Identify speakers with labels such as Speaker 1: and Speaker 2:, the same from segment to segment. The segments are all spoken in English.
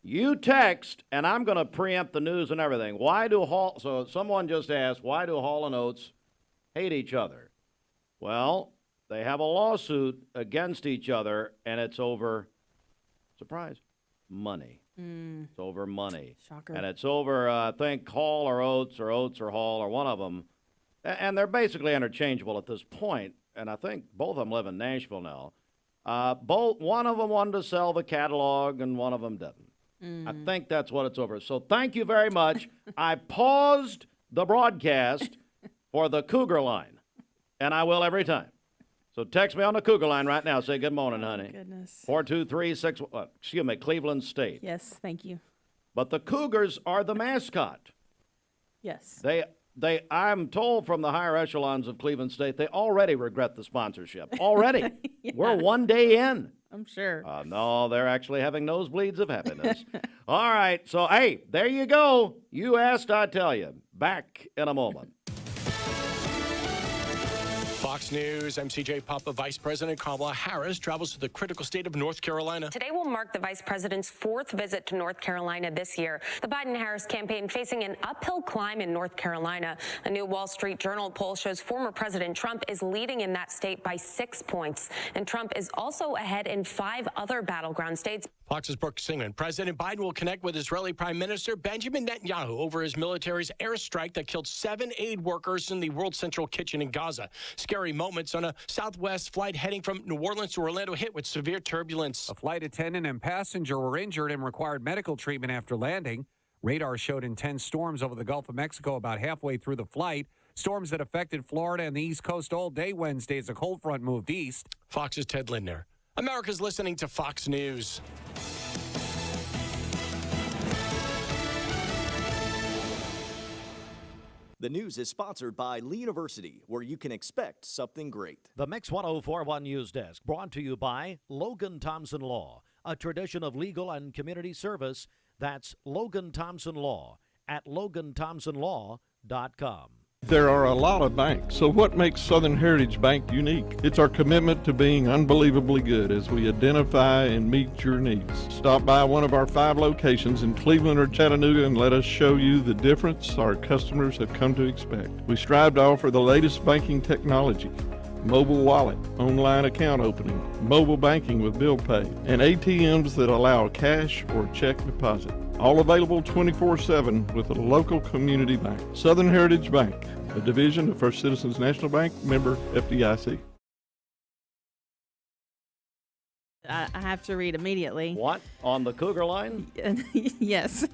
Speaker 1: You text, and I'm going to preempt the news and everything. So someone just asked, why do Hall & Oates hate each other? Well, they have a lawsuit against each other, and it's over, surprise, money. It's over money.
Speaker 2: Shocker.
Speaker 1: And it's over, I think, Hall or Oates or Hall or one of them. And they're basically interchangeable at this point. And I think both of them live in Nashville now. One of them wanted to sell the catalog, and one of them didn't. I think that's what it's over. So thank you very much. I paused the broadcast for the Cougar line, and I will every time. So text me on the Cougar line right now. Say good morning, honey.
Speaker 2: Goodness.
Speaker 1: 423-6, Cleveland State.
Speaker 2: Yes, thank you.
Speaker 1: But the Cougars are the mascot.
Speaker 2: Yes.
Speaker 1: I'm told from the higher echelons of Cleveland State, they already regret the sponsorship. Already.
Speaker 2: Yeah.
Speaker 1: We're one day in.
Speaker 2: I'm sure.
Speaker 1: No, they're actually having nosebleeds of happiness. All right. So, hey, there you go. You asked, I tell you. Back in a moment.
Speaker 3: Fox News, MCJ Papa, Vice President Kamala Harris travels to the critical state of North Carolina.
Speaker 4: Today will mark the vice president's fourth visit to North Carolina this year. The Biden-Harris campaign facing an uphill climb in North Carolina. A new Wall Street Journal poll shows former President Trump is leading in that state by 6 points. And Trump is also ahead in 5 other battleground states.
Speaker 3: Fox's Brooke Singman. President Biden will connect with Israeli Prime Minister Benjamin Netanyahu over his military's airstrike that killed 7 aid workers in the World Central Kitchen in Gaza. Scary moments on a Southwest flight heading from New Orleans to Orlando hit with severe turbulence.
Speaker 5: A flight attendant and passenger were injured and required medical treatment after landing. Radar showed intense storms over the Gulf of Mexico about halfway through the flight. Storms that affected Florida and the East Coast all day Wednesday as a cold front moved east.
Speaker 3: Fox's Ted Lindner. America's listening to Fox News.
Speaker 6: The news is sponsored by Lee University, where you can expect something great.
Speaker 7: The Mix 1041 News Desk, brought to you by Logan Thompson Law, a tradition of legal and community service. That's Logan Thompson Law at loganthompsonlaw.com.
Speaker 8: There are a lot of banks, so what makes Southern Heritage Bank unique? It's our commitment to being unbelievably good as we identify and meet your needs. Stop by one of our 5 locations in Cleveland or Chattanooga and let us show you the difference our customers have come to expect. We strive to offer the latest banking technology, mobile wallet, online account opening, mobile banking with bill pay, and ATMs that allow cash or check deposit. All available 24/7 with a local community bank. Southern Heritage Bank, a division of First Citizens National Bank, member FDIC.
Speaker 2: I have to read immediately.
Speaker 1: What? On the Cougar line?
Speaker 2: Yes.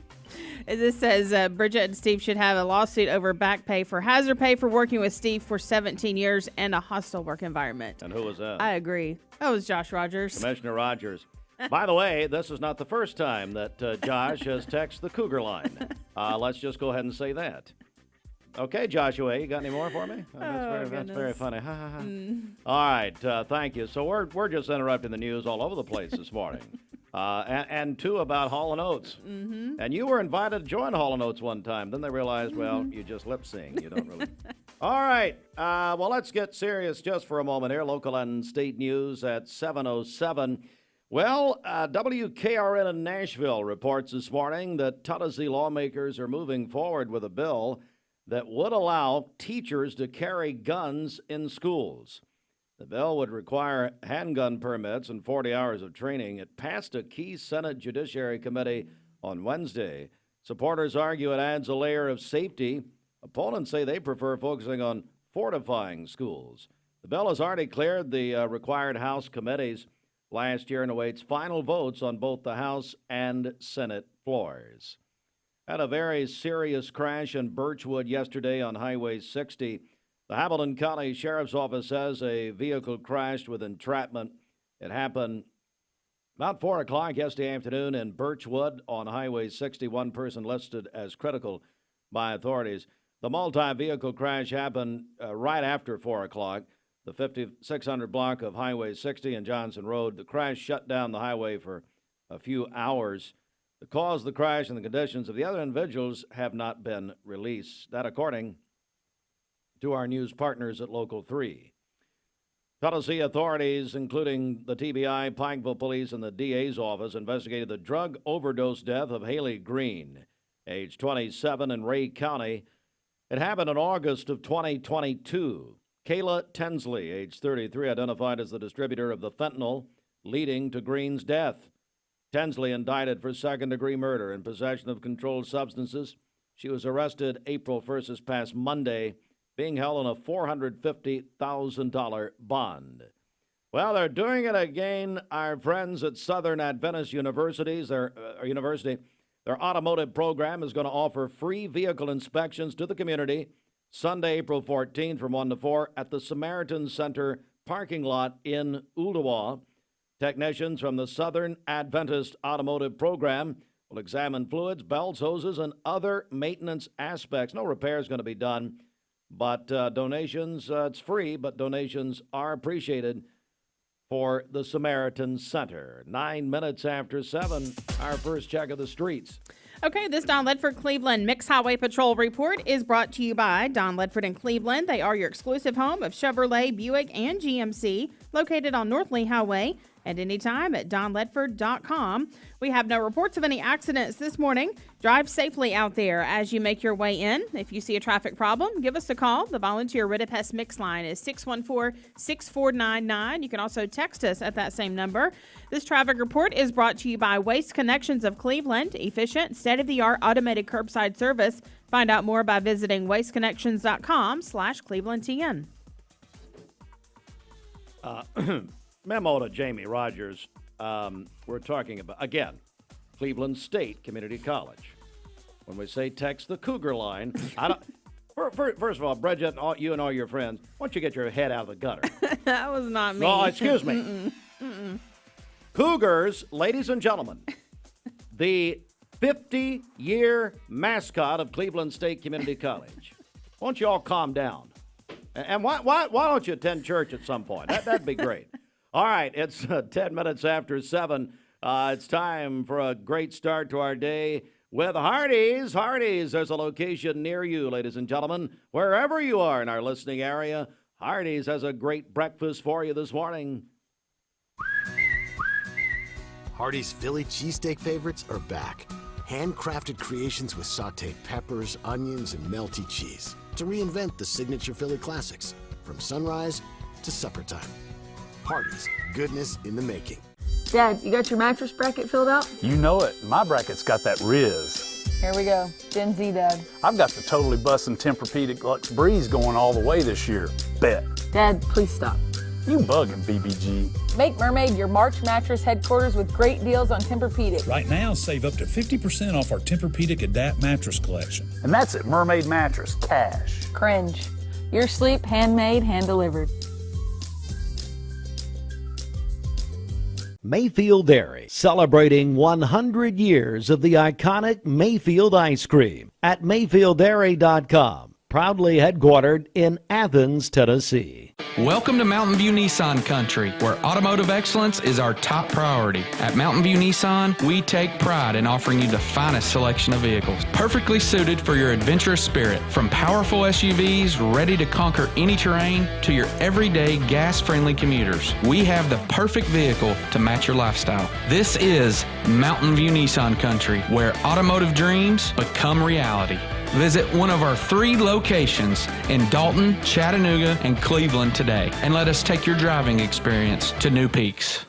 Speaker 2: This says Bridget and Steve should have a lawsuit over back pay for hazard pay for working with Steve for 17 years and a hostile work environment.
Speaker 1: And who was that?
Speaker 2: I agree. That was Josh Rogers.
Speaker 1: Commissioner Rogers. By the way, this is not the first time that Josh has texted the Cougar line. Let's just go ahead and say that. Okay, Joshua, you got any more for me? That's very funny. Ha, ha, ha. All right, thank you. So we're just interrupting the news all over the place this morning. And two about Hall & Oates. Mm-hmm. And you were invited to join Hall & Oates one time. Then they realized, well, you just lip sing. You don't really. All right. Well, let's get serious just for a moment here. Local and state news at 7:07. Well, WKRN in Nashville reports this morning that Tennessee lawmakers are moving forward with a bill that would allow teachers to carry guns in schools. The bill would require handgun permits and 40 hours of training. It passed a key Senate Judiciary Committee on Wednesday. Supporters argue it adds a layer of safety. Opponents say they prefer focusing on fortifying schools. The bill has already cleared the required House committees last year and awaits final votes on both the House and Senate floors. Had a very serious crash in Birchwood yesterday on Highway 60. The Hamilton County Sheriff's Office says a vehicle crashed with entrapment. It happened about 4 o'clock yesterday afternoon in Birchwood on Highway 60. One person listed as critical by authorities. The multi-vehicle crash happened right after 4 o'clock. The 5600 block of Highway 60 and Johnson Road. The crash shut down the highway for a few hours. The cause of the crash and the conditions of the other individuals have not been released. That according to our news partners at Local 3. Tennessee authorities, including the TBI, Pikeville Police, and the DA's office, investigated the drug overdose death of Haley Green, age 27, in Ray County. It happened in August of 2022. Kayla Tensley, age 33, identified as the distributor of the fentanyl leading to Green's death. Tensley indicted for second-degree murder and possession of controlled substances. She was arrested April 1st, this past Monday, being held on a $450,000 bond. Well, they're doing it again, our friends at Southern Adventist University. Their automotive program is going to offer free vehicle inspections to the community Sunday, April 14th from 1 to 4 at the Samaritan Center parking lot in Ooltewah. Technicians from the Southern Adventist Automotive Program will examine fluids, belts, hoses, and other maintenance aspects. No repair is going to be done, but donations, it's free, but donations are appreciated for the Samaritan Center. 9 minutes after 7, our first check of the streets.
Speaker 2: Okay, this Don Ledford Cleveland Mixed Highway Patrol report is brought to you by Don Ledford in Cleveland. They are your exclusive home of Chevrolet, Buick, and GMC, located on North Lee Highway, and anytime at donledford.com. We have no reports of any accidents this morning. Drive safely out there as you make your way in. If you see a traffic problem, give us a call. The volunteer Rid-a-Pest Mix line is 614-6499. You can also text us at that same number. This traffic report is brought to you by Waste Connections of Cleveland, efficient, state-of-the-art automated curbside service. Find out more by visiting wasteconnections.com/ClevelandTN.
Speaker 1: Memo to Jamie Rogers. We're talking about, again, Cleveland State Community College. When we say text the Cougar line, I don't. First of all, Bridget, you and all your friends, why don't you get your head out of the gutter?
Speaker 2: That was not me.
Speaker 1: Oh, excuse me. Cougars, ladies and gentlemen, the 50-year mascot of Cleveland State Community College. Why don't you all calm down? And why don't you attend church at some point? That'd be great. All right, it's 10 minutes after 7. It's time for a great start to our day with Hardee's. Hardee's, there's a location near you, ladies and gentlemen. Wherever you are in our listening area, Hardee's has a great breakfast for you this morning.
Speaker 9: Hardee's Philly cheesesteak favorites are back. Handcrafted creations with sautéed peppers, onions, and melty cheese to reinvent the signature Philly classics from sunrise to supper time. Hardee's, goodness in the making.
Speaker 10: Dad, you got your mattress bracket filled out?
Speaker 11: You know it. My bracket's got that Riz.
Speaker 10: Here we go. Gen Z, Dad.
Speaker 11: I've got the totally bussin' Tempur-Pedic Luxe Breeze going all the way this year. Bet.
Speaker 10: Dad, please stop.
Speaker 11: You bugging, BBG.
Speaker 10: Make Mermaid your March mattress headquarters with great deals on Tempur-Pedic.
Speaker 12: Right now, save up to 50% off our Tempur-Pedic Adapt mattress collection.
Speaker 11: And that's at Mermaid Mattress, cash.
Speaker 10: Cringe. Your sleep, handmade, hand-delivered.
Speaker 7: Mayfield Dairy, celebrating 100 years of the iconic Mayfield ice cream at MayfieldDairy.com, proudly headquartered in Athens, Tennessee.
Speaker 13: Welcome to Mountain View Nissan Country, where automotive excellence is our top priority. At Mountain View Nissan, we take pride in offering you the finest selection of vehicles, perfectly suited for your adventurous spirit. From powerful SUVs ready to conquer any terrain to your everyday gas-friendly commuters, we have the perfect vehicle to match your lifestyle. This is Mountain View Nissan Country, where automotive dreams become reality. Visit one of our 3 locations in Dalton, Chattanooga, and Cleveland today, and let us take your driving experience to new peaks.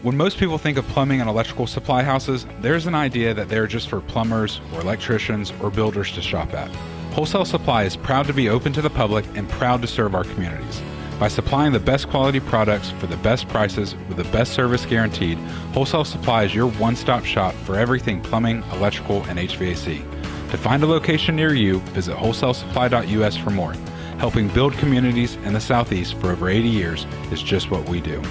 Speaker 14: When most people think of plumbing and electrical supply houses, there's an idea that they're just for plumbers or electricians or builders to shop at. Wholesale Supply is proud to be open to the public and proud to serve our communities. By supplying the best quality products for the best prices with the best service guaranteed, Wholesale Supply is your one-stop shop for everything plumbing, electrical, and HVAC. To find a location near you, visit wholesalesupply.us for more. Helping build communities in the Southeast for over 80 years is just what we do.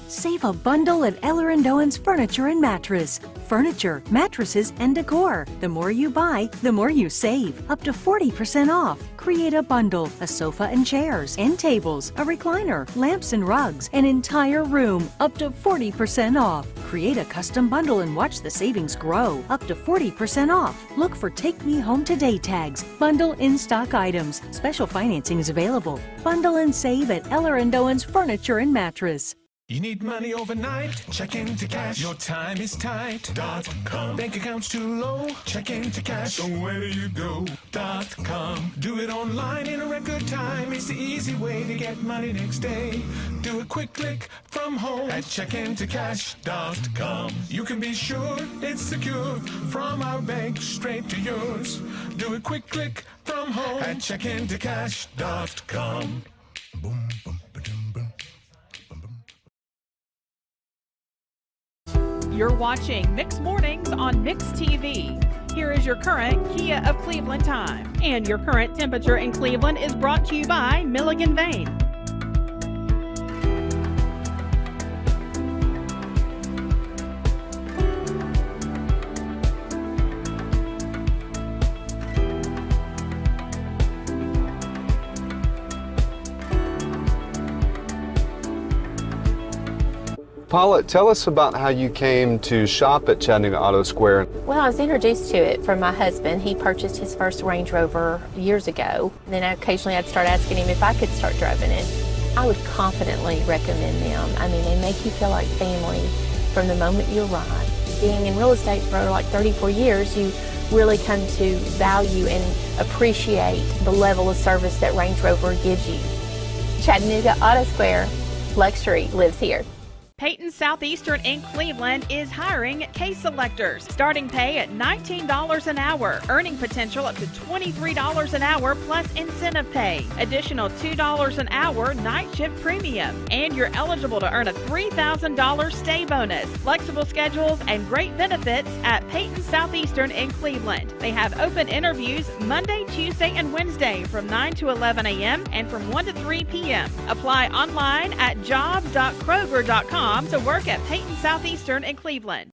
Speaker 15: Save a bundle at Eller & Owen's Furniture and Mattress. Furniture, mattresses, and decor. The more you buy, the more you save. Up to 40% off. Create a bundle, a sofa and chairs, end tables, a recliner, lamps and rugs, an entire room. Up to 40% off. Create a custom bundle and watch the savings grow. Up to 40% off. Look for Take Me Home Today tags. Bundle in-stock items. Special financing is available. Bundle and save at Eller & Owen's Furniture and Mattress.
Speaker 16: You need money overnight? Check into cash. Your time is tight. .com. Bank account's too low? Check into cash. So where do you go? .com. Do it online in a record time. It's the easy way to get money next day. Do a quick click from home at checkintocash.com. You can be sure it's secure from our bank straight to yours. Do a quick click from home at checkintocash.com. Boom, boom, ba-dum, boom.
Speaker 2: You're watching Mix Mornings on Mix TV. Here is your current Kia of Cleveland time. And your current temperature in Cleveland is brought to you by Milligan Vane.
Speaker 17: Paula, tell us about how you came to shop at Chattanooga Auto Square.
Speaker 18: Well, I was introduced to it from my husband. He purchased his first Range Rover years ago. And then occasionally I'd start asking him if I could start driving it. I would confidently recommend them. I mean, they make you feel like family from the moment you arrive. Being in real estate for like 34 years, you really come to value and appreciate the level of service that Range Rover gives you. Chattanooga Auto Square, luxury lives here.
Speaker 2: Peyton Southeastern in Cleveland is hiring case selectors. Starting pay at $19 an hour. Earning potential up to $23 an hour plus incentive pay. Additional $2 an hour night shift premium. And you're eligible to earn a $3,000 stay bonus. Flexible schedules and great benefits at Peyton Southeastern in Cleveland. They have open interviews Monday, Tuesday, and Wednesday from 9 to 11 a.m. and from 1 to 3 p.m. Apply online at jobs.kroger.com to work at Peyton Southeastern in Cleveland.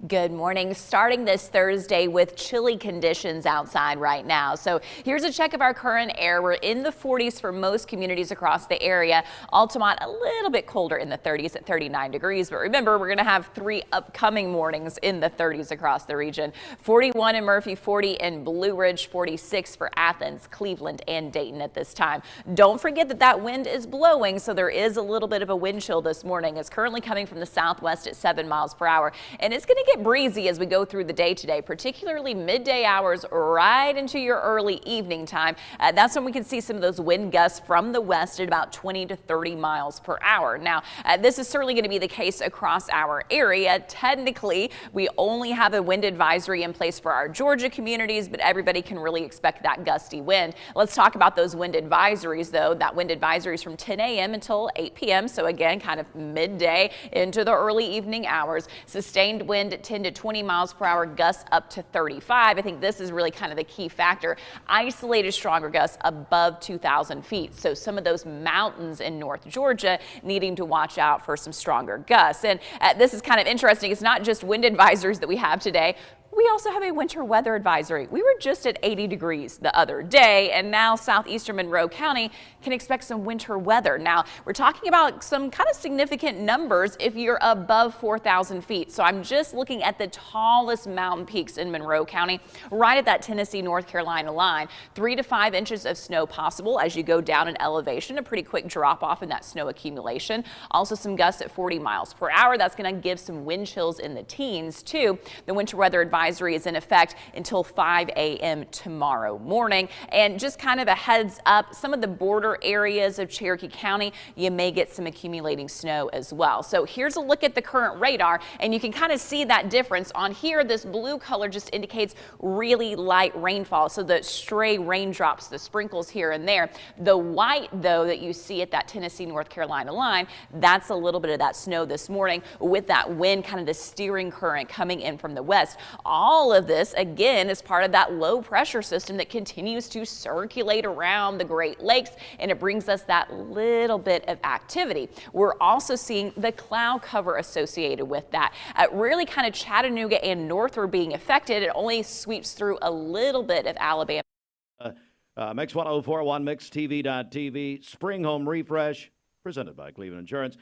Speaker 19: Good morning. Starting this Thursday with chilly conditions outside right now. So here's a check of our current air. We're in the 40s for most communities across the area. Altamont a little bit colder in the 30s at 39 degrees. But remember, we're going to have 3 upcoming mornings in the 30s across the region. 41 in Murphy, 40 in Blue Ridge, 46 for Athens, Cleveland, and Dayton at this time. Don't forget that that wind is blowing, so there is a little bit of a wind chill this morning. It's currently coming from the southwest at 7 miles per hour, and it's going to get breezy as we go through the day today, particularly midday hours right into your early evening time. That's when we can see some of those wind gusts from the west at about 20 to 30 miles per hour. Now, this is certainly going to be the case across our area. Technically, we only have a wind advisory in place for our Georgia communities, but everybody can really expect that gusty wind. Let's talk about those wind advisories, though. That wind advisory is from 10 a.m. until 8 p.m. So again, kind of midday into the early evening hours. Sustained wind at 10 to 20 miles per hour, gusts up to 35. I think this is really kind of the key factor. Isolated stronger gusts above 2,000 feet. So some of those mountains in North Georgia needing to watch out for some stronger gusts. And this is kind of interesting. It's not just wind advisories that we have today. We also have a winter weather advisory. We were just at 80 degrees the other day, and now southeastern Monroe County can expect some winter weather. Now, we're talking about some kind of significant numbers if you're above 4,000 feet. So I'm just looking at the tallest mountain peaks in Monroe County, right at that Tennessee-North Carolina line. 3 to 5 inches of snow possible as you go down in elevation, a pretty quick drop off in that snow accumulation. Also some gusts at 40 miles per hour. That's going to give some wind chills in the teens too. The winter weather advisory is in effect until 5 a.m. tomorrow morning. And just kind of a heads up, some of the border areas of Cherokee County, you may get some accumulating snow as well. So here's a look at the current radar, and you can kind of see that difference. On here, this blue color just indicates really light rainfall. So the stray raindrops, the sprinkles here and there. The white, though, that you see at that Tennessee-North Carolina line, that's a little bit of that snow this morning with that wind, kind of the steering current coming in from the west. all of this, again, is part of that low pressure system that continues to circulate around the Great Lakes, and it brings us that little bit of activity. We're also seeing the cloud cover associated with that. Really kind of Chattanooga and northward being affected. It only sweeps through a little bit of Alabama.
Speaker 1: Mix 1041, MixTV.tv, Spring Home Refresh, presented by Cleveland Insurance.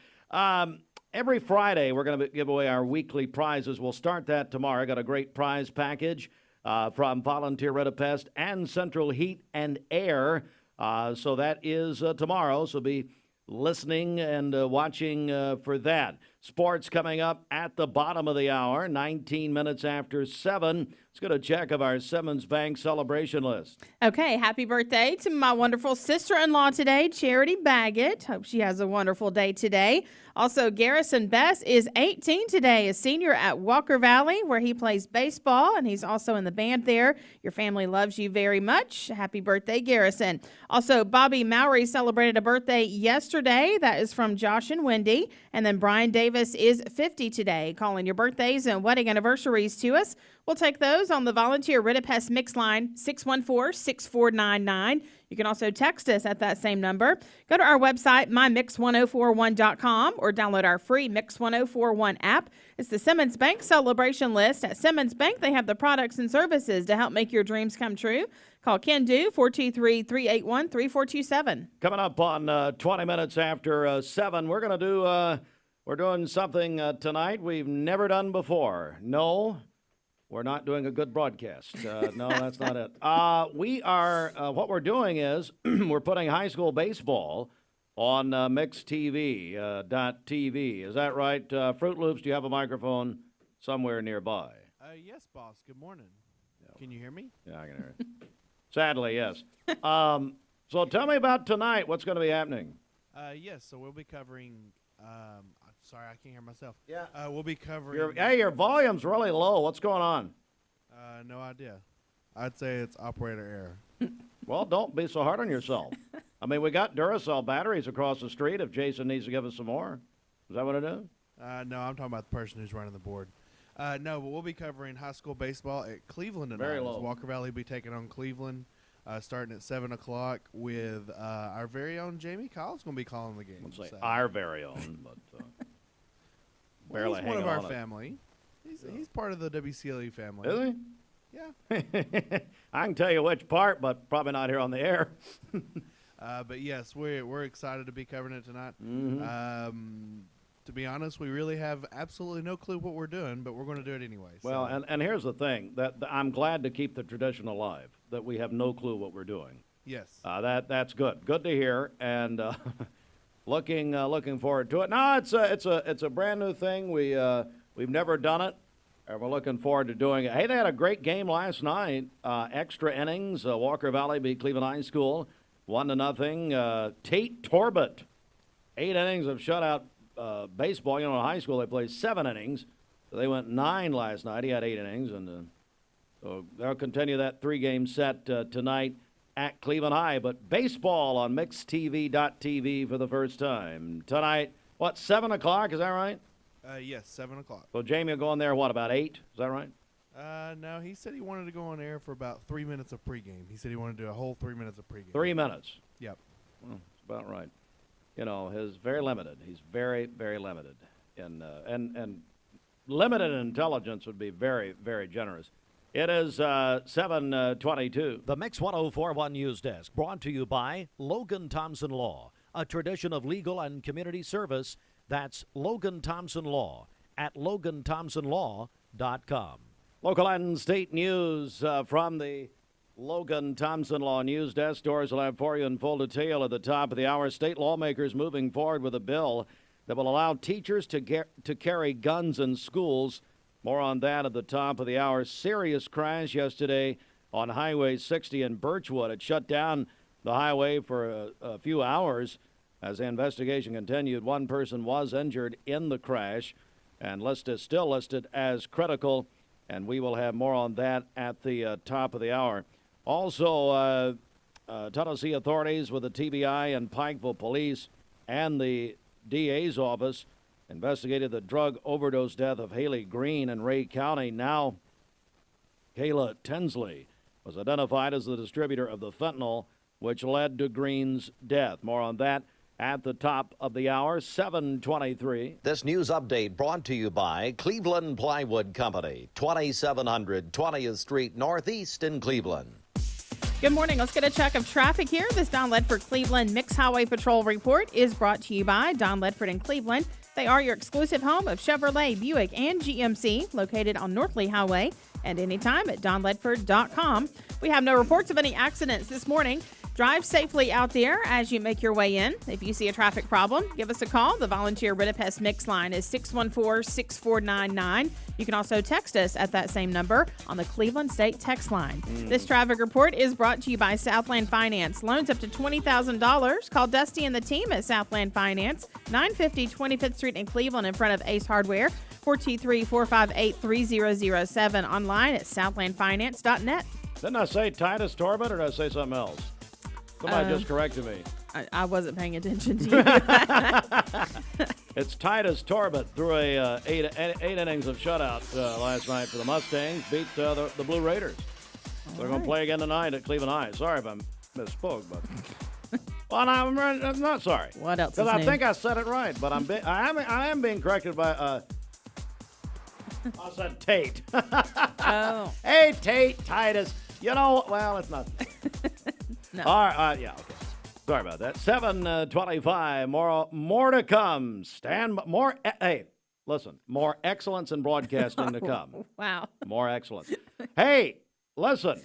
Speaker 1: Every Friday, we're going to give away our weekly prizes. We'll start that tomorrow. I got a great prize package from Volunteer Rid of Pest and Central Heat and Air. So that is tomorrow. So be listening and watching for that. Sports coming up at the bottom of the hour, 19 minutes after 7. Let's get a check of our Simmons Bank celebration list.
Speaker 2: Okay, happy birthday to my wonderful sister-in-law today, Charity Baggett. Hope she has a wonderful day today. Also, Garrison Bess is 18 today, a senior at Walker Valley, where he plays baseball, and he's also in the band there. Your family loves you very much. Happy birthday, Garrison. Also, Bobby Mowry celebrated a birthday yesterday. That is from Josh and Wendy. And then Brian Davis is 50 today. Calling your birthdays and wedding anniversaries to us. We'll take those on the Volunteer Rid of Pest Mix line, 614-6499. You can also text us at that same number. Go to our website, mymix1041.com, or download our free Mix 1041 app. It's the Simmons Bank celebration list. At Simmons Bank, they have the products and services to help make your dreams come true. Call Ken Do, 423-381-3427.
Speaker 1: Coming up on 20 minutes after 7, we're going to do, we're doing something tonight we've never done before. No, we're not doing a good broadcast. No, that's not it. We are, what we're doing is we're putting high school baseball on MixTV.tv. Is that right? Fruit Loops, do you have a microphone somewhere nearby?
Speaker 20: Yes, boss. Good morning. Can you hear me?
Speaker 1: Yeah, I can hear it. Sadly, yes. So tell me about tonight. What's going to be happening?
Speaker 20: Yes, so we'll be covering sorry, I can't hear myself.
Speaker 1: Yeah.
Speaker 20: We'll be covering...
Speaker 1: Your volume's really low. What's going on?
Speaker 20: No idea. I'd say it's operator error.
Speaker 1: Well, don't be so hard on yourself. I mean, we got Duracell batteries across the street if Jason needs to give us some more. Is that what it is?
Speaker 20: No, I'm talking about the person who's running the board. No, but we'll be covering high school baseball at Cleveland tonight.
Speaker 1: Very low.
Speaker 20: Walker Valley will be taking on Cleveland, starting at 7 o'clock with our very own Jamie Kyle's going to be calling the game.
Speaker 1: Let's say our very own, but barely
Speaker 20: he's one of our family. He's part of the WCLE family.
Speaker 1: Is he?
Speaker 20: Yeah.
Speaker 1: I can tell you which part, but probably not here on the air.
Speaker 20: But yes, we're excited to be covering it tonight.
Speaker 1: Mm-hmm.
Speaker 20: To be honest, we really have absolutely no clue what we're doing, but we're going to do it anyway.
Speaker 1: Well,
Speaker 20: so.
Speaker 1: and here's the thing, that I'm glad to keep the tradition alive, that we have no clue what we're doing.
Speaker 20: Yes.
Speaker 1: That's good. Good to hear, and looking forward to it. No, it's a brand new thing. We've never done it, and we're looking forward to doing it. Hey, they had a great game last night. Extra innings. Walker Valley beat Cleveland High School 1-0. Tate Torbett, 8 innings of shutout baseball. You know, in high school they play 7 innings. So they went 9 last night. He had 8 innings, and so they'll continue that 3-game set tonight at Cleveland High. But baseball on MixTV.tv for the first time tonight. What, 7 o'clock? Is that right?
Speaker 20: Yes, 7 o'clock.
Speaker 1: So Jamie will go on there, what, about 8? Is that right?
Speaker 20: No, he said he wanted to go on air for about 3 minutes of pregame. He said he wanted to do a whole 3 minutes of pregame.
Speaker 1: 3 minutes?
Speaker 20: Yep.
Speaker 1: Well, that's about right. You know, he's very limited. He's very, very limited. And limited in intelligence would be very, very generous. It is 7:22.
Speaker 7: The Mix 1041 News Desk, brought to you by Logan Thompson Law, a tradition of legal and community service. That's Logan Thompson Law at LoganThompsonLaw.com.
Speaker 1: Local and state news from the Logan Thompson Law News Desk. Doors will have for you in full detail at the top of the hour. State lawmakers moving forward with a bill that will allow teachers to carry guns in schools. More on that at the top of the hour. Serious crash yesterday on Highway 60 in Birchwood. It shut down the highway for a few hours as the investigation continued. One person was injured in the crash and still listed as critical, and we will have more on that at the top of the hour. Also, Tennessee authorities with the TBI and Pikeville Police and the DA's office investigated the drug overdose death of Haley Green in Ray County. Now Kayla Tinsley was identified as the distributor of the fentanyl, which led to Green's death. More on that at the top of the hour, 7:23.
Speaker 7: This news update brought to you by Cleveland Plywood Company, 2700 20th Street Northeast in Cleveland.
Speaker 2: Good morning. Let's get a check of traffic here. This Don Ledford Cleveland Mixed Highway Patrol report is brought to you by Don Ledford in Cleveland. They are your exclusive home of Chevrolet, Buick, and GMC, located on North Lee Highway, and anytime at donledford.com. We have no reports of any accidents this morning. Drive safely out there as you make your way in. If you see a traffic problem, give us a call. The volunteer Ridipest Mix line is 614-6499. You can also text us at that same number on the Cleveland State text line. This traffic report is brought to you by Southland Finance. Loans up to $20,000. Call Dusty and the team at Southland Finance, 950 25th Street in Cleveland in front of Ace Hardware, 423-458-3007, online at southlandfinance.net.
Speaker 1: Didn't I say Titus Torbett, or did I say something else? Somebody just corrected me.
Speaker 2: I wasn't paying attention to you.
Speaker 1: It's Titus Torbett threw a eight innings of shutout last night for the Mustangs, beat the Blue Raiders. They're going to play again tonight at Cleveland High. Sorry if I misspoke, but well, I'm not sorry.
Speaker 2: What else?
Speaker 1: Because I think I said it right, but I am being corrected by I said Tate.
Speaker 2: Oh.
Speaker 1: Hey, Tate, Titus. You know, well, it's not.
Speaker 2: No.
Speaker 1: All right, yeah, okay. Sorry about that. 7:25. More to come. Hey, listen. More excellence in broadcasting to come.
Speaker 2: Wow.
Speaker 1: More excellence. Hey, listen.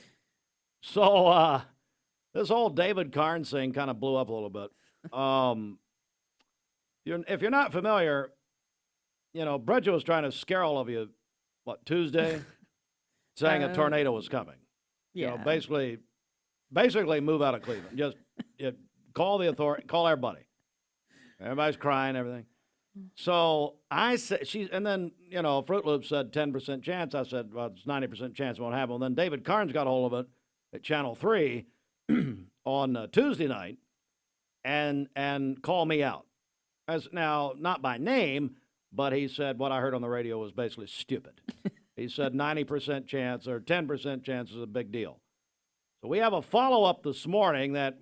Speaker 1: So this whole David Karnes thing kind of blew up a little bit. If you're not familiar, Bridget was trying to scare all of you. Tuesday, saying a tornado was coming.
Speaker 2: Yeah.
Speaker 1: Basically move out of Cleveland. Just call the authority, call everybody. Everybody's crying, everything. So I said, and then, Fruit Loop said 10% chance. I said, well, it's 90% chance it won't happen. And then David Karnes got a hold of it at Channel 3 on Tuesday night and called me out. Now, not by name, but he said what I heard on the radio was basically stupid. He said 90% chance or 10% chance is a big deal. So we have a follow-up this morning that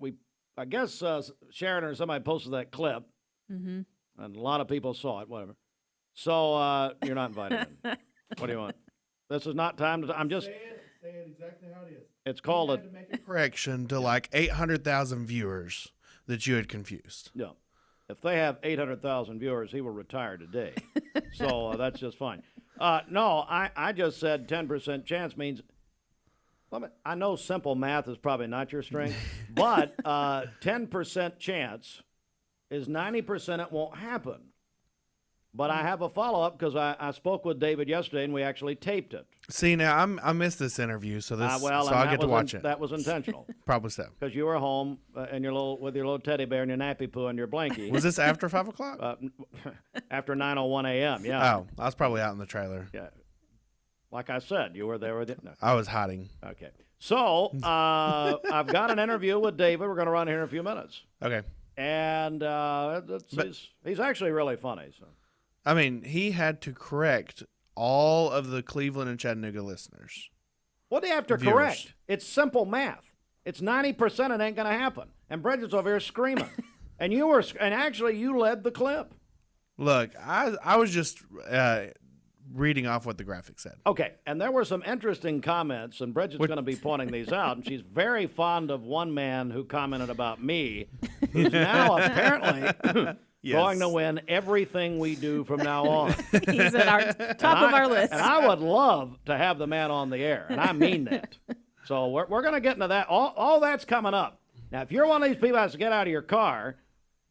Speaker 1: I guess Sharon or somebody posted that clip, and a lot of people saw it, whatever. So you're not invited in. What do you want? This is not time to, I'm just.
Speaker 20: Say it exactly how it is.
Speaker 1: It's called
Speaker 20: to make a correction to like 800,000 viewers that you had confused.
Speaker 1: Yeah. If they have 800,000 viewers, he will retire today. So that's just fine. No, I just said 10% chance means, I know simple math is probably not your strength, but 10% chance is 90% it won't happen. But I have a follow-up because I spoke with David yesterday, and we actually taped it.
Speaker 20: See, now I missed this interview, so
Speaker 1: so
Speaker 20: I get to watch it.
Speaker 1: That was intentional.
Speaker 20: Probably so.
Speaker 1: Because you were home and with your little teddy bear and your nappy poo and your blankie.
Speaker 20: Was this after 5 o'clock?
Speaker 1: After 9:01 a.m., yeah.
Speaker 20: Oh, I was probably out in the trailer.
Speaker 1: Yeah. Like I said, you were there with it? No.
Speaker 20: I was hiding.
Speaker 1: Okay. So I've got an interview with David. We're going to run here in a few minutes.
Speaker 20: Okay.
Speaker 1: And he's actually really funny. So.
Speaker 20: I mean, he had to correct all of the Cleveland and Chattanooga listeners.
Speaker 1: What do you have to correct? It's simple math. It's 90% it ain't going to happen. And Bridget's over here screaming. and actually you led the clip.
Speaker 20: Look, I was just reading off what the graphic said.
Speaker 1: Okay, and there were some interesting comments, and Bridget's going to be pointing these out, and she's very fond of one man who commented about me, who's now apparently going to win everything we do from now on.
Speaker 2: He's at our top of our list.
Speaker 1: And I would love to have the man on the air, and I mean that. So we're going to get into that. All that's coming up. Now, if you're one of these people that has to get out of your car,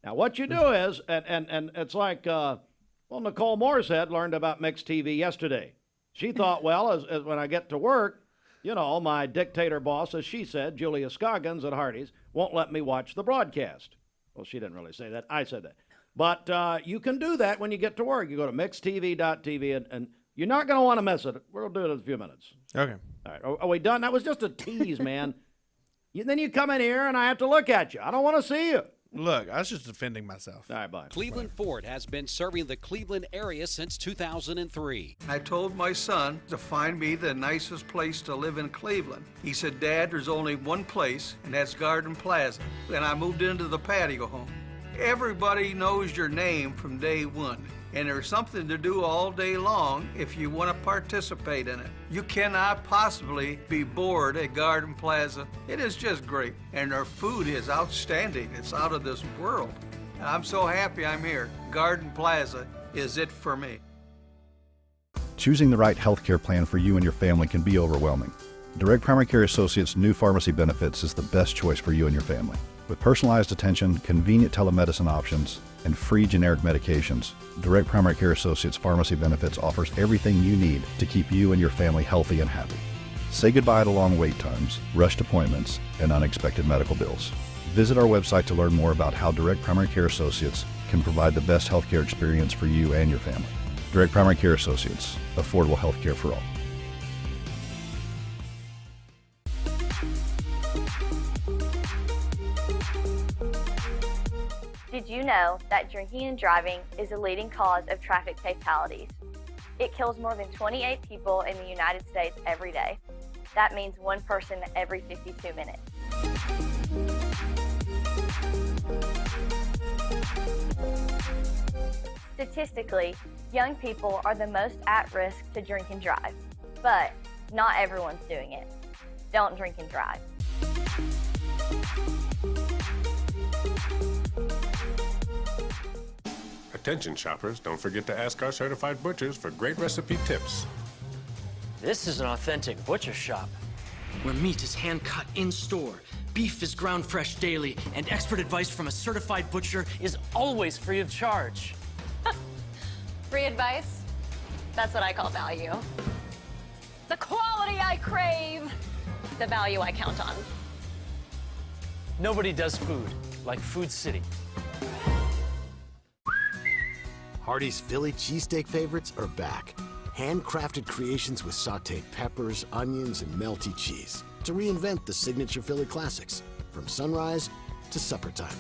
Speaker 1: now what you do is, and it's like, Nicole Moorehead learned about mixed TV yesterday. She thought, well, as when I get to work, my dictator boss, as she said, Julia Scoggins at Hardee's, won't let me watch the broadcast. Well, she didn't really say that. I said that. But you can do that when you get to work. You go to mixedtv.tv, and you're not going to want to miss it. We'll do it in a few minutes.
Speaker 20: Okay.
Speaker 1: All right. Are we done? That was just a tease, man. Then you come in here, and I have to look at you. I don't want to see you.
Speaker 20: Look, I was just defending myself.
Speaker 1: All right, bye.
Speaker 21: Cleveland Ford has been serving the Cleveland area since 2003.
Speaker 22: I told my son to find me the nicest place to live in Cleveland. He said, Dad, there's only one place, and that's Garden Plaza. And I moved into the patio home. Everybody knows your name from day one, and there's something to do all day long if you want to participate in it. You cannot possibly be bored at Garden Plaza. It is just great, and their food is outstanding. It's out of this world. And I'm so happy I'm here. Garden Plaza is it for me.
Speaker 23: Choosing the right healthcare plan for you and your family can be overwhelming. Direct Primary Care Associates' new pharmacy benefits is the best choice for you and your family. With personalized attention, convenient telemedicine options, and free generic medications, Direct Primary Care Associates Pharmacy Benefits offers everything you need to keep you and your family healthy and happy. Say goodbye to long wait times, rushed appointments, and unexpected medical bills. Visit our website to learn more about how Direct Primary Care Associates can provide the best healthcare experience for you and your family. Direct Primary Care Associates, affordable healthcare for all.
Speaker 24: Did you know that drinking and driving is a leading cause of traffic fatalities? It kills more than 28 people in the United States every day. That means one person every 52 minutes. Statistically, young people are the most at risk to drink and drive, but not everyone's doing it. Don't drink and drive.
Speaker 25: Attention shoppers, don't forget to ask our certified butchers for great recipe tips.
Speaker 26: This is an authentic butcher shop, where meat is hand-cut in-store, beef is ground fresh daily, and expert advice from a certified butcher is always free of charge.
Speaker 24: Free advice? That's what I call value. The quality I crave, the value I count on.
Speaker 26: Nobody does food like Food City.
Speaker 9: Hardee's Philly cheesesteak favorites are back. Handcrafted creations with sauteed peppers, onions, and melty cheese to reinvent the signature Philly classics from sunrise to supper time.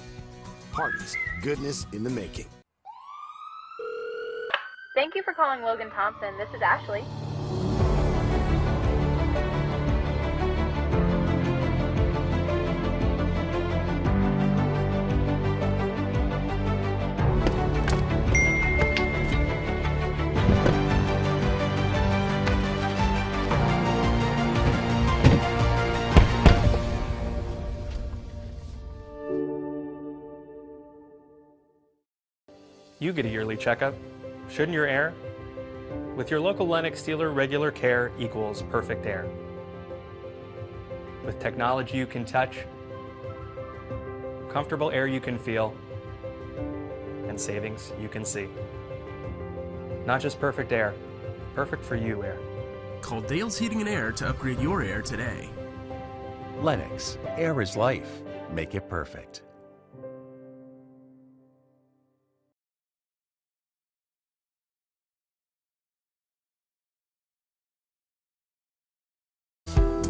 Speaker 9: Hardee's, goodness in the making.
Speaker 24: Thank you for calling Logan Thompson. This is Ashley.
Speaker 27: You get a yearly checkup. Shouldn't your air? With your local Lennox dealer, regular care equals perfect air. With technology you can touch, comfortable air you can feel, and savings you can see. Not just perfect air, perfect for you air.
Speaker 28: Call Dale's Heating and Air to upgrade your air today.
Speaker 29: Lennox, air is life. Make it perfect.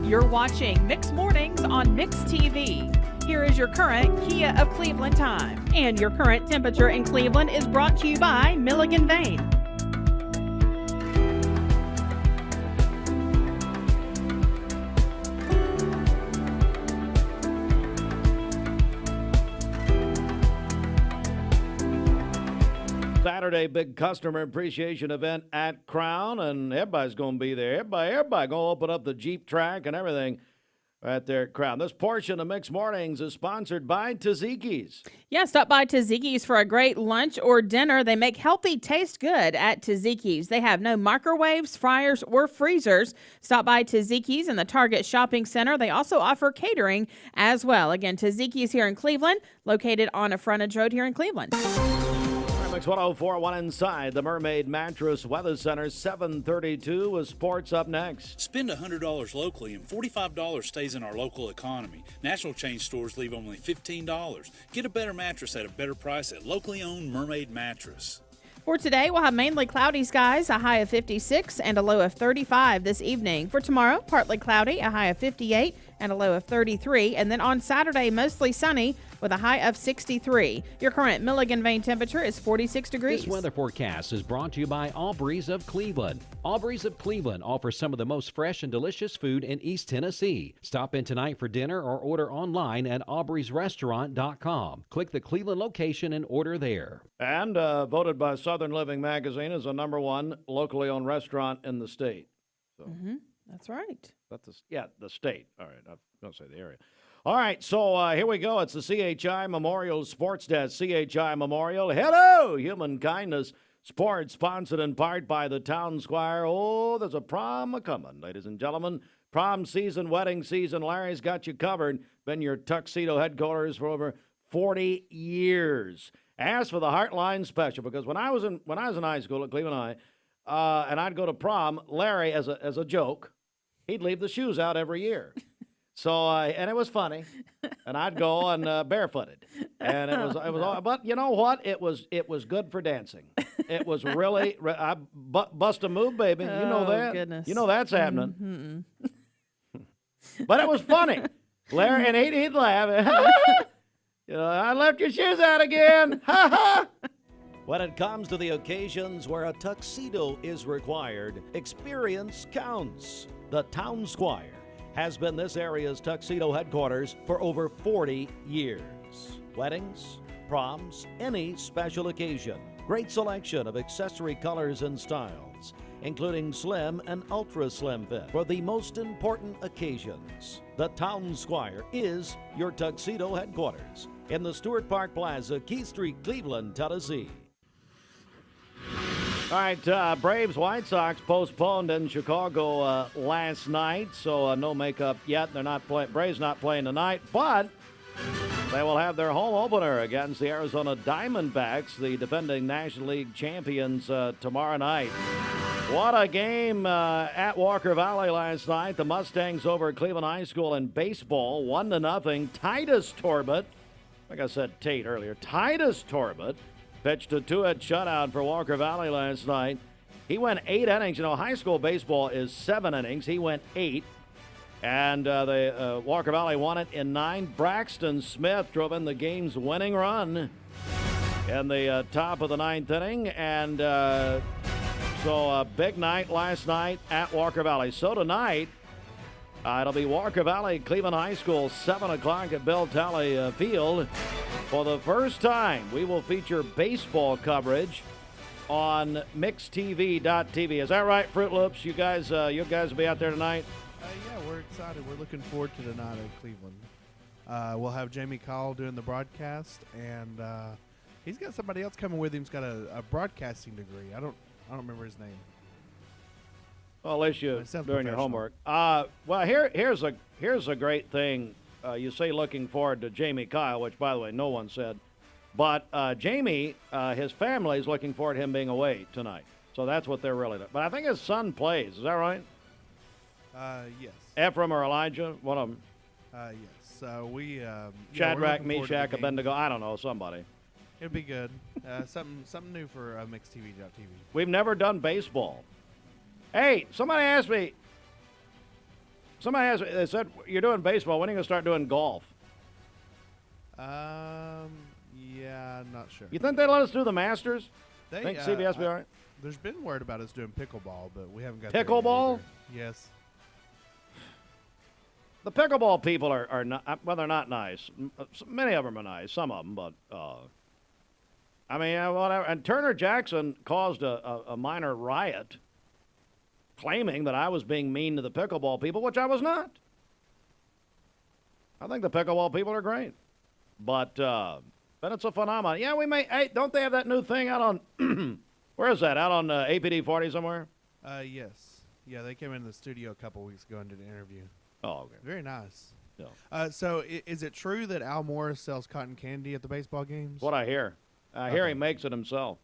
Speaker 2: You're watching Mix Mornings on Mix TV. Here is your current Kia of Cleveland time. And your current temperature in Cleveland is brought to you by Milligan Vane.
Speaker 1: Saturday big customer appreciation event at Crown, and everybody's going to be there. Everybody going to open up the Jeep track and everything right there at Crown. This portion of Mixed Mornings is sponsored by Tzatziki's.
Speaker 2: Yeah, stop by Tzatziki's for a great lunch or dinner. They make healthy taste good at Tzatziki's. They have no microwaves, fryers, or freezers. Stop by Tzatziki's in the Target Shopping Center. They also offer catering as well. Again, Tzatziki's here in Cleveland, located on a frontage road here in Cleveland.
Speaker 1: Mix 104.1 inside the Mermaid Mattress Weather Center, 7:32 with sports up next.
Speaker 12: Spend $100 locally and $45 stays in our local economy. National chain stores leave only $15. Get a better mattress at a better price at locally owned Mermaid Mattress.
Speaker 2: For today, we'll have mainly cloudy skies, a high of 56 and a low of 35 this evening. For tomorrow, partly cloudy, a high of 58 and a low of 33. And then on Saturday, mostly sunny with a high of 63. Your current Milligan Vein temperature is 46 degrees.
Speaker 21: This weather forecast is brought to you by Aubrey's of Cleveland. Aubrey's of Cleveland offers some of the most fresh and delicious food in East Tennessee. Stop in tonight for dinner or order online at aubreysrestaurant.com. Click the Cleveland location and order there.
Speaker 1: And voted by Southern Living Magazine as the #1 locally owned restaurant in the state. So
Speaker 2: That's right.
Speaker 1: the state. All right, I was going to say the area. All right, so here we go. It's the CHI Memorial Sports Desk. CHI Memorial. Hello, Human Kindness Sports, sponsored in part by the Town Squire. Oh, there's a prom a-coming, ladies and gentlemen. Prom season, wedding season. Larry's got you covered. Been your tuxedo headquarters for over 40 years. Ask for the Heartline Special, because when I was in high school at Cleveland High, and I'd go to prom, Larry, as a joke, he'd leave the shoes out every year. So, and it was funny, and I'd go and barefooted, and it was all, but you know what? It was good for dancing. It was really, I bust a move, baby. You know that.
Speaker 2: Goodness.
Speaker 1: You know that's happening. But it was funny. Larry, and he'd laugh. You know, I left your shoes out again. Ha ha.
Speaker 7: When it comes to the occasions where a tuxedo is required, experience counts. The Town Squire has been this area's tuxedo headquarters for over 40 years. Weddings, proms, any special occasion. Great selection of accessory colors and styles, including slim and ultra slim fit for the most important occasions. The Town Squire is your tuxedo headquarters in the Stewart Park Plaza, Keith Street, Cleveland, Tennessee.
Speaker 1: All right, Braves White Sox postponed in Chicago last night, so no makeup yet. They're not playing. Braves not playing tonight, but they will have their home opener against the Arizona Diamondbacks, the defending National League champions, tomorrow night. What a game at Walker Valley last night. The Mustangs over at Cleveland High School in baseball, 1-0. Titus Torbett, like I said Tate earlier, Titus Torbett pitched a 2-hit shutout for Walker Valley last night. He went 8 innings. You know, high school baseball is 7 innings. He went 8. And Walker Valley won it in 9. Braxton Smith drove in the game's winning run in the top of the 9th inning. And so a big night last night at Walker Valley. So tonight, it'll be Walker Valley, Cleveland High School, 7 o'clock at Bell Tally Field. For the first time, we will feature baseball coverage on mixtv.tv. Is that right, Fruit Loops? You guys will be out there tonight?
Speaker 20: Yeah, we're excited. We're looking forward to tonight at Cleveland. We'll have Jamie Call doing the broadcast, and he's got somebody else coming with him who's got a broadcasting degree. I don't remember his name.
Speaker 1: Well, at least you're doing your homework. Well, here's a great thing. You say looking forward to Jamie Kyle, which, by the way, no one said. But Jamie, his family is looking forward to him being away tonight. So that's what they're really doing. But I think his son plays. Is that right?
Speaker 20: Yes.
Speaker 1: Ephraim or Elijah? One of them?
Speaker 20: Yes. So we...
Speaker 1: Shadrach, Meshach, Abednego. I don't know. Somebody.
Speaker 20: It'll be good. Something new for mixtv.tv.
Speaker 1: We've never done baseball. Hey, somebody asked me, they said, you're doing baseball. When are you going to start doing golf?
Speaker 20: Yeah, I'm not sure.
Speaker 1: You think they let us do the Masters? Think CBS be all right?
Speaker 20: There's been word about us doing pickleball, but we haven't got
Speaker 1: pickleball?
Speaker 20: Yes.
Speaker 1: The pickleball people are not, well, they're not nice. Many of them are nice, some of them, but, I mean, whatever. And Turner Jackson caused a minor riot claiming that I was being mean to the pickleball people, which I was not. I think the pickleball people are great. But it's a phenomenon. Yeah, we may. Hey, don't they have that new thing out on, where is that? Out on APD 40 somewhere?
Speaker 20: Yes. Yeah, they came into the studio a couple weeks ago and did an interview.
Speaker 1: Oh, okay.
Speaker 20: Very nice.
Speaker 1: Yeah.
Speaker 20: So is it true that Al Morris sells cotton candy at the baseball games?
Speaker 1: What I hear. I hear he makes it himself.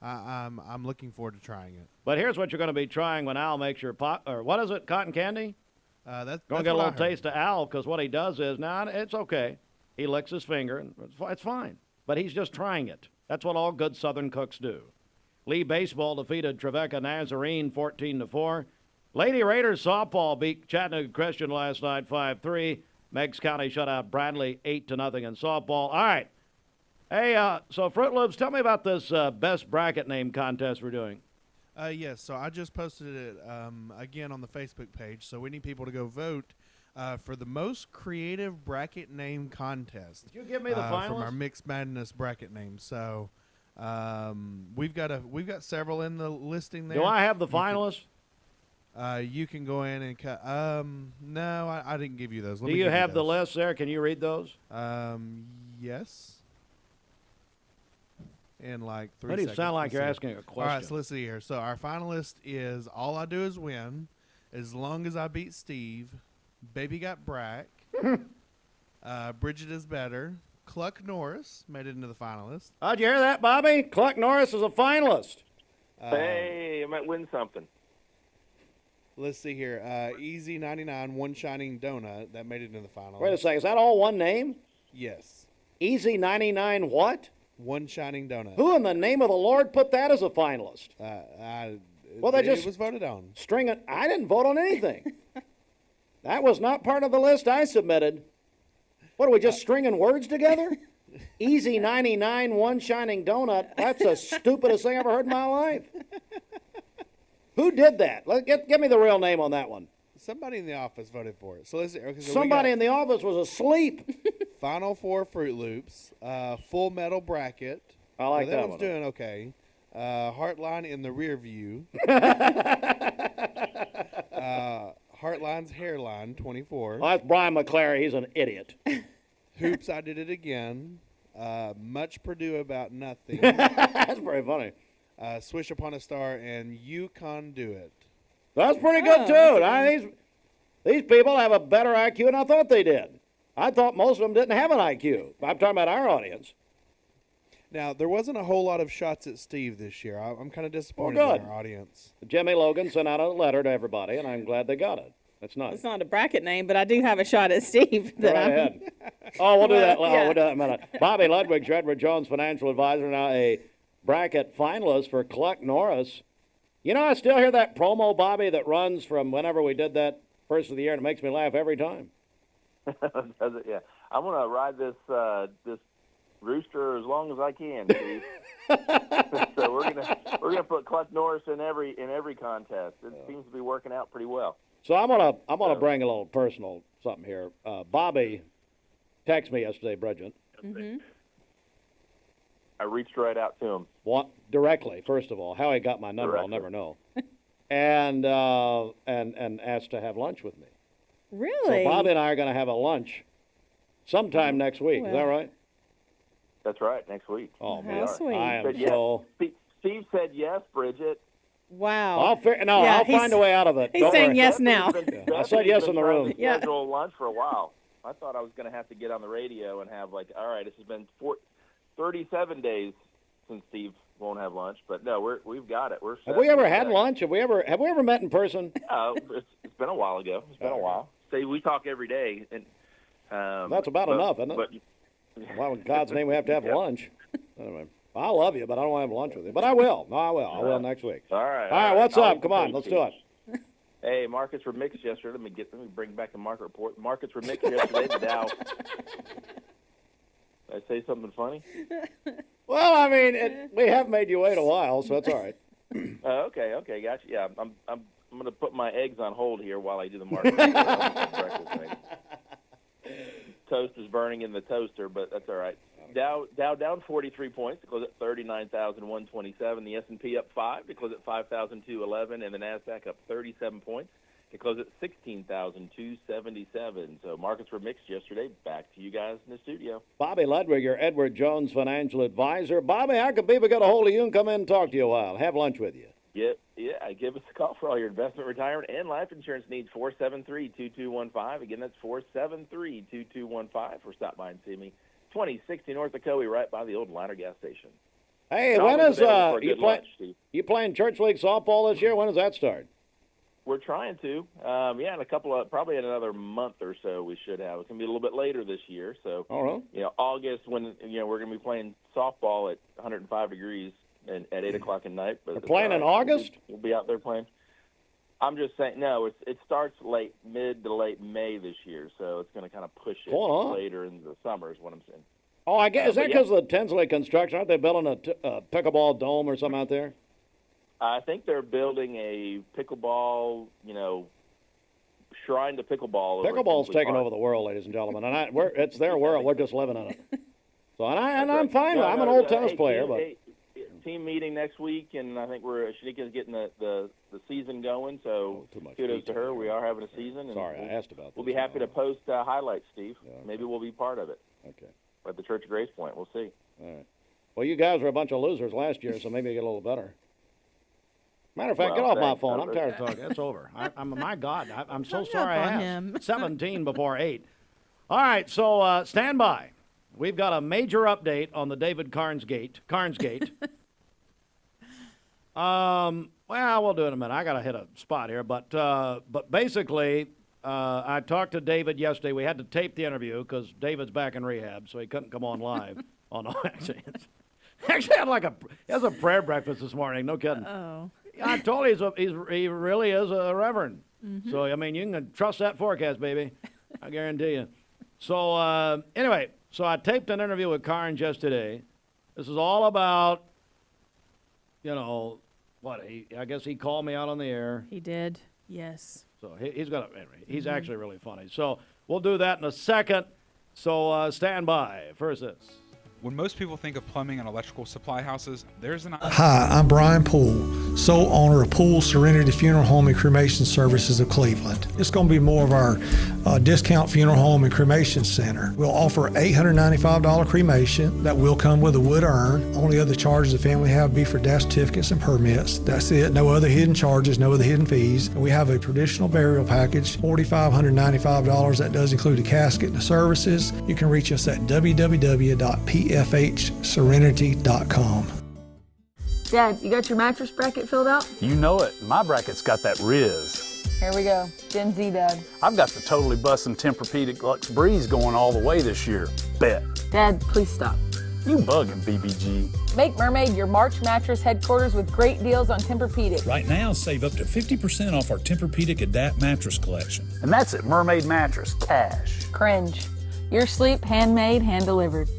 Speaker 20: I'm looking forward to trying it.
Speaker 1: But here's what you're going to be trying when Al makes your pot, or what is it, cotton candy?
Speaker 20: That's
Speaker 1: going to get a little taste of Al, because what he does is, now it's okay. He licks his finger, and it's fine. But he's just trying it. That's what all good Southern cooks do. Lee Baseball defeated Trevecca Nazarene 14-4. Lady Raiders softball beat Chattanooga Christian last night 5-3. Meigs County shut out Bradley 8-0 in softball. All right. Hey, so Fruit Loops, tell me about this best bracket name contest we're doing.
Speaker 20: Yes, so I just posted it again on the Facebook page, so we need people to go vote for the most creative bracket name contest.
Speaker 1: Did you give me the finalists?
Speaker 20: From our Mixed Madness bracket names. So we've got several in the listing there.
Speaker 1: Do I have the finalists?
Speaker 20: You can go in and cut. No, I didn't give you those.
Speaker 1: Do you have the list there? Can you read those?
Speaker 20: Yes. In like 3
Speaker 1: Why do you
Speaker 20: seconds.
Speaker 1: sound like you're asking a question?
Speaker 20: All right, so let's see here. So our finalist is All I Do Is Win, As Long As I Beat Steve, Baby Got Brack, Bridget Is Better, Cluck Norris made it into the finalists.
Speaker 1: How'd you hear that, Bobby? Cluck Norris is a finalist.
Speaker 3: Hey, I might win something.
Speaker 20: Let's see here. Easy 99, One Shining Donut, that made it into the finalists.
Speaker 1: Wait a second. Is that all one name?
Speaker 20: Yes.
Speaker 1: Easy 99 what?
Speaker 20: One Shining Donut.
Speaker 1: Who in the name of the Lord put that as a finalist? Well, they just
Speaker 20: it was voted on.
Speaker 1: String it. I didn't vote on anything. That was not part of the list I submitted. What are we just stringing words together? Easy 99, One Shining Donut. That's the stupidest thing I ever heard in my life. Who did that? Give me the real name on that one.
Speaker 20: Somebody in the office voted for it. So let's see. Okay, so
Speaker 1: somebody in the office was asleep.
Speaker 20: Final Four Fruit Loops, Full Metal Bracket.
Speaker 1: I like that
Speaker 20: one's
Speaker 1: one.
Speaker 20: doing okay. Heartline in the rear view. Heartline's hairline, 24.
Speaker 1: Well, that's Brian McClary. He's an idiot.
Speaker 20: Hoops, I Did It Again. Much Purdue About Nothing.
Speaker 1: That's very funny.
Speaker 20: Swish Upon a Star and You Can Do It.
Speaker 1: That's pretty good, too. These people have a better IQ than I thought they did. I thought most of them didn't have an IQ. I'm talking about our audience.
Speaker 20: Now, there wasn't a whole lot of shots at Steve this year. I'm kind of disappointed in our audience.
Speaker 1: Jimmy Logan sent out a letter to everybody, and I'm glad they got it. That's nice.
Speaker 2: It's not a bracket name, but I do have a shot at Steve.
Speaker 1: Go right ahead. Oh, we'll do that. We'll do that in a minute. Bobby Ludwig, Edward Jones financial advisor, now a bracket finalist for Cluck Norris. You know, I still hear that promo, Bobby, that runs from whenever we did that first of the year, and it makes me laugh every time.
Speaker 3: Does it? Yeah. I'm gonna ride this rooster as long as I can, Steve. So we're gonna put Cluck Norris in every contest. It seems to be working out pretty well.
Speaker 1: So I'm gonna bring a little personal something here. Bobby texted me yesterday, Bridget.
Speaker 2: Mm-hmm.
Speaker 3: I reached right out to him.
Speaker 1: What directly? First of all, how he got my number, I'll never know. and asked to have lunch with me.
Speaker 2: Really?
Speaker 1: So Bobby and I are going to have a lunch sometime next week. Is that right?
Speaker 3: That's right, next week.
Speaker 1: Oh,
Speaker 2: how sweet.
Speaker 1: I am so.
Speaker 3: Steve said yes, Bridget.
Speaker 2: Wow.
Speaker 1: I'll find a way out of it.
Speaker 2: He's saying yes now.
Speaker 1: I said yes in the room.
Speaker 3: Schedule lunch for a while. I thought I was going to have to get on the radio and have all right, this has been 37 days since Steve won't have lunch, but no, we've got it.
Speaker 1: Have we ever had lunch? Have we ever met in person?
Speaker 3: No, it's been a while ago. It's been a while. See, we talk every day, and
Speaker 1: that's about enough, isn't it?
Speaker 3: But,
Speaker 1: well, in God's name, we have to have lunch. Anyway, I love you, but I don't want to have lunch with you. But I will. No, I will. I will next week.
Speaker 3: All right.
Speaker 1: All right. What's up? Come on, let's do it.
Speaker 3: Hey, markets were mixed yesterday. Let me bring back the market report. Markets were mixed yesterday. The Dow. Did I say something funny?
Speaker 1: Well, I mean, we have made you wait a while, so that's all right.
Speaker 3: Okay, gotcha. Yeah, I'm going to put my eggs on hold here while I do the market. Toast is burning in the toaster, but that's all right. Dow down 43 points to close at 39,127. The S&P up 5 to close at 5,211, and the Nasdaq up 37 points to close at 16,277. So markets were mixed yesterday. Back to you guys in the studio.
Speaker 1: Bobby Ludwig, your Edward Jones financial advisor. Bobby, how can people get a hold of you and come in and talk to you a while? Have lunch with you.
Speaker 3: Yeah. Give us a call for all your investment, retirement, and life insurance needs. 473-2215. Again, that's 473-2215. Or stop by and see me. 2060 North Ocoee, right by the old Liner gas station.
Speaker 1: Hey, when is you playing church league softball this year? When does that start?
Speaker 3: We're trying to. In a couple of, probably in another month or so we should have. It's going to be a little bit later this year. So, August when, we're going to be playing softball at 105 degrees and at 8 o'clock at night. But
Speaker 1: we're playing in August?
Speaker 3: We'll be out there playing. I'm just saying, no, it starts mid to late May this year, so it's going to kind of push it later in the summer is what I'm saying.
Speaker 1: Oh, I guess, is that because of the Tinsley construction? Aren't they building a pickleball dome or something out there?
Speaker 3: I think they're building a pickleball, shrine to pickleball.
Speaker 1: Pickleball's taking over the world, ladies and gentlemen, and it's their world. We're just living in it. So, I'm fine. I'm an old tennis player, but
Speaker 3: team meeting next week, and I think Shanika's getting the season going. So kudos to her. We are having a season. And
Speaker 1: I asked about.
Speaker 3: We'll be happy to post highlights, Steve. Yeah, okay. Maybe we'll be part of it.
Speaker 1: Okay.
Speaker 3: At the Church of Grace Point, we'll see.
Speaker 1: All right. Well, you guys were a bunch of losers last year, so maybe you get a little better. Matter of fact, get off my phone. I'm tired of talking. It's over. My God, I'm so sorry I asked. 17 before 8. All right, so stand by. We've got a major update on the David Karnes gate. Well, we'll do it in a minute. I got to hit a spot here, but basically, I talked to David yesterday. We had to tape the interview because David's back in rehab, so he couldn't come on live. Oh no, actually had has a prayer breakfast this morning. No kidding.
Speaker 2: Oh.
Speaker 1: I told you he really is a reverend. Mm-hmm. So, I mean, you can trust that forecast, baby. I guarantee you. So, anyway, so I taped an interview with Karnes yesterday. This is all about, I guess he called me out on the air.
Speaker 2: He did, yes.
Speaker 1: So he's actually really funny. So we'll do that in a second. So stand by. First this.
Speaker 4: When most people think of plumbing and electrical supply houses, there's an...
Speaker 5: Hi, I'm Brian Poole, sole owner of Poole Serenity Funeral Home and Cremation Services of Cleveland. It's going to be more of our discount funeral home and cremation center. We'll offer $895 cremation that will come with a wood urn. Only other charges the family have be for death certificates and permits. That's it. No other hidden charges, no other hidden fees. And we have a traditional burial package, $4,595. That does include a casket and the services. You can reach us at www.pfhserenity.com.
Speaker 6: Dad, you got your mattress bracket filled out?
Speaker 8: You know it. My bracket's got that Riz.
Speaker 6: Here we go. Gen Z, Dad.
Speaker 8: I've got the totally bussin' Tempur-Pedic Luxe Breeze going all the way this year. Bet.
Speaker 6: Dad, please stop.
Speaker 8: You bugging, BBG.
Speaker 6: Make Mermaid your March mattress headquarters with great deals on Tempur-Pedic.
Speaker 12: Right now, save up to 50% off our Tempur-Pedic Adapt mattress collection.
Speaker 8: And that's at Mermaid Mattress, cash.
Speaker 6: Cringe. Your sleep, handmade, hand-delivered.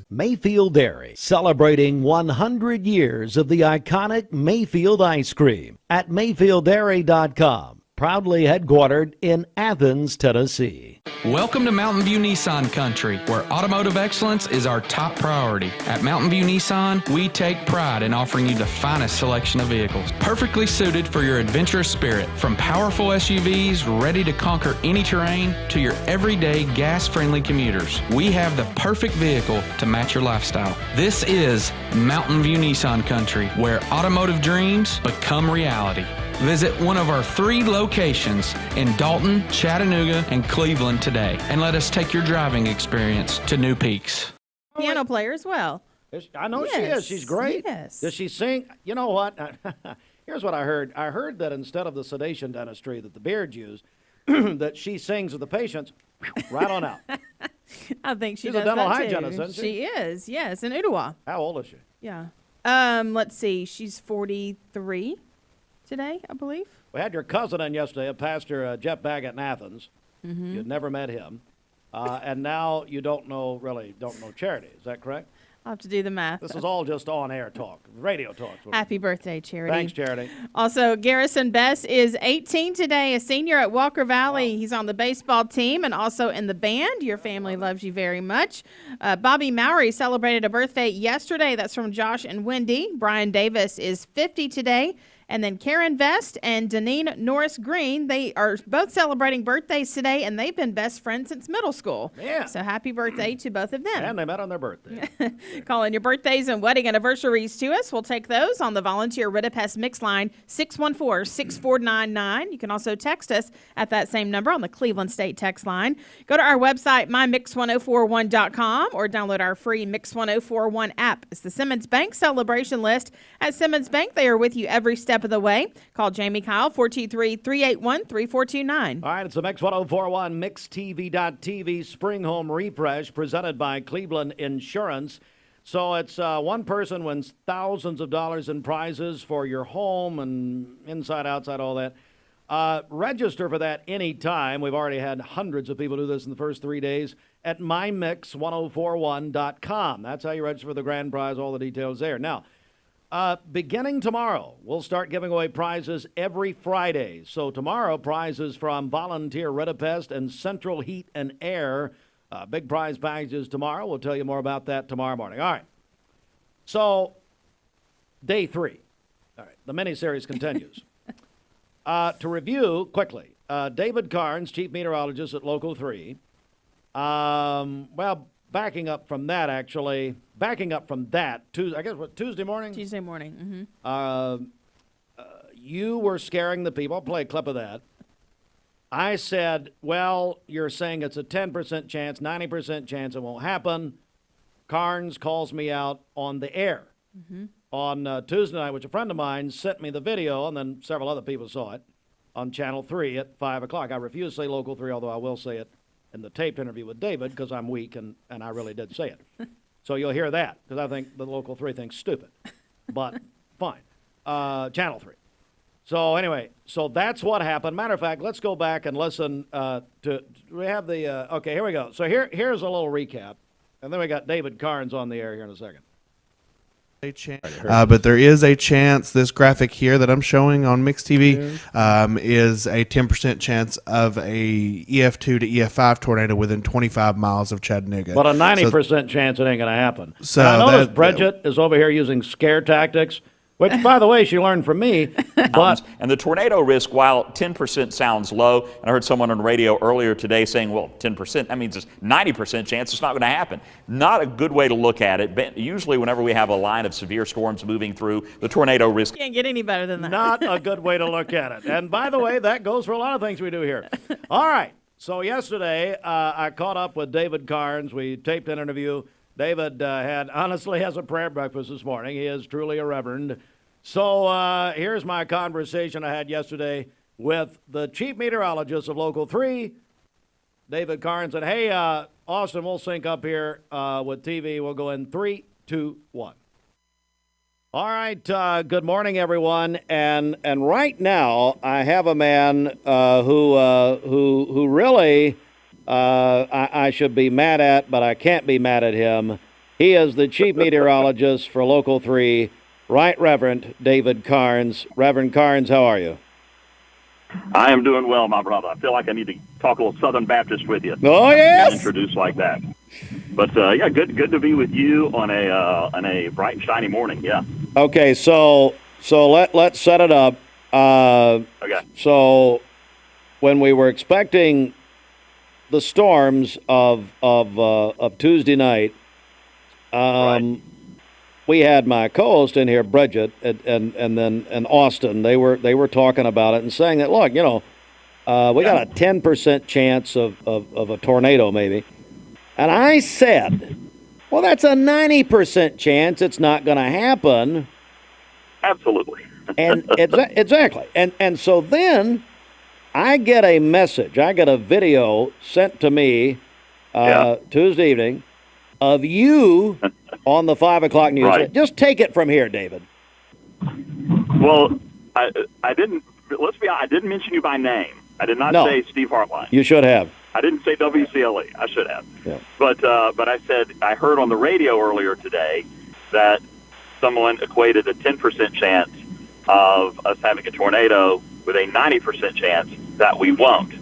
Speaker 7: Mayfield Dairy, celebrating 100 years of the iconic Mayfield ice cream at MayfieldDairy.com. Proudly headquartered in Athens, Tennessee.
Speaker 10: Welcome to Mountain View Nissan Country, where automotive excellence is our top priority. At Mountain View Nissan, we take pride in offering you the finest selection of vehicles, perfectly suited for your adventurous spirit. From powerful SUVs ready to conquer any terrain to your everyday gas-friendly commuters, we have the perfect vehicle to match your lifestyle. This is Mountain View Nissan Country, where automotive dreams become reality. Visit one of our 3 locations in Dalton, Chattanooga, and Cleveland today, and let us take your driving experience to new peaks.
Speaker 2: Piano player as well.
Speaker 1: I know she is. She's great.
Speaker 2: Yes.
Speaker 1: Does she sing? You know what? Here's what I heard. I heard that instead of the sedation dentistry that the Beards use, that she sings with the patients right on out.
Speaker 2: I think
Speaker 1: she's
Speaker 2: does
Speaker 1: a dental
Speaker 2: that
Speaker 1: hygienist,
Speaker 2: too.
Speaker 1: isn't she?
Speaker 2: She is, yes, in Ottawa.
Speaker 1: How old is she?
Speaker 2: Yeah. Let's see. She's 43 today, I believe.
Speaker 1: We had your cousin in yesterday, Pastor Jeff Baggett in Athens.
Speaker 2: Mm-hmm.
Speaker 1: You'd never met him. And now you don't know Charity. Is that correct?
Speaker 2: I'll have to do the math.
Speaker 1: This is all just on-air talk, radio talk.
Speaker 2: Happy birthday, Charity.
Speaker 1: Thanks, Charity.
Speaker 2: Also, Garrison Bess is 18 today, a senior at Walker Valley. Wow. He's on the baseball team and also in the band. Your family loves you very much. Bobby Mowry celebrated a birthday yesterday. That's from Josh and Wendy. Brian Davis is 50 today. And then Karen Vest and Deneen Norris Green, they are both celebrating birthdays today, and they've been best friends since middle school.
Speaker 1: Yeah.
Speaker 2: So happy birthday to both of them.
Speaker 1: And they met on their birthday.
Speaker 2: Calling your birthdays and wedding anniversaries to us. We'll take those on the volunteer Ritipest Mix line, 614-6499. You can also text us at that same number on the Cleveland State text line. Go to our website, mymix1041.com, or download our free Mix 1041 app. It's the Simmons Bank celebration list. At Simmons Bank, they are with you every step of the way. Call Jamie Kyle, 423-381-3429.
Speaker 1: All right, it's the Mix 1041 MixTV.TV Spring Home Refresh presented by Cleveland Insurance. So it's one person wins thousands of dollars in prizes for your home and inside, outside, all that. Register for that anytime. We've already had hundreds of people do this in the first 3 days at mymix1041.com. That's how you register for the grand prize. All the details there. Now, beginning tomorrow, we'll start giving away prizes every Friday. So tomorrow, prizes from Volunteer Ridapest and Central Heat and Air. Big prize packages tomorrow. We'll tell you more about that tomorrow morning. All right. So, day 3. All right. The mini-series continues. To review quickly, David Karnes, chief meteorologist at Local 3. Backing up from that, Tuesday morning?
Speaker 2: Tuesday morning. Mm-hmm.
Speaker 1: You were scaring the people. I'll play a clip of that. I said, well, you're saying it's a 10% chance, 90% chance it won't happen. Karnes calls me out on the air. Mm-hmm. On Tuesday night, which a friend of mine sent me the video, and then several other people saw it on Channel 3 at 5 o'clock. I refuse to say Local 3, although I will say it in the taped interview with David because I'm weak, and I really did say it. So you'll hear that because I think the Local 3 thing's stupid. But fine. Channel 3. So anyway, so that's what happened. Matter of fact, let's go back and listen to we have the, okay, here we go. So here's a little recap, and then we got David Karnes on the air here in a second.
Speaker 20: But there is a chance, this graphic here that I'm showing on Mix TV is a 10% chance of a EF2 to EF5 tornado within 25 miles of Chattanooga.
Speaker 1: But a 90% chance it ain't going to happen.
Speaker 20: So
Speaker 1: I notice Bridget is over here using scare tactics, which, by the way, she learned from me. But
Speaker 11: and the tornado risk, while 10% sounds low, and I heard someone on radio earlier today saying, well, 10%, that means it's 90% chance it's not going to happen. Not a good way to look at it. But usually whenever we have a line of severe storms moving through, the tornado risk
Speaker 2: can't get any better than that.
Speaker 1: Not a good way to look at it. And by the way, that goes for a lot of things we do here. All right. So yesterday, I caught up with David Karnes. We taped an interview. David honestly has a prayer breakfast this morning. He is truly a reverend. So here's my conversation I had yesterday with the chief meteorologist of Local 3, David Karnes. And hey, Austin, we'll sync up here with TV. We'll go in 3, 2, 1. All right. Good morning, everyone. And right now, I have a man who really I should be mad at, but I can't be mad at him. He is the chief meteorologist for Local 3, Right Reverend David Karnes. Reverend Karnes, how are you?
Speaker 13: I am doing well, my brother. I feel like I need to talk a little Southern Baptist with you.
Speaker 1: Oh, yes.
Speaker 13: Introduced like that. But yeah, good to be with you on a bright and shiny morning. Yeah.
Speaker 1: Okay, so let's set it up.
Speaker 13: Okay.
Speaker 1: So when we were expecting the storms of Tuesday night,
Speaker 13: right.
Speaker 1: We had my co-host in here, Bridget, and Austin. They were talking about it and saying that, look, we got a 10% chance of a tornado maybe. And I said, well, that's a 90% chance it's not going to happen.
Speaker 13: Absolutely.
Speaker 1: And exactly. And so then I get a message. I get a video sent to me Tuesday evening of you on the 5 o'clock news.
Speaker 13: Right.
Speaker 1: Just take it from here, David.
Speaker 13: Well, I didn't. Let's be honest. I didn't mention you by name. I did not say Steve Hartline.
Speaker 1: You should have.
Speaker 13: I didn't say WCLE. I should have.
Speaker 1: Yeah.
Speaker 13: But I said I heard on the radio earlier today that someone equated a 10% chance of us having a tornado with a 90% chance that we won't.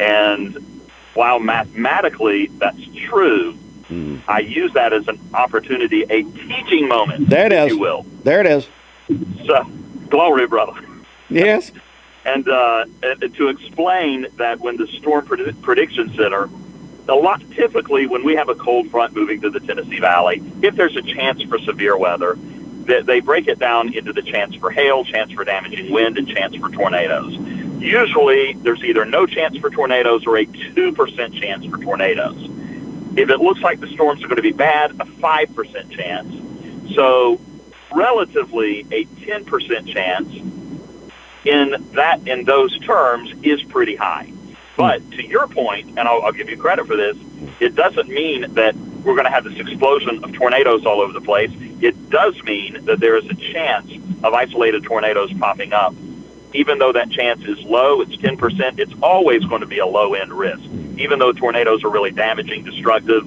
Speaker 13: And while mathematically that's true, I use that as an opportunity, a teaching moment,
Speaker 1: there it is.
Speaker 13: if you will.
Speaker 1: There it is.
Speaker 13: So, glory, brother.
Speaker 1: Yes.
Speaker 13: And to explain that when the Storm Prediction Center, typically when we have a cold front moving through the Tennessee Valley, if there's a chance for severe weather, they break it down into the chance for hail, chance for damaging wind, and chance for tornadoes. Usually, there's either no chance for tornadoes or a 2% chance for tornadoes. If it looks like the storms are going to be bad, a 5% chance. So, relatively, a 10% chance in those terms is pretty high. But to your point, and I'll give you credit for this, it doesn't mean that we're going to have this explosion of tornadoes all over the place. It does mean that there is a chance of isolated tornadoes popping up. Even though that chance is low, it's 10%, it's always going to be a low-end risk. Even though tornadoes are really damaging, destructive,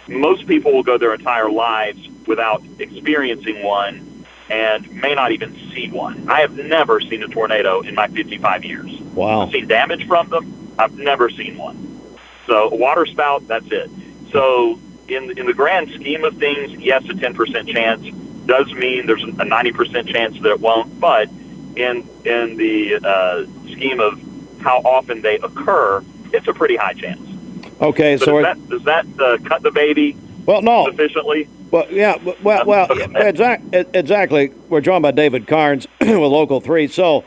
Speaker 13: most people will go their entire lives without experiencing one and may not even see one. I have never seen a tornado in my 55 years.
Speaker 1: Wow.
Speaker 13: I've seen damage from them. I've never seen one. So a water spout, that's it. So in the grand scheme of things, yes, a 10% chance does mean there's a 90% chance that it won't. But in the scheme of how often they occur, it's a pretty high chance.
Speaker 1: Okay,
Speaker 13: so does that cut the baby sufficiently?
Speaker 1: Well, yeah, well, exactly. We're joined by David Karnes with Local 3. So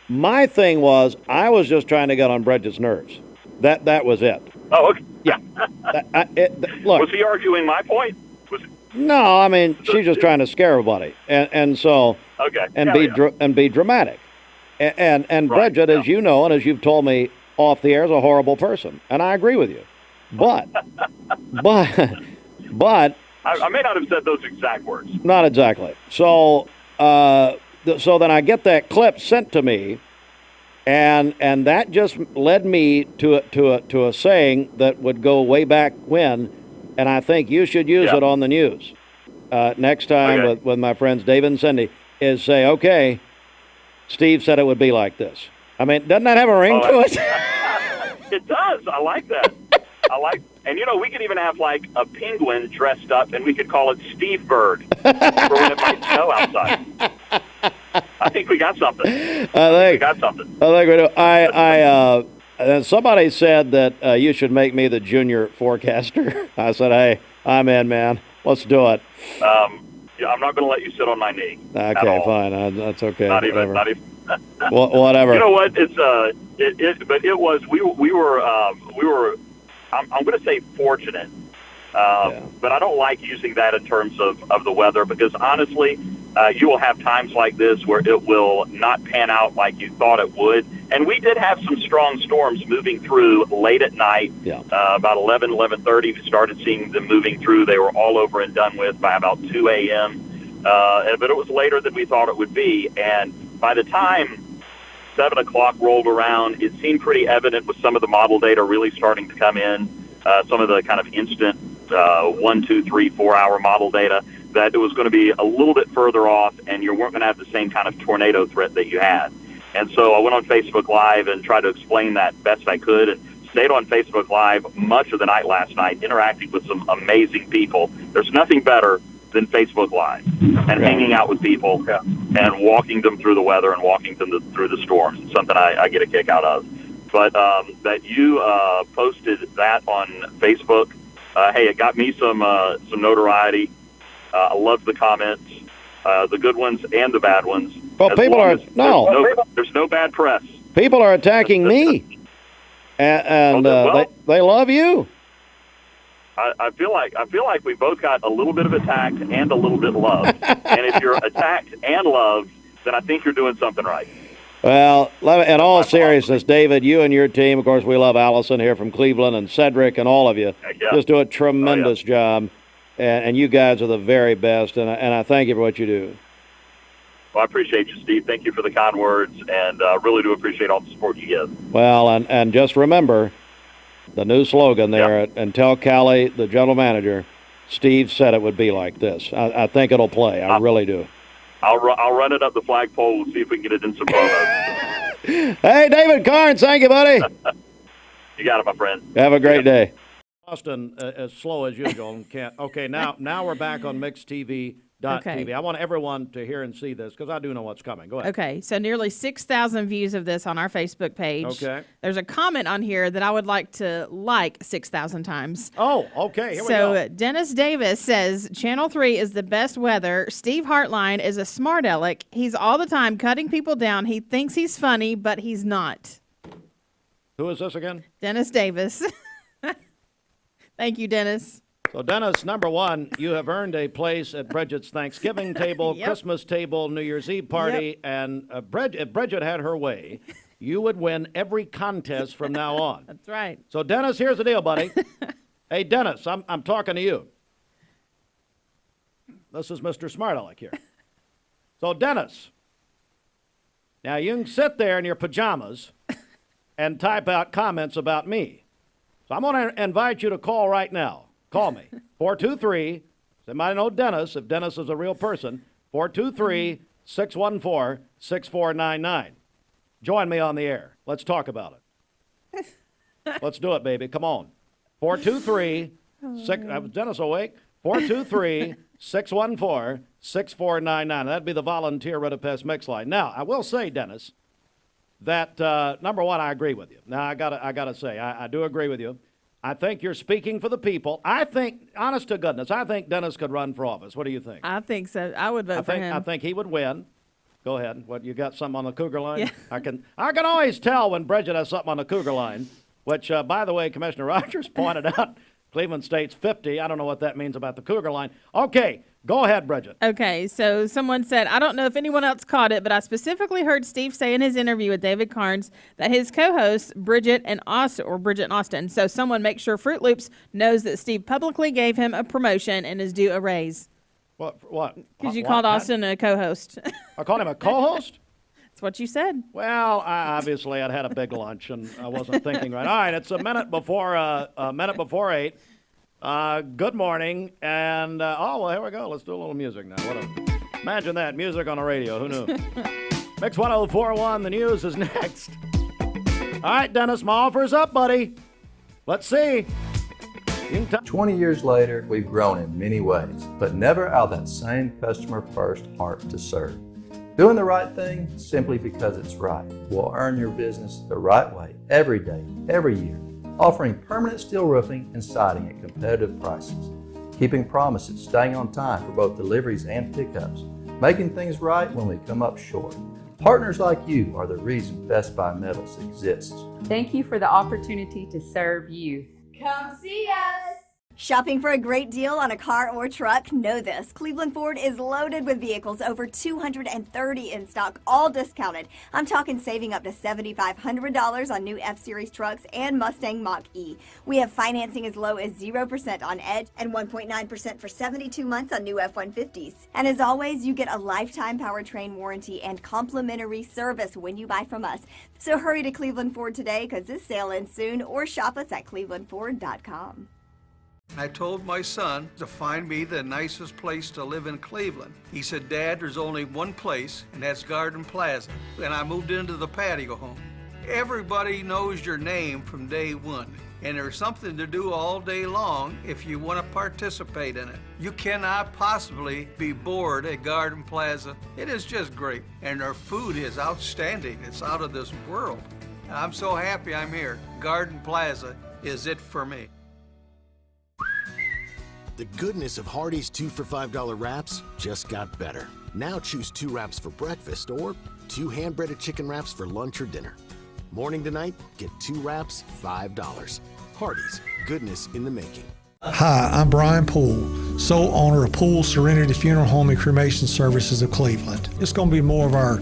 Speaker 1: my thing was, I was just trying to get on Bridget's nerves. That was it.
Speaker 13: Oh, okay.
Speaker 1: Yeah. Look.
Speaker 13: Was he arguing my point?
Speaker 1: No, I mean, she's just trying to scare everybody. And so,
Speaker 13: okay.
Speaker 1: And be dramatic. And
Speaker 13: Right,
Speaker 1: Bridget, as you know, and as you've told me off the air, is a horrible person. And I agree with you. But
Speaker 13: I may not have said those exact words.
Speaker 1: Not exactly. So, so then I get that clip sent to me, and that just led me to a saying that would go way back when, and I think you should use it on the news next time with my friends David and Cindy. Is say, okay, Steve said it would be like this. I mean, doesn't that have a ring to it?
Speaker 13: It does. I like that. And we could even have like a penguin dressed up, and we could call it Steve Bird for when it might snow outside. I think we got something.
Speaker 1: I think we do. And somebody said that you should make me the junior forecaster. I said, hey, I'm in, man. Let's do it.
Speaker 13: Yeah, I'm not going to let you sit on my knee.
Speaker 1: Okay, fine. That's okay.
Speaker 13: Not even.
Speaker 1: Whatever.
Speaker 13: You know what? It's but it was. We were. I'm going to say fortunate, but I don't like using that in terms of the weather, because honestly, you will have times like this where it will not pan out like you thought it would. And we did have some strong storms moving through late at night.
Speaker 1: Yeah.
Speaker 13: About 11:30, we started seeing them moving through. They were all over and done with by about 2 a.m. But it was later than we thought it would be. And by the time 7 o'clock rolled around, it seemed pretty evident with some of the model data really starting to come in, some of the kind of instant 1, 2, 3, 4 hour model data, that it was going to be a little bit further off, and you weren't going to have the same kind of tornado threat that you had. And so I went on Facebook Live and tried to explain that best I could, and stayed on Facebook Live much of the night last night, interacting with some amazing people. There's nothing better than Facebook Live and hanging out with people and walking them through the weather and walking them through the storms. It's something I get a kick out of. But that you posted that on Facebook, hey, it got me some notoriety. I loved the comments, the good ones and the bad ones.
Speaker 1: Well, people are
Speaker 13: there's no bad press.
Speaker 1: People are attacking me, and they love you.
Speaker 13: I feel like we both got a little bit of attacked and a little bit loved. And if you're attacked and loved, then I think you're doing something right.
Speaker 1: Well, in all seriousness, David, you and your team, of course, we love Allison here from Cleveland and Cedric and all of you. Just do a tremendous job. And you guys are the very best, and I thank you for what you do.
Speaker 13: Well, I appreciate you, Steve. Thank you for the kind words, and really do appreciate all the support you give.
Speaker 1: Well, and just remember the new slogan there, and tell Callie, the general manager, Steve said it would be like this. I think it'll play. I really do.
Speaker 13: I'll run it up the flagpole. We'll see if we can get it in some promos.
Speaker 1: Hey, David Karnes, thank you, buddy.
Speaker 13: You got it, my friend.
Speaker 1: Have a great day. Austin, as slow as usual. Okay, now we're back on mixedtv.tv.
Speaker 2: Okay.
Speaker 1: I want everyone to hear and see this because I do know what's coming. Go ahead.
Speaker 2: Okay, so nearly 6,000 views of this on our Facebook page.
Speaker 1: Okay.
Speaker 2: There's a comment on here that I would like to like 6,000 times.
Speaker 1: Oh, okay. Here we
Speaker 2: go.
Speaker 1: go.
Speaker 2: So Dennis Davis says, Channel 3 is the best weather. Steve Hartline is a smart aleck. He's all the time cutting people down. He thinks he's funny, but he's not.
Speaker 1: Who is this again?
Speaker 2: Dennis Davis. Thank you, Dennis.
Speaker 1: So, Dennis, number one, you have earned a place at Bridget's Thanksgiving table, Christmas table, New Year's Eve party, and if Bridget had her way, you would win every contest from now on.
Speaker 2: That's right.
Speaker 1: So, Dennis, here's the deal, buddy. Hey, Dennis, I'm talking to you. This is Mr. Smart-Aleck here. So, Dennis, now you can sit there in your pajamas and type out comments about me. So I'm going to invite you to call right now. Call me. 423, somebody know Dennis, if Dennis is a real person, 423-614-6499. Join me on the air. Let's talk about it. Let's do it, baby. Come on. 423, was Dennis awake? 423-614-6499. That'd be the volunteer Redipest mix line. Now, I will say, Dennis, that number one, I agree with you. Now, I gotta say, I do agree with you. I think you're speaking for the people. I think, honest to goodness, I think Dennis could run for office. What do you think?
Speaker 2: I think so. I would vote for him.
Speaker 1: I think he would win. Go ahead. What, you got something on the Cougar line?
Speaker 2: Yeah.
Speaker 1: I can always tell when Bridget has something on the Cougar line, which, by the way, Commissioner Rogers pointed out Cleveland State's 50. I don't know what that means about the Cougar line. Okay, go ahead, Bridget.
Speaker 2: Okay, so someone said, I don't know if anyone else caught it, but I specifically heard Steve say in his interview with David Karnes that his co-hosts, Bridget and Austin. So someone make sure Fruit Loops knows that Steve publicly gave him a promotion and is due a raise.
Speaker 1: What?
Speaker 2: Because you called Austin a co-host.
Speaker 1: I called him a co-host?
Speaker 2: That's what you said.
Speaker 1: Well, obviously I'd had a big lunch and I wasn't thinking right. All right, it's a minute before 8. Good morning, and well, here we go. Let's do a little music now. Imagine that, music on the radio. Who knew? Mix 104.1. The news is next. All right, Dennis, my offer's up, buddy. Let's see.
Speaker 14: 20 years later, we've grown in many ways, but never out of that same customer-first heart to serve. Doing the right thing simply because it's right will earn your business the right way every day, every year. Offering permanent steel roofing and siding at competitive prices. Keeping promises, staying on time for both deliveries and pickups. Making things right when we come up short. Partners like you are the reason Best Buy Metals exists.
Speaker 15: Thank you for the opportunity to serve you.
Speaker 16: Come see us! Shopping for a great deal on a car or truck? Know this. Cleveland Ford is loaded with vehicles, over 230 in stock, all discounted. I'm talking saving up to $7,500 on new F-Series trucks and Mustang Mach-E. We have financing as low as 0% on Edge and 1.9% for 72 months on new F-150s. And as always, you get a lifetime powertrain warranty and complimentary service when you buy from us. So hurry to Cleveland Ford today because this sale ends soon, or shop us at clevelandford.com.
Speaker 17: I told my son to find me the nicest place to live in Cleveland. He said, Dad, there's only one place, and that's Garden Plaza. And I moved into the patio home. Everybody knows your name from day one, and there's something to do all day long if you want to participate in it. You cannot possibly be bored at Garden Plaza. It is just great, and their food is outstanding. It's out of this world. I'm so happy I'm here. Garden Plaza is it for me.
Speaker 9: The goodness of Hardee's 2 for $5 wraps just got better. Now choose 2 wraps for breakfast or 2 hand-breaded chicken wraps for lunch or dinner. Morning to night, get 2 wraps, $5. Hardee's, goodness in the making.
Speaker 5: Hi, I'm Brian Poole, sole owner of Poole Serenity Funeral Home and Cremation Services of Cleveland. It's going to be more of our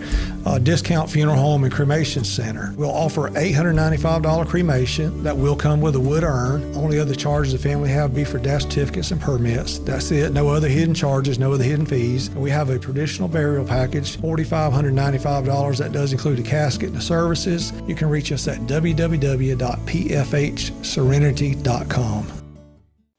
Speaker 5: discount funeral home and cremation center. We'll offer $895 cremation that will come with a wood urn. Only other charges the family have be for death certificates and permits. That's it. No other hidden charges, no other hidden fees. We have a traditional burial package, $4,595. That does include a casket and the services. You can reach us at www.pfhserenity.com.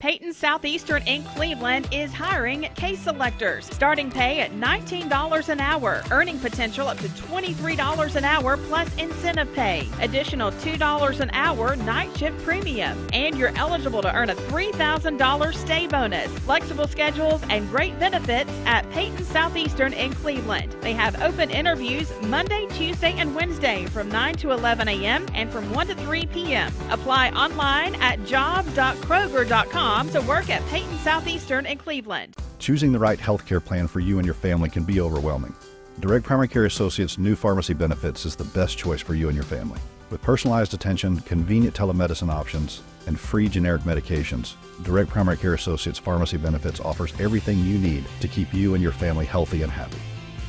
Speaker 2: Peyton Southeastern in Cleveland is hiring case selectors. Starting pay at $19 an hour. Earning potential up to $23 an hour plus incentive pay. Additional $2 an hour night shift premium. And you're eligible to earn a $3,000 stay bonus. Flexible schedules and great benefits at Peyton Southeastern in Cleveland. They have open interviews Monday, Tuesday, and Wednesday from 9 to 11 a.m. and from 1 to 3 p.m. Apply online at jobs.kroger.com to work at Peyton Southeastern in Cleveland.
Speaker 18: Choosing the right health care plan for you and your family can be overwhelming. Direct Primary Care Associates' new pharmacy benefits is the best choice for you and your family. With personalized attention, convenient telemedicine options, and free generic medications, Direct Primary Care Associates Pharmacy Benefits offers everything you need to keep you and your family healthy and happy.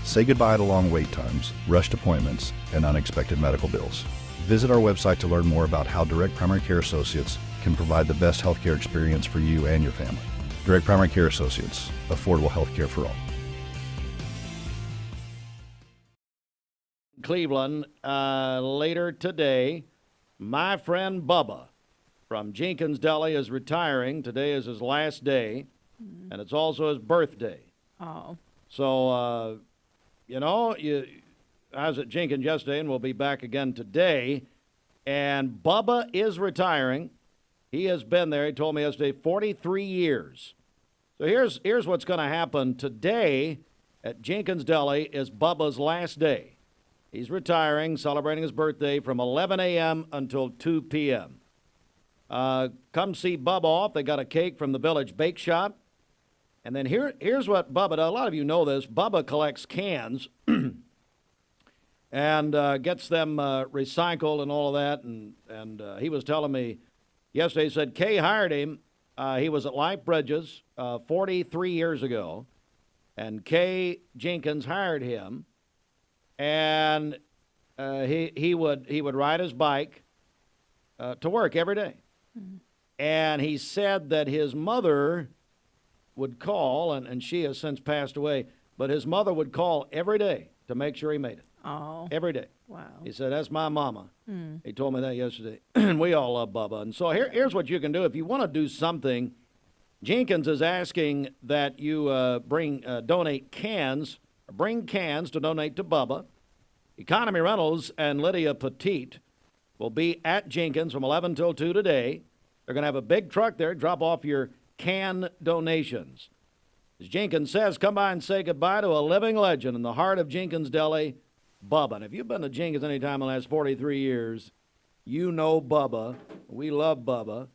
Speaker 18: Say goodbye to long wait times, rushed appointments, and unexpected medical bills. Visit our website to learn more about how Direct Primary Care Associates can provide the best healthcare experience for you and your family. Direct Primary Care Associates, affordable healthcare for all.
Speaker 1: Cleveland, later today, my friend Bubba from Jenkins Deli is retiring. Today is his last day, and it's also his birthday.
Speaker 2: Oh.
Speaker 1: So, I was at Jenkins yesterday, and we'll be back again today. And Bubba is retiring. He has been there, he told me yesterday, 43 years. So here's what's going to happen today at Jenkins Deli is Bubba's last day. He's retiring, celebrating his birthday from 11 a.m. until 2 p.m. Come see Bubba off. They got a cake from the Village Bake Shop. And then here's what Bubba does. A lot of you know this. Bubba collects cans and gets them recycled and all of that. And he was telling me yesterday, he said Kay hired him. He was at Life Bridges 43 years ago. And Kay Jenkins hired him. And he would ride his bike to work every day. Mm-hmm. And he said that his mother would call, and she has since passed away, but his mother would call every day to make sure he made it.
Speaker 2: Oh.
Speaker 1: Every day.
Speaker 2: Wow.
Speaker 1: He said, that's my mama. He told me that yesterday. And we all love Bubba. And so here's what you can do. If you want to do something, Jenkins is asking that you donate cans. Bring cans to donate to Bubba. Economy Rentals and Lydia Petite will be at Jenkins from 11 till 2 today. They're going to have a big truck there, drop off your can donations. As Jenkins says, come by and say goodbye to a living legend in the heart of Jenkins Deli, Bubba. And if you've been to Jenkins any time in the last 43 years, you know Bubba. We love Bubba.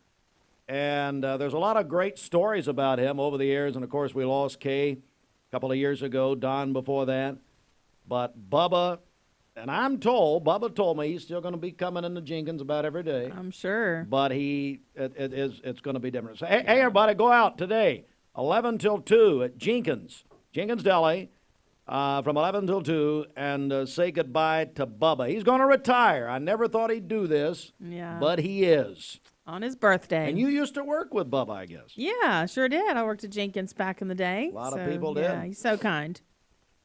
Speaker 1: And there's a lot of great stories about him over the years. And, of course, we lost Kay a couple of years ago, Don before that. But Bubba, and I'm told, Bubba told me he's still going to be coming into Jenkins about every day.
Speaker 2: I'm sure.
Speaker 1: But it's going to be different. So, hey, everybody, go out today, 11 till 2 at Jenkins Deli, from 11 till 2, and say goodbye to Bubba. He's going to retire. I never thought he'd do this, but he is.
Speaker 2: On his birthday.
Speaker 1: And you used to work with Bubba, I guess.
Speaker 2: Yeah, sure did. I worked at Jenkins back in the day.
Speaker 1: A lot of people did.
Speaker 2: Yeah, he's so kind.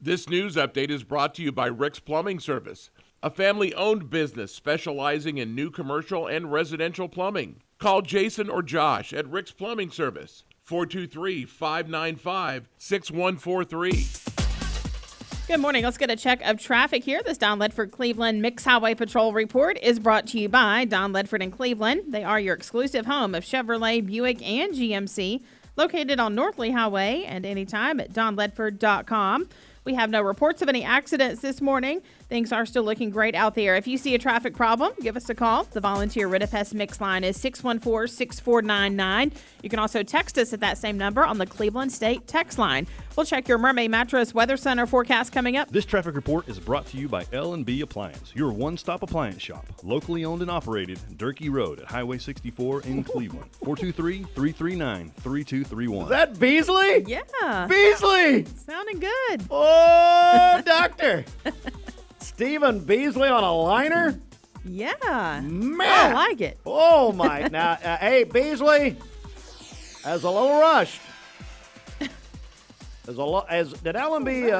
Speaker 19: This news update is brought to you by Rick's Plumbing Service, a family-owned business specializing in new commercial and residential plumbing. Call Jason or Josh at Rick's Plumbing Service, 423-595-6143.
Speaker 2: Good morning. Let's get a check of traffic here. This Don Ledford Cleveland Mixed Highway Patrol report is brought to you by Don Ledford and Cleveland. They are your exclusive home of Chevrolet, Buick, and GMC, located on North Lee Highway and anytime at donledford.com. We have no reports of any accidents this morning. Things are still looking great out there. If you see a traffic problem, give us a call. The volunteer Ridipest Mix line is 614-6499. You can also text us at that same number on the Cleveland State text line. We'll check your Mermaid Mattress Weather Center forecast coming up.
Speaker 22: This traffic report is brought to you by L&B Appliance, your one-stop appliance shop, locally owned and operated, Durkee Road at Highway 64 in Cleveland. 423-339-3231.
Speaker 1: Is that Beasley?
Speaker 2: Yeah.
Speaker 1: Beasley!
Speaker 2: Sounding good.
Speaker 1: Oh, doctor. Stephen Beasley on a liner?
Speaker 2: Yeah.
Speaker 1: Man.
Speaker 2: I like it.
Speaker 1: Oh, my. Now, hey, Beasley, as a little rushed. Did L&B,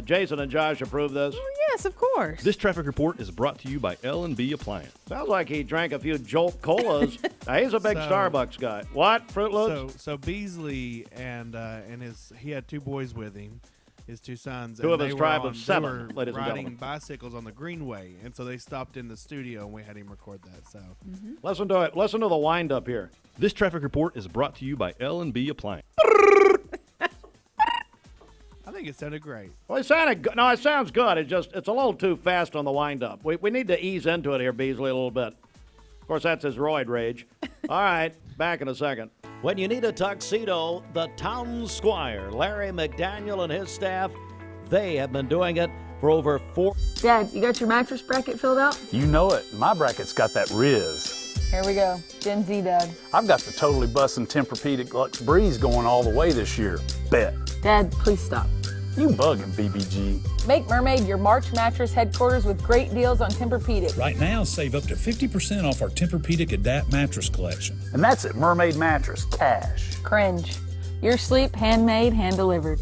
Speaker 1: Jason and Josh approve this?
Speaker 2: Oh, yes, of course.
Speaker 22: This traffic report is brought to you by L&B Appliance.
Speaker 1: Sounds like he drank a few Jolt Colas. Now, he's a big Starbucks guy. What? Fruit Loops?
Speaker 20: So Beasley and he had two boys with him, his two sons.
Speaker 1: Two of his tribe of 7,
Speaker 20: ladies and
Speaker 1: gentlemen.
Speaker 20: riding bicycles on the Greenway, and so they stopped in the studio and we had him record that. So
Speaker 1: Listen to it. Listen to the wind up here.
Speaker 22: This traffic report is brought to you by L&B Appliance.
Speaker 20: I think it sounded great.
Speaker 1: Well, it sounded good. No, it sounds good. It's a little too fast on the wind up. We need to ease into it here, Beasley, a little bit. Of course, that's his roid rage. All right, back in a second.
Speaker 7: When you need a tuxedo, the Town Squire, Larry McDaniel and his staff, they have been doing it for over 4.
Speaker 6: Dad, you got your mattress bracket filled out?
Speaker 8: You know it. My bracket's got that Riz.
Speaker 6: Here we go. Gen Z, Dad.
Speaker 8: I've got the totally bussin' Tempur-Pedic Luxe Breeze going all the way this year. Bet.
Speaker 6: Dad, please stop.
Speaker 8: You bugging, BBG.
Speaker 6: Make Mermaid your March mattress headquarters with great deals on Tempur-Pedic.
Speaker 12: Right now, save up to 50% off our Tempur-Pedic Adapt mattress collection.
Speaker 8: And that's at Mermaid Mattress, cash.
Speaker 6: Cringe. Your sleep handmade, hand-delivered.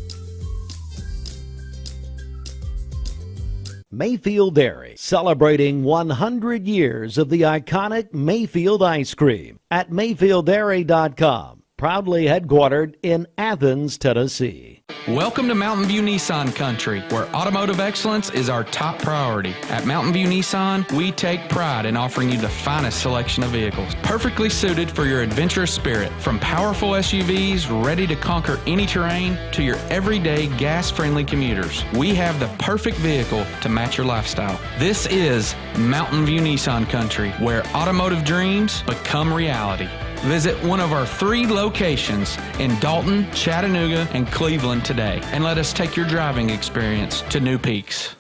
Speaker 7: Mayfield Dairy, celebrating 100 years of the iconic Mayfield ice cream at MayfieldDairy.com. Proudly headquartered in Athens, Tennessee.
Speaker 10: Welcome to Mountain View Nissan Country, where automotive excellence is our top priority. At Mountain View Nissan, we take pride in offering you the finest selection of vehicles, perfectly suited for your adventurous spirit. From powerful SUVs ready to conquer any terrain to your everyday gas-friendly commuters, we have the perfect vehicle to match your lifestyle. This is Mountain View Nissan Country, where automotive dreams become reality. Visit one of our 3 locations in Dalton, Chattanooga, and Cleveland today, and let us take your driving experience to new peaks.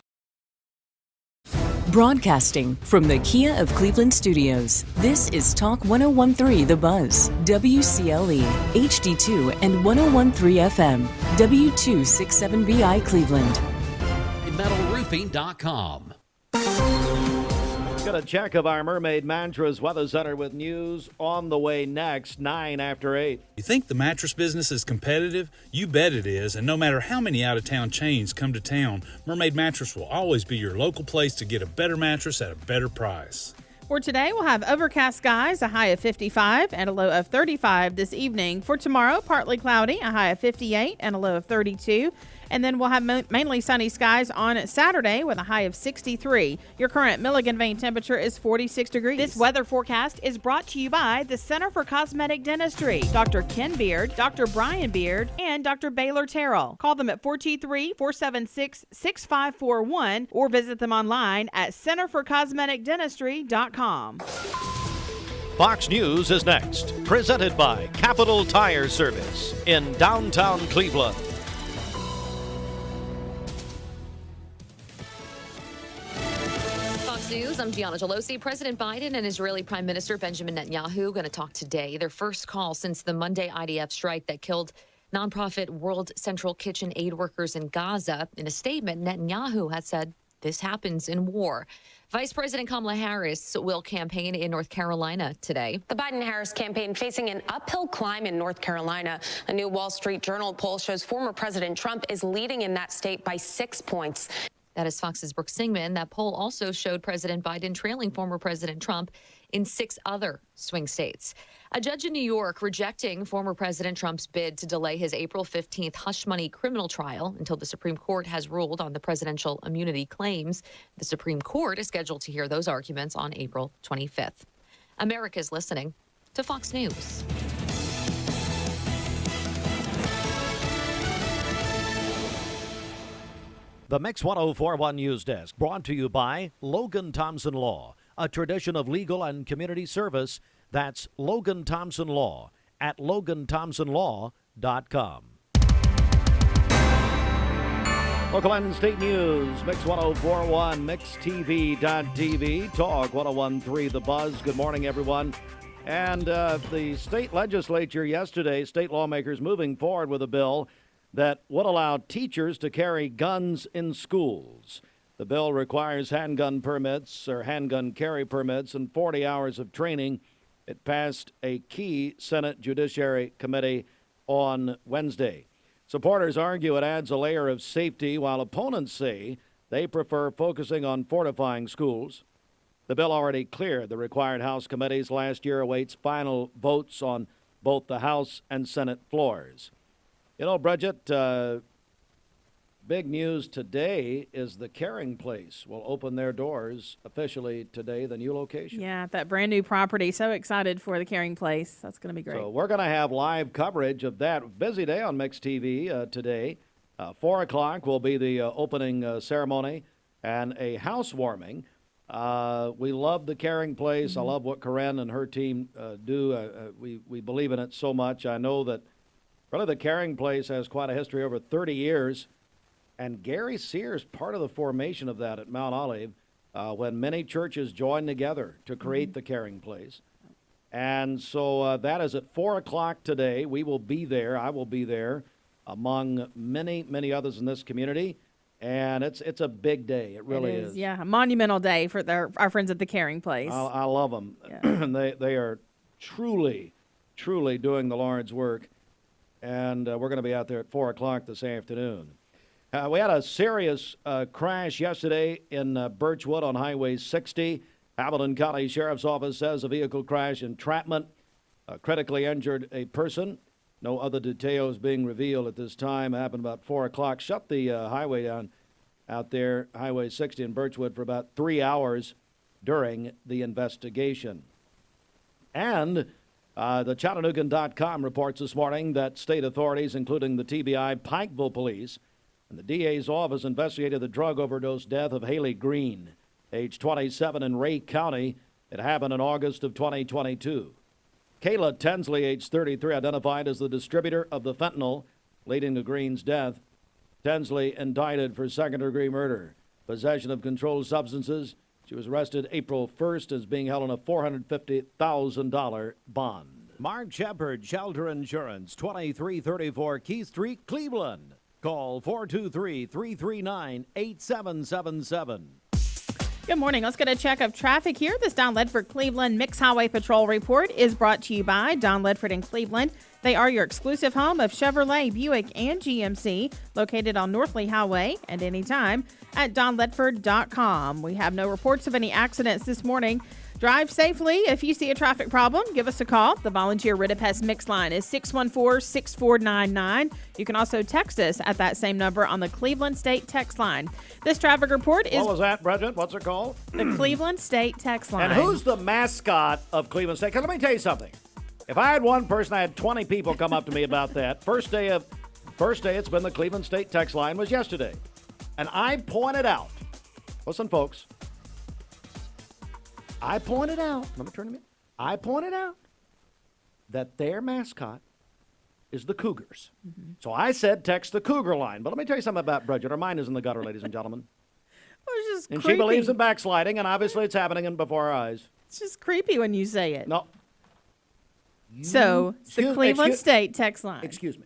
Speaker 3: Broadcasting from the Kia of Cleveland studios, this is Talk 1013 The Buzz, WCLE, HD2 and 1013 FM, W267BI Cleveland.
Speaker 7: MetalRoofing.com. Got a check of our Mermaid Mattress Weather Center with news on the way next, 9 after 8.
Speaker 12: You think the mattress business is competitive? You bet it is, and no matter how many out-of-town chains come to town, Mermaid Mattress will always be your local place to get a better mattress at a better price.
Speaker 2: For today, we'll have overcast skies, a high of 55 and a low of 35 this evening. For tomorrow, partly cloudy, a high of 58 and a low of 32. And then we'll have mainly sunny skies on Saturday with a high of 63. Your current Milligan Vane temperature is 46 degrees. This weather forecast is brought to you by the Center for Cosmetic Dentistry, Dr. Ken Beard, Dr. Brian Beard, and Dr. Baylor Terrell. Call them at 423-476-6541 or visit them online at centerforcosmeticdentistry.com.
Speaker 7: Fox News is next, presented by Capital Tire Service in downtown Cleveland.
Speaker 21: News. I'm Gianna Gelosi. President Biden and Israeli Prime Minister Benjamin Netanyahu going to talk today. Their first call since the Monday IDF strike that killed nonprofit World Central Kitchen aid workers in Gaza. In a statement, Netanyahu has said this happens in war. Vice President Kamala Harris will campaign in North Carolina today.
Speaker 23: The Biden-Harris campaign facing an uphill climb in North Carolina. A new Wall Street Journal poll shows former President Trump is leading in that state by 6 points.
Speaker 21: That is Fox's Brooke Singman. That poll also showed President Biden trailing former President Trump in 6 other swing states. A judge in New York rejecting former President Trump's bid to delay his April 15th hush money criminal trial until the Supreme Court has ruled on the presidential immunity claims. The Supreme Court is scheduled to hear those arguments on April 25th. America's listening to Fox News.
Speaker 7: The Mix 1041 News Desk, brought to you by Logan Thompson Law, a tradition of legal and community service. That's Logan Thompson Law at LoganThompsonLaw.com. Local and state news, Mix 1041, MixTV.tv, Talk 1013 The Buzz. Good morning, everyone. And the state legislature yesterday, state lawmakers moving forward with a bill that would allow teachers to carry guns in schools. The bill requires handgun permits or handgun carry permits and 40 hours of training. It passed a key Senate Judiciary Committee on Wednesday. Supporters argue it adds a layer of safety, while opponents say they prefer focusing on fortifying schools. The bill already cleared the required House committees last year, awaits final votes on both the House and Senate floors. You know, Bridget, big news today is the Caring Place will open their doors officially today, the new location.
Speaker 2: Yeah, that brand new property. So excited for the Caring Place. That's going to be great.
Speaker 7: So we're going to have live coverage of that. Busy day on Mix TV today. 4 o'clock will be the opening ceremony and a housewarming. We love the Caring Place. Mm-hmm. I love what Karen and her team do. We believe in it so much. I know that really the Caring Place has quite a history over 30 years. And Gary Sears, part of the formation of that at Mount Olive, when many churches joined together to create the Caring Place. And so that is at 4 o'clock today. We will be there. I will be there.
Speaker 1: among many, many others in this community. And it's a big day. It really is.
Speaker 2: Yeah, a monumental day for our friends at the Caring Place.
Speaker 1: I love them. Yeah. they are truly doing the Lord's work. And we're going to be out there at 4 o'clock this afternoon. We had a serious crash yesterday in Birchwood on Highway 60. Hamilton County Sheriff's Office says a vehicle crash entrapment critically injured a person. No other details being revealed at this time. It happened about 4 o'clock. Shut the highway down out there, Highway 60 in Birchwood, for about 3 hours during the investigation. And the Chattanoogan.com reports this morning that state authorities, including the TBI, Pikeville Police, and the DA's office investigated the drug overdose death of Haley Green, age 27, in Ray County. It happened in August of 2022. Kayla Tensley, age 33, identified as the distributor of the fentanyl leading to Green's death. Tensley indicted for second-degree murder, possession of controlled substances. She was arrested April 1st as being held on a $450,000 bond.
Speaker 7: Mark Shepard, Shelter Insurance, 2334 Keith Street, Cleveland. Call 423-339-8777.
Speaker 2: Good morning. Let's get a check of traffic here. This Don Ledford Cleveland Mixed Highway Patrol report is brought to you by Don Ledford in Cleveland. They are your exclusive home of Chevrolet, Buick, and GMC, located on North Lee Highway and anytime at donledford.com. We have no reports of any accidents this morning. Drive safely. If you see a traffic problem, give us a call. The volunteer Rid-a-Pest mix line is 614-6499. You can also text us at that same number on the Cleveland State text line. This traffic report is...
Speaker 1: What was that, Bridget? What's it called?
Speaker 2: The Cleveland State text line.
Speaker 1: And who's the mascot of Cleveland State? Because let me tell you something. If I had one person, I had 20 people come up to me about that. First day it's been the Cleveland State text line was yesterday. And I pointed out, listen, folks, I pointed out that their mascot is the Cougars. Mm-hmm. So I said text the Cougar line. But let me tell you something about Bridget. Her mind is in the gutter, ladies and gentlemen.
Speaker 2: Well, it's just
Speaker 1: and
Speaker 2: creepy.
Speaker 1: She believes in backsliding, and obviously it's happening before our eyes.
Speaker 2: It's just creepy when you say it.
Speaker 1: No.
Speaker 2: So it's the Cleveland State text line.
Speaker 1: Excuse me.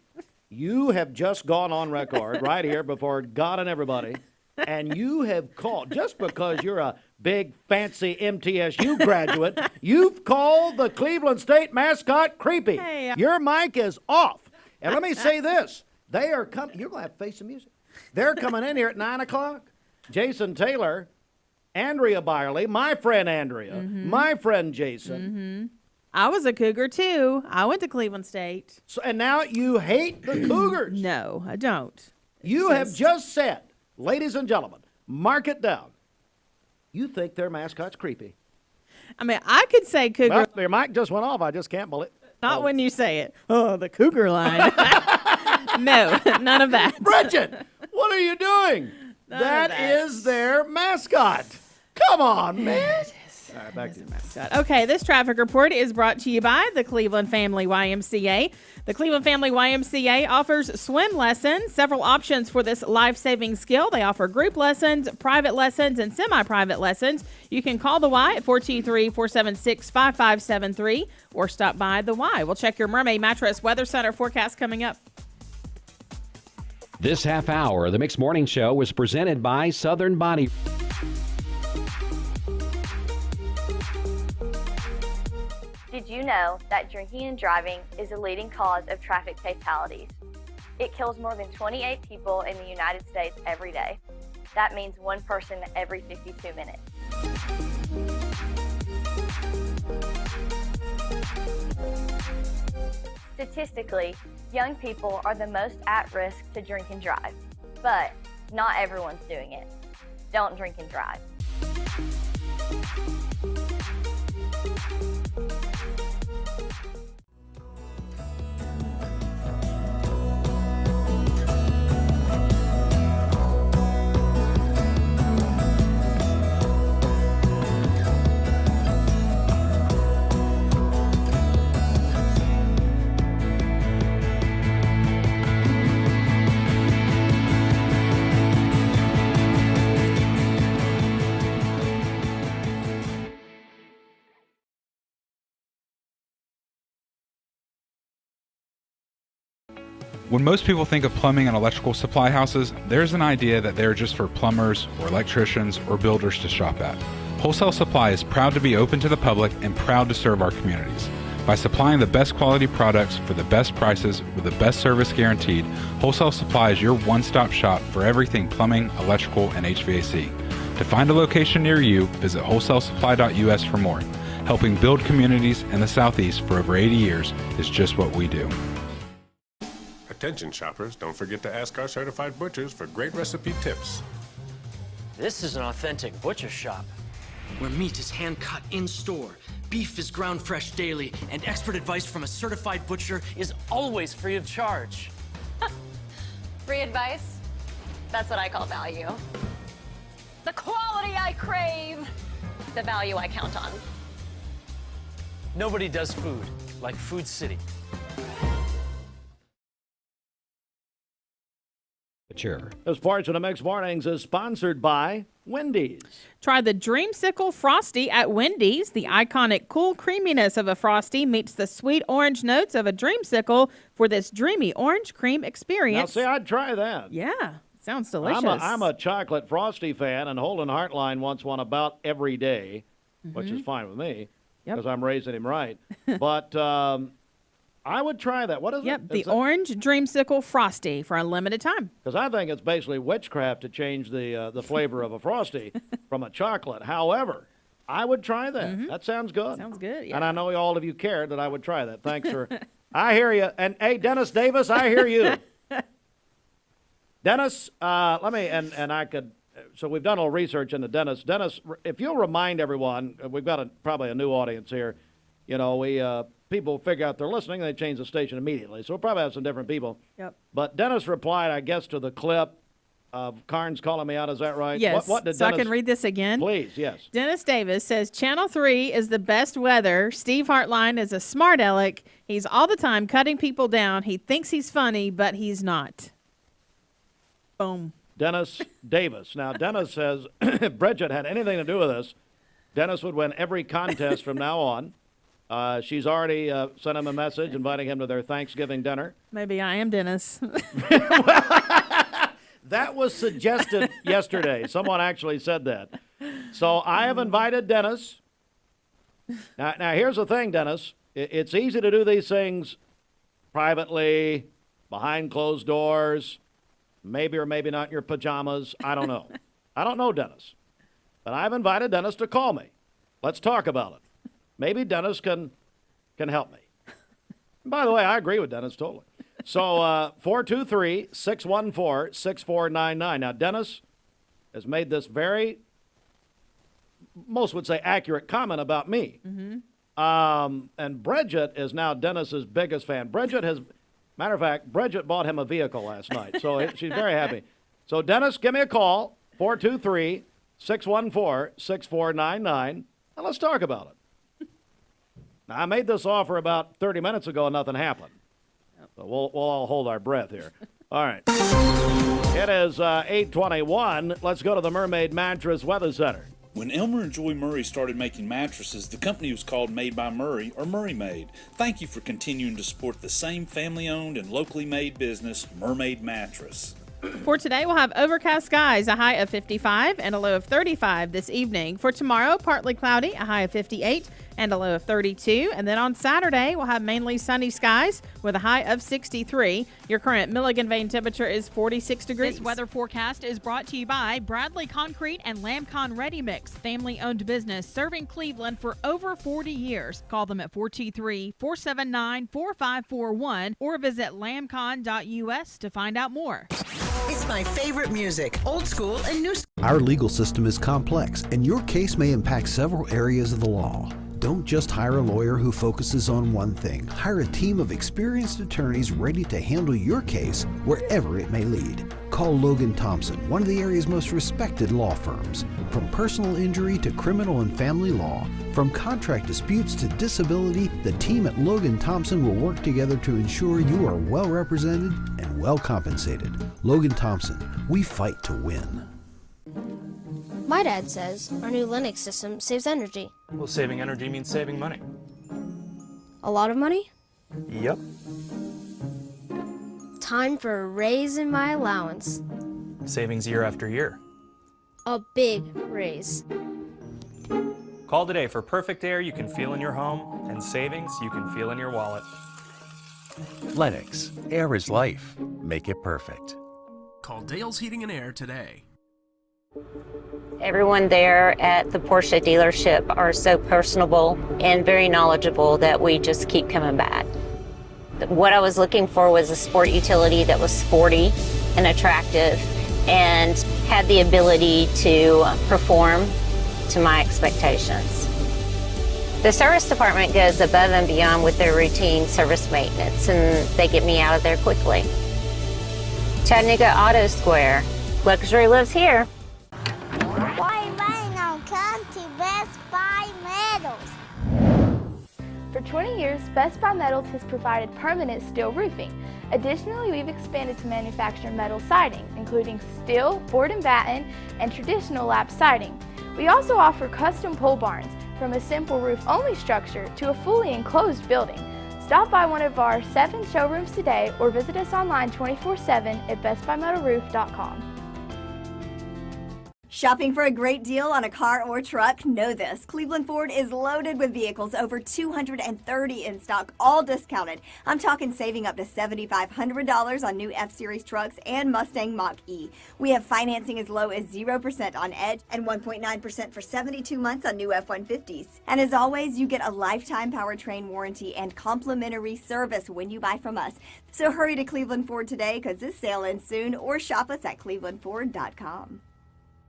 Speaker 1: You have just gone on record right here before God and everybody, and you have called, just because you're a big, fancy MTSU graduate, you've called the Cleveland State mascot creepy.
Speaker 2: Hey,
Speaker 1: your mic is off. And let me say this. They are coming. You're going to have to face some music. They're coming in here at 9 o'clock. Jason Taylor, Andrea Byerly, my friend Andrea, my friend Jason.
Speaker 2: Mm-hmm. I was a Cougar, too. I went to Cleveland State.
Speaker 1: So, and now you hate the Cougars.
Speaker 2: No, I don't.
Speaker 1: You have just said, ladies and gentlemen, mark it down. You think their mascot's creepy.
Speaker 2: I mean, I could say Cougar.
Speaker 1: Well, your mic just went off. I just can't believe it.
Speaker 2: Not when you say it. Oh, the Cougar line. No, none of that.
Speaker 1: Bridget, what are you doing? That is their mascot. Come on, man. All right, back to you.
Speaker 2: Okay, this traffic report is brought to you by the Cleveland Family YMCA. The Cleveland Family YMCA offers swim lessons, several options for this life-saving skill. They offer group lessons, private lessons, and semi-private lessons. You can call the Y at 423-476-5573 or stop by the Y. We'll check your Mermaid Mattress Weather Center forecast coming up.
Speaker 4: This half hour of the Mixed Morning Show was presented by Southern Body.
Speaker 11: Did you know that drinking and driving is a leading cause of traffic fatalities? It kills more than 28 people in the United States every day. That means one person every 52 minutes. Statistically, young people are the most at risk to drink and drive, but not everyone's doing it. Don't drink and drive.
Speaker 13: When most people think of plumbing and electrical supply houses, there's an idea that they're just for plumbers or electricians or builders to shop at. Wholesale Supply is proud to be open to the public and proud to serve our communities. By supplying the best quality products for the best prices with the best service guaranteed, Wholesale Supply is your one-stop shop for everything plumbing, electrical, and HVAC. To find a location near you, visit wholesalesupply.us for more. Helping build communities in the Southeast for over 80 years is just what we do.
Speaker 14: Attention shoppers, don't forget to ask our certified butchers for great recipe tips.
Speaker 15: This is an authentic butcher shop, where meat is hand-cut in-store, beef is ground fresh daily, and expert advice from a certified butcher is always free of charge.
Speaker 11: Free advice? That's what I call value. The quality I crave, the value I count on.
Speaker 15: Nobody does food like Food City.
Speaker 1: This portion of Mixed Mornings is sponsored by Wendy's.
Speaker 2: Try the Dreamsicle Frosty at Wendy's. The iconic cool creaminess of a Frosty meets the sweet orange notes of a Dreamsicle for this dreamy orange cream experience.
Speaker 1: Now, see, I'd try that.
Speaker 2: Yeah, sounds delicious.
Speaker 1: I'm a chocolate Frosty fan, and Holden Hartline wants one about every day, which is fine with me because I'm raising him right. But I would try that. What is it?
Speaker 2: Yep, the orange Dreamsicle Frosty for a limited time.
Speaker 1: Because I think it's basically witchcraft to change the flavor of a Frosty from a chocolate. However, I would try that. That sounds good.
Speaker 2: Sounds good, yeah.
Speaker 1: And I know all of you cared that I would try that. Thanks for... I hear you. And, hey, Dennis Davis, I hear you. Dennis, let me... And I could... So we've done a little research into Dennis. Dennis, if you'll remind everyone, we've got probably a new audience here. You know, people figure out they're listening, they change the station immediately. So we'll probably have some different people.
Speaker 2: Yep.
Speaker 1: But Dennis replied, I guess, to the clip of Karnes calling me out. Is that right?
Speaker 2: Yes.
Speaker 1: What did
Speaker 2: so
Speaker 1: Dennis...
Speaker 2: I can read this again?
Speaker 1: Please, yes.
Speaker 2: Dennis Davis says, Channel 3 is the best weather. Steve Hartline is a smart aleck. He's all the time cutting people down. He thinks he's funny, but he's not. Boom.
Speaker 1: Dennis Davis. Now, Dennis says, if Bridget had anything to do with this, Dennis would win every contest from now on. She's already sent him a message inviting him to their Thanksgiving dinner.
Speaker 2: Maybe I am Dennis.
Speaker 1: That was suggested yesterday. Someone actually said that. So I have invited Dennis. Now here's the thing, Dennis. It's easy to do these things privately, behind closed doors, maybe or maybe not in your pajamas. I don't know. I don't know, Dennis. But I've invited Dennis to call me. Let's talk about it. Maybe Dennis can help me. By the way, I agree with Dennis totally. So 423-614-6499. Now, Dennis has made this very, most would say, accurate comment about me. And Bridget is now Dennis's biggest fan. Bridget has, matter of fact, Bridget bought him a vehicle last night, so she's very happy. So, Dennis, give me a call, 423-614-6499, and let's talk about it. Now, I made this offer about 30 minutes ago and nothing happened. So we'll all hold our breath here. All right. It is 8:21. Let's go to the Mermaid Mattress Weather Center.
Speaker 12: When Elmer and Joy Murray started making mattresses, the company was called Made by Murray or Murray Made. Thank you for continuing to support the same family-owned and locally made business, Mermaid Mattress.
Speaker 2: For today, we'll have overcast skies, a high of 55 and a low of 35 this evening. For tomorrow, partly cloudy, a high of 58 and a low of 32. And then on Saturday, we'll have mainly sunny skies with a high of 63. Your current Milligan Vein temperature is 46 degrees. This weather forecast is brought to you by Bradley Concrete and Lamcon Ready Mix, family-owned business serving Cleveland for over 40 years. Call them at 423-479-4541 or visit lamcon.us to find out more.
Speaker 24: It's my favorite music, old school and new.
Speaker 25: Our legal system is complex, and your case may impact several areas of the law. Don't just hire a lawyer who focuses on one thing. Hire a team of experienced attorneys ready to handle your case wherever it may lead. Call Logan Thompson, one of the area's most respected law firms. From personal injury to criminal and family law, from contract disputes to disability, the team at Logan Thompson will work together to ensure you are well represented and well compensated. Logan Thompson, we fight to win.
Speaker 26: My dad says our new Linux system saves energy.
Speaker 27: Well, saving energy means saving money.
Speaker 26: A lot of money?
Speaker 27: Yep.
Speaker 26: Time for a raise in my allowance.
Speaker 27: Savings year after year.
Speaker 26: A big raise.
Speaker 27: Call today for perfect air you can feel in your home and savings you can feel in your wallet.
Speaker 5: Lennox, air is life. Make it perfect.
Speaker 9: Call Dale's Heating and Air today.
Speaker 16: Everyone there at the Porsche dealership are so personable and very knowledgeable that we just keep coming back. What I was looking for was a sport utility that was sporty and attractive and had the ability to perform to my expectations. The service department goes above and beyond with their routine service maintenance, and they get me out of there quickly. Chattanooga Auto Square. Luxury lives here.
Speaker 17: Why rain on come to Best Buy Metals?
Speaker 18: For 20 years, Best Buy Metals has provided permanent steel roofing. Additionally, we've expanded to manufacture metal siding, including steel, board and batten, and traditional lap siding. We also offer custom pole barns, from a simple roof-only structure to a fully enclosed building. Stop by one of our 7 showrooms today or visit us online 24/7 at bestbuymetalroof.com.
Speaker 19: Shopping for a great deal on a car or truck? Know this. Cleveland Ford is loaded with vehicles, over 230 in stock, all discounted. I'm talking saving up to $7,500 on new F-Series trucks and Mustang Mach-E. We have financing as low as 0% on Edge and 1.9% for 72 months on new F-150s. And as always, you get a lifetime powertrain warranty and complimentary service when you buy from us. So hurry to Cleveland Ford today, because this sale ends soon, or shop us at clevelandford.com.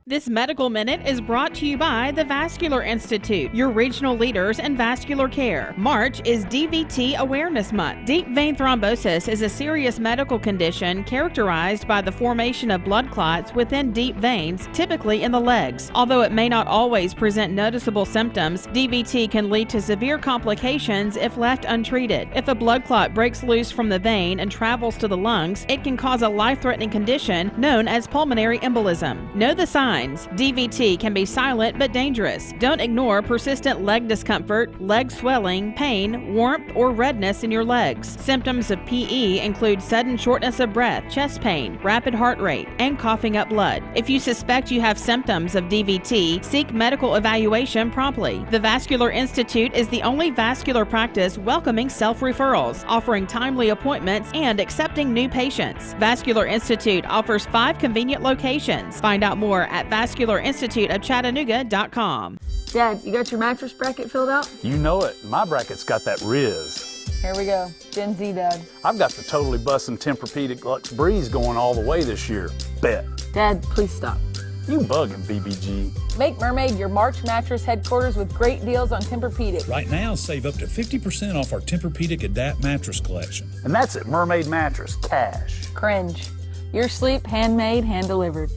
Speaker 2: This Medical Minute is brought to you by the Vascular Institute, your regional leaders in vascular care. March is DVT Awareness Month. Deep vein thrombosis is a serious medical condition characterized by the formation of blood clots within deep veins, typically in the legs. Although it may not always present noticeable symptoms, DVT can lead to severe complications if left untreated. If a blood clot breaks loose from the vein and travels to the lungs, it can cause a life-threatening condition known as pulmonary embolism. Know the signs. DVT can be silent but dangerous. Don't ignore persistent leg discomfort, leg swelling, pain, warmth, or redness in your legs. Symptoms of PE include sudden shortness of breath, chest pain, rapid heart rate, and coughing up blood. If you suspect you have symptoms of DVT, seek medical evaluation promptly. The Vascular Institute is the only vascular practice welcoming self-referrals, offering timely appointments and accepting new patients. Vascular Institute offers 5 convenient locations. Find out more at vascularinstituteofchattanooga.com.
Speaker 6: Dad, you got your mattress bracket filled out?
Speaker 8: You know it. My bracket's got that Riz.
Speaker 6: Here we go. Gen Z, Dad.
Speaker 8: I've got the totally bussin' Tempur-Pedic Luxe Breeze going all the way this year. Bet.
Speaker 6: Dad, please stop.
Speaker 8: You bugging, BBG.
Speaker 6: Make Mermaid your March mattress headquarters with great deals on Tempur-Pedic.
Speaker 12: Right now, save up to 50% off our Tempur-Pedic Adapt mattress collection.
Speaker 8: And that's at Mermaid Mattress, cash.
Speaker 6: Cringe. Your sleep, handmade, hand-delivered.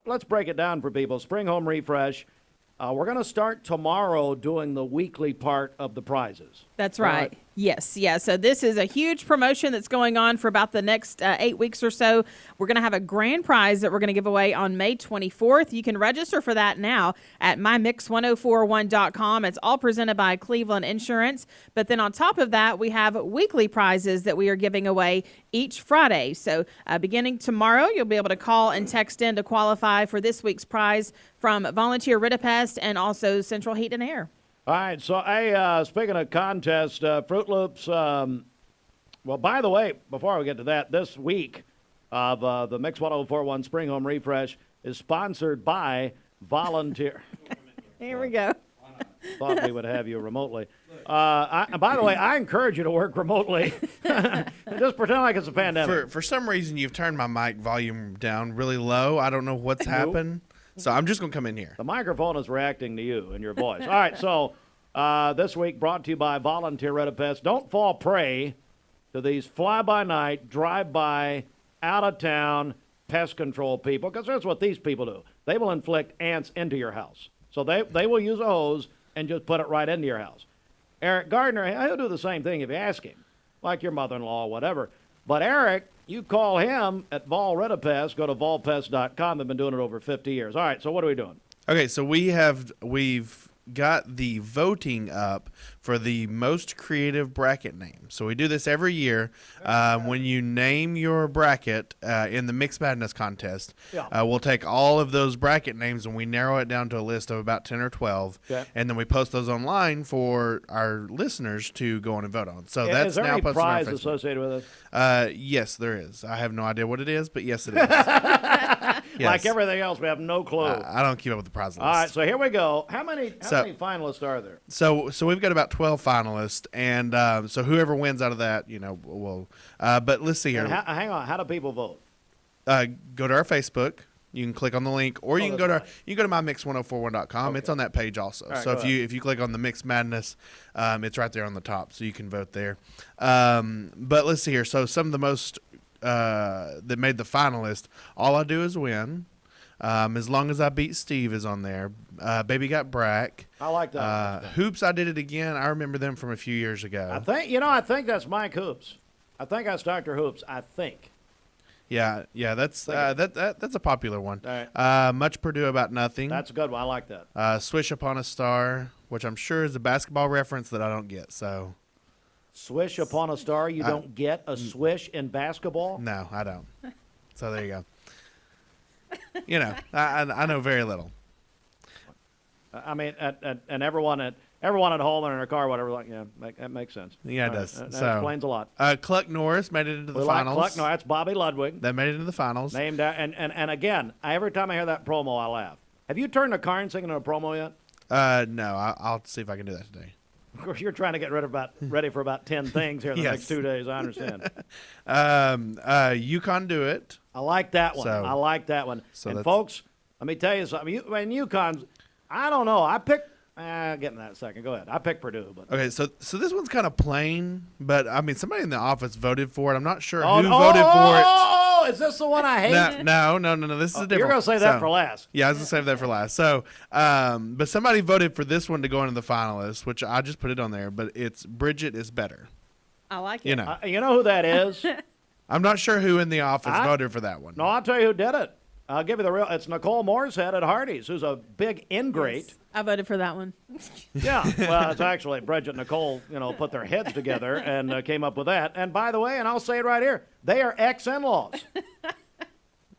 Speaker 1: Let's break it down for people. Spring Home Refresh. We're going to start tomorrow doing the weekly part of the prizes.
Speaker 2: That's right. Yes. Yeah. So this is a huge promotion that's going on for about the next 8 weeks or so. We're going to have a grand prize that we're going to give away on May 24th. You can register for that now at mymix1041.com. It's all presented by Cleveland Insurance. But then on top of that, we have weekly prizes that we are giving away each Friday. So beginning tomorrow, you'll be able to call and text in to qualify for this week's prize from Volunteer Ritapest and also Central Heat and Air.
Speaker 1: All right, so speaking of contest, Fruit Loops, well, by the way, before we get to that, this week of the Mix 1041 Spring Home Refresh is sponsored by Volunteer.
Speaker 2: Here we go.
Speaker 1: Thought we would have you remotely. By the way, I encourage you to work remotely. Just pretend like it's a pandemic.
Speaker 20: For some reason, you've turned my mic volume down really low. I don't know what's happened. So I'm just going to come in here.
Speaker 1: The microphone is reacting to you and your voice. All right, so this week brought to you by Volunteer Ritapest. Don't fall prey to these fly-by-night, drive-by, out-of-town pest control people, because that's what these people do. They will inflict ants into your house. So they will use a hose and just put it right into your house. Eric Gardner, he'll do the same thing if you ask him, like your mother-in-law or whatever. But Eric, you call him at Vol Ritapest. Go to volpest.com. They've been doing it over 50 years. All right, so what are we doing?
Speaker 20: Okay, so we've got the voting up for the most creative bracket name. So we do this every year. When you name your bracket in the Mixed Madness contest, we'll take all of those bracket names and we narrow it down to a list of about 10 or 12.
Speaker 1: Okay.
Speaker 20: And then we post those online for our listeners to go on and vote on. So that's
Speaker 1: is there
Speaker 20: now
Speaker 1: any
Speaker 20: posted on
Speaker 1: prize
Speaker 20: Facebook.
Speaker 1: associated with it?
Speaker 20: Yes, there is. I have no idea what it is, but yes, it is. Yes.
Speaker 1: Like everything else, we have no clue.
Speaker 20: I don't keep up with the prize list.
Speaker 1: All right, so here we go. How many finalists are there?
Speaker 20: So we've got about 12 finalists, and so whoever wins out of that, will. But let's see here.
Speaker 1: And hang on. How do people vote?
Speaker 20: Go to our Facebook. You can click on the link, or you can go to mymix1041.com.
Speaker 1: Okay.
Speaker 20: It's on that page also.
Speaker 1: All right,
Speaker 20: so
Speaker 1: go
Speaker 20: if you click on the Mixed Madness, it's right there on the top, so you can vote there. But let's see here. So some of the most that made the finalist, All I Do Is Win. As Long As I Beat Steve is on there. Baby Got Brack.
Speaker 1: I like that.
Speaker 20: Hoops, I Did It Again. I remember them from a few years ago.
Speaker 1: I think that's Mike Hoops. I think that's Dr. Hoops. I think.
Speaker 20: Yeah, that's a popular one.
Speaker 1: All right.
Speaker 20: Much Purdue About Nothing.
Speaker 1: That's a good one. I like that.
Speaker 20: Swish Upon a Star, which I'm sure is a basketball reference that I don't get. So,
Speaker 1: Swish Upon a Star. You don't get a swish in basketball?
Speaker 20: No, I don't. So there you go. I know very little.
Speaker 1: I mean, and everyone at home or in their car, whatever, that makes sense.
Speaker 20: Yeah, it
Speaker 1: All
Speaker 20: does.
Speaker 1: Right.
Speaker 20: So,
Speaker 1: That explains a lot.
Speaker 20: Cluck Norris made it into the
Speaker 1: We
Speaker 20: finals.
Speaker 1: like Cluck Norris. That's Bobby Ludwig.
Speaker 20: That made it into the finals.
Speaker 1: Named and again, every time I hear that promo, I laugh. Have you turned a Karnes into a promo yet?
Speaker 20: No. I'll see if I can do that today.
Speaker 1: Of course, you're trying to get ready for about 10 things here in the next 2 days. I understand.
Speaker 20: UConn Do It.
Speaker 1: I like that one.
Speaker 20: So-
Speaker 1: I like that one.
Speaker 20: so
Speaker 1: And
Speaker 20: that's-
Speaker 1: folks, let me tell you something. When UConn's, I don't know. I picked. I'll get in that in a second. Go ahead. I picked Purdue, but
Speaker 20: Okay, so this one's kind of plain, but I mean somebody in the office voted for it. I'm not sure who voted for it.
Speaker 1: Oh, is this the one I hate?
Speaker 20: No. This is a different.
Speaker 1: You're gonna say that for last.
Speaker 20: Yeah, I was gonna save that for last. So, but somebody voted for this one to go into the finalists, which I just put it on there. But it's Bridget Is Better.
Speaker 2: I like it.
Speaker 20: You know.
Speaker 1: You know who that is?
Speaker 20: I'm not sure who in the office voted for that one.
Speaker 1: No, I'll tell you who did it. I'll give you the real. It's Nicole Mooreshead at Hardee's, who's a big ingrate.
Speaker 2: Yes, I voted for that one.
Speaker 1: Yeah, well, it's actually Bridget and Nicole, put their heads together and came up with that. And by the way, and I'll say it right here, they are ex-in-laws.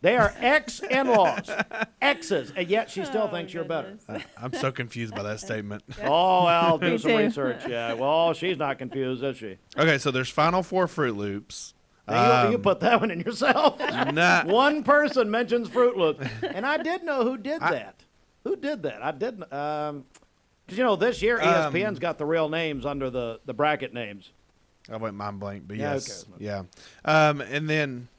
Speaker 1: They are ex-in-laws, exes, and yet she still thinks you're better.
Speaker 20: I'm so confused by that statement.
Speaker 1: Oh, well, do
Speaker 2: Me
Speaker 1: some
Speaker 2: too.
Speaker 1: research. Yeah, well, she's not confused, is she?
Speaker 20: Okay, so there's Final Four Fruit Loops.
Speaker 1: You put that one in yourself.
Speaker 20: Nah.
Speaker 1: One person mentions Fruit Loops, and I did know who did that. Who did that? I didn't. Because this year ESPN's got the real names under the bracket names.
Speaker 20: I went mind blank, but
Speaker 1: Yeah,
Speaker 20: yes,
Speaker 1: okay.
Speaker 20: yeah. And then,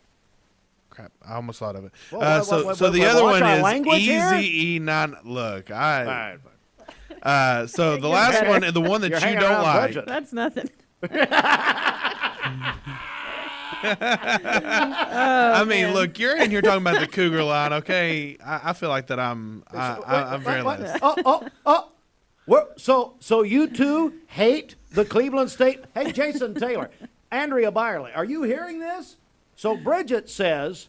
Speaker 20: crap, I almost thought of it.
Speaker 1: Well,
Speaker 20: So the other
Speaker 1: watch
Speaker 20: one
Speaker 1: our
Speaker 20: is
Speaker 1: language here?
Speaker 20: Easy E9. Look,
Speaker 1: All right.
Speaker 20: so the last one, and the one that
Speaker 1: You're
Speaker 20: you
Speaker 1: hanging
Speaker 20: don't
Speaker 1: around
Speaker 20: like.
Speaker 1: Bridget.
Speaker 2: That's nothing.
Speaker 20: I mean, look, you're in here talking about the Cougar line, okay? I feel like that I'm very last.
Speaker 1: So you two hate the Cleveland State? Hey, Jason Taylor, Andrea Byerly, are you hearing this? So Bridget says,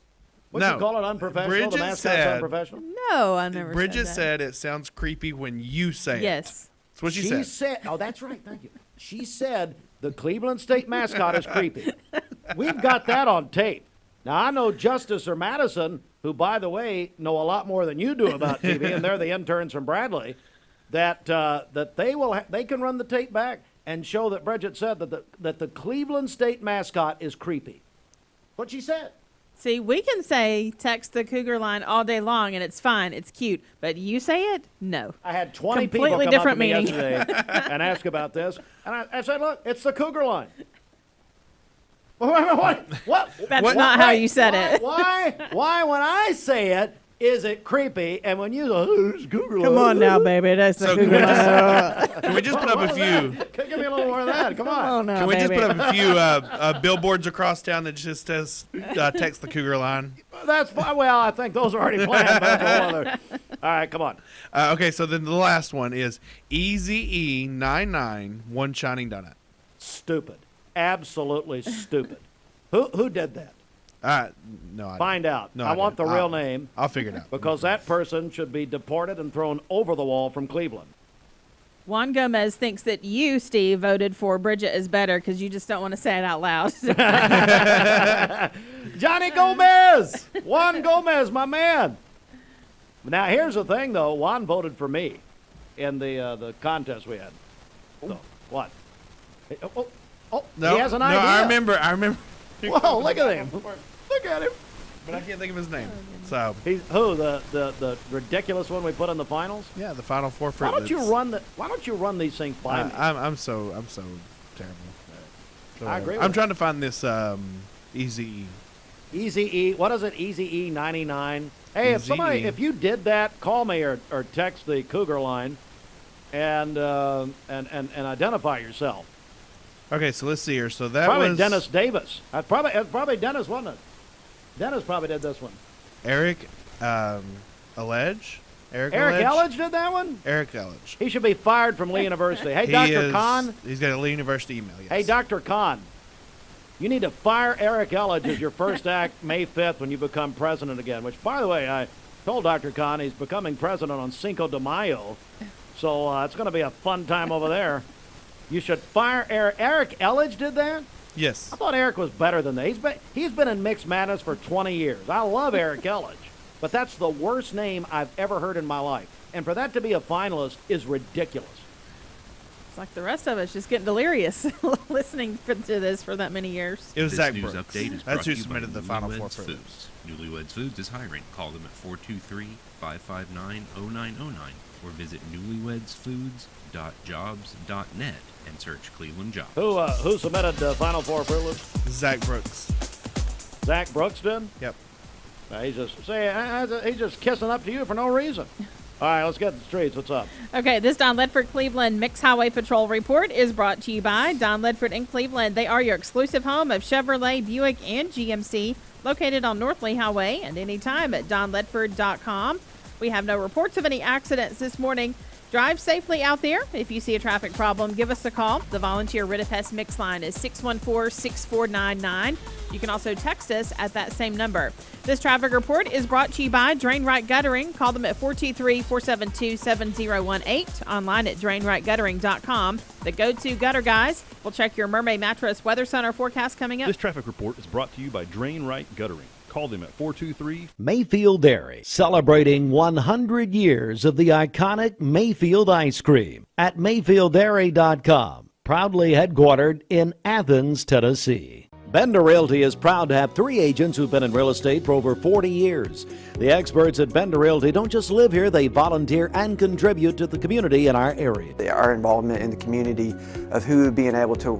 Speaker 1: what
Speaker 20: No.
Speaker 1: you call it, unprofessional?
Speaker 20: Bridget
Speaker 1: The mascot's
Speaker 20: said-
Speaker 1: unprofessional?
Speaker 2: No, I never
Speaker 20: Bridget
Speaker 2: said that.
Speaker 20: said it sounds creepy when you say it.
Speaker 2: Yes.
Speaker 20: That's what she said.
Speaker 1: Oh, that's right. Thank you. She said the Cleveland State mascot is creepy. We've got that on tape. Now, I know Justice or Madison, who, by the way, know a lot more than you do about TV, and they're the interns from Bradley, that they can run the tape back and show that Bridget said that the Cleveland State mascot is creepy. What she said.
Speaker 2: See, we can say text the Cougar line all day long, and it's fine. It's cute. But you say it? No.
Speaker 1: I had 20 people
Speaker 2: Completely
Speaker 1: come
Speaker 2: different
Speaker 1: up to me
Speaker 2: meaning.
Speaker 1: yesterday and ask about this, and I said, look, it's the Cougar line. What?
Speaker 2: That's not how you said it.
Speaker 1: Why when I say it, is it creepy? And when you go, it's Cougar line.
Speaker 2: Come on now, baby. That's the
Speaker 20: So
Speaker 2: Cougar line.
Speaker 20: can we just put up a few?
Speaker 1: Give me a little more of that. Come on.
Speaker 2: now,
Speaker 20: Can we just
Speaker 2: baby.
Speaker 20: put up a few billboards across town that just says text the Cougar line?
Speaker 1: That's fine. Well, I think those are already planned. But that's a whole other. All right, come on.
Speaker 20: Okay, so then the last one is Easy E99 One Shining Donut.
Speaker 1: Stupid. Absolutely stupid. Who did that?
Speaker 20: No, I
Speaker 1: Find out.
Speaker 20: No,
Speaker 1: I want the
Speaker 20: didn't.
Speaker 1: real name.
Speaker 20: I'll figure it out.
Speaker 1: Because that person should be deported and thrown over the wall from Cleveland.
Speaker 2: Juan Gomez thinks that you, Steve, voted for Bridget is better because you just don't want to say it out loud.
Speaker 1: Johnny Gomez! Juan Gomez, my man. Now, here's the thing, though. Juan voted for me in the contest we had. So, what?
Speaker 20: No,
Speaker 1: he has an idea.
Speaker 20: I remember.
Speaker 1: Whoa, look at him. Look at him.
Speaker 20: But I can't think of his name. So
Speaker 1: he's who? The ridiculous one we put in the finals?
Speaker 20: Yeah, the Final Four.
Speaker 1: Why don't you run these things by me?
Speaker 20: I'm so terrible. So,
Speaker 1: I agree.
Speaker 20: I'm trying to find this Easy
Speaker 1: E. What is it? Easy E 99. Hey, if you did that, call me or text the Cougar line, and identify yourself.
Speaker 20: Okay, so let's see here. So that
Speaker 1: probably
Speaker 20: was
Speaker 1: Dennis Davis. Probably Dennis, wasn't it? Dennis probably did this one.
Speaker 20: Eric Elledge. Eric
Speaker 1: Elledge did that one?
Speaker 20: Eric Elledge.
Speaker 1: He should be fired from Lee University. Hey, Dr. Kahn.
Speaker 20: He's got a Lee University email, yes.
Speaker 1: Hey, Dr. Kahn. You need to fire Eric Elledge as your first act May 5th when you become president again, which, by the way, I told Dr. Kahn he's becoming president on Cinco de Mayo, so it's going to be a fun time over there. You should fire Eric. Eric Elledge did that?
Speaker 20: Yes.
Speaker 1: I thought Eric was better than that. He's been in Mixed Madness for 20 years. I love Eric Elledge, but that's the worst name I've ever heard in my life. And for that to be a finalist is ridiculous.
Speaker 2: It's like the rest of us just getting delirious listening to this for that many years.
Speaker 20: It was
Speaker 3: This
Speaker 20: Zach
Speaker 3: news
Speaker 20: Brooks.
Speaker 3: update is
Speaker 20: That's
Speaker 3: brought
Speaker 20: who
Speaker 3: to you by
Speaker 20: submitted the Final Four
Speaker 3: Newlyweds
Speaker 20: privilege.
Speaker 3: Foods. Newlyweds Foods is hiring. Call them at 423-559-0909 or visit newlywedsfoods.jobs.net and search Cleveland Jobs.
Speaker 1: Who submitted the Final Four privilege?
Speaker 20: Zach Brooks.
Speaker 1: Zach Brooks did?
Speaker 20: Yep.
Speaker 1: He's just kissing up to you for no reason. All right, let's get to the streets. What's up?
Speaker 2: Okay, this Don Ledford Cleveland Mixed Highway Patrol report is brought to you by Don Ledford in Cleveland. They are your exclusive home of Chevrolet, Buick, and GMC, located on North Lee Highway and anytime at donledford.com. We have no reports of any accidents this morning. Drive safely out there. If you see a traffic problem, give us a call. The volunteer Rid-a-Pest mix line is 614-6499. You can also text us at that same number. This traffic report is brought to you by Drain Right Guttering. Call them at 423-472-7018. Online at drainrightguttering.com. The go-to gutter guys. We'll check your Mermaid Mattress Weather Center forecast coming up.
Speaker 4: This traffic report is brought to you by Drain Right Guttering. Call them at 423.
Speaker 7: Mayfield Dairy, celebrating 100 years of the iconic Mayfield ice cream at MayfieldDairy.com. Proudly headquartered in Athens, Tennessee. Bender Realty is proud to have 3 agents who've been in real estate for over 40 years. The experts at Bender Realty don't just live here, they volunteer and contribute to the community in our area.
Speaker 10: Our involvement in the community of who being able to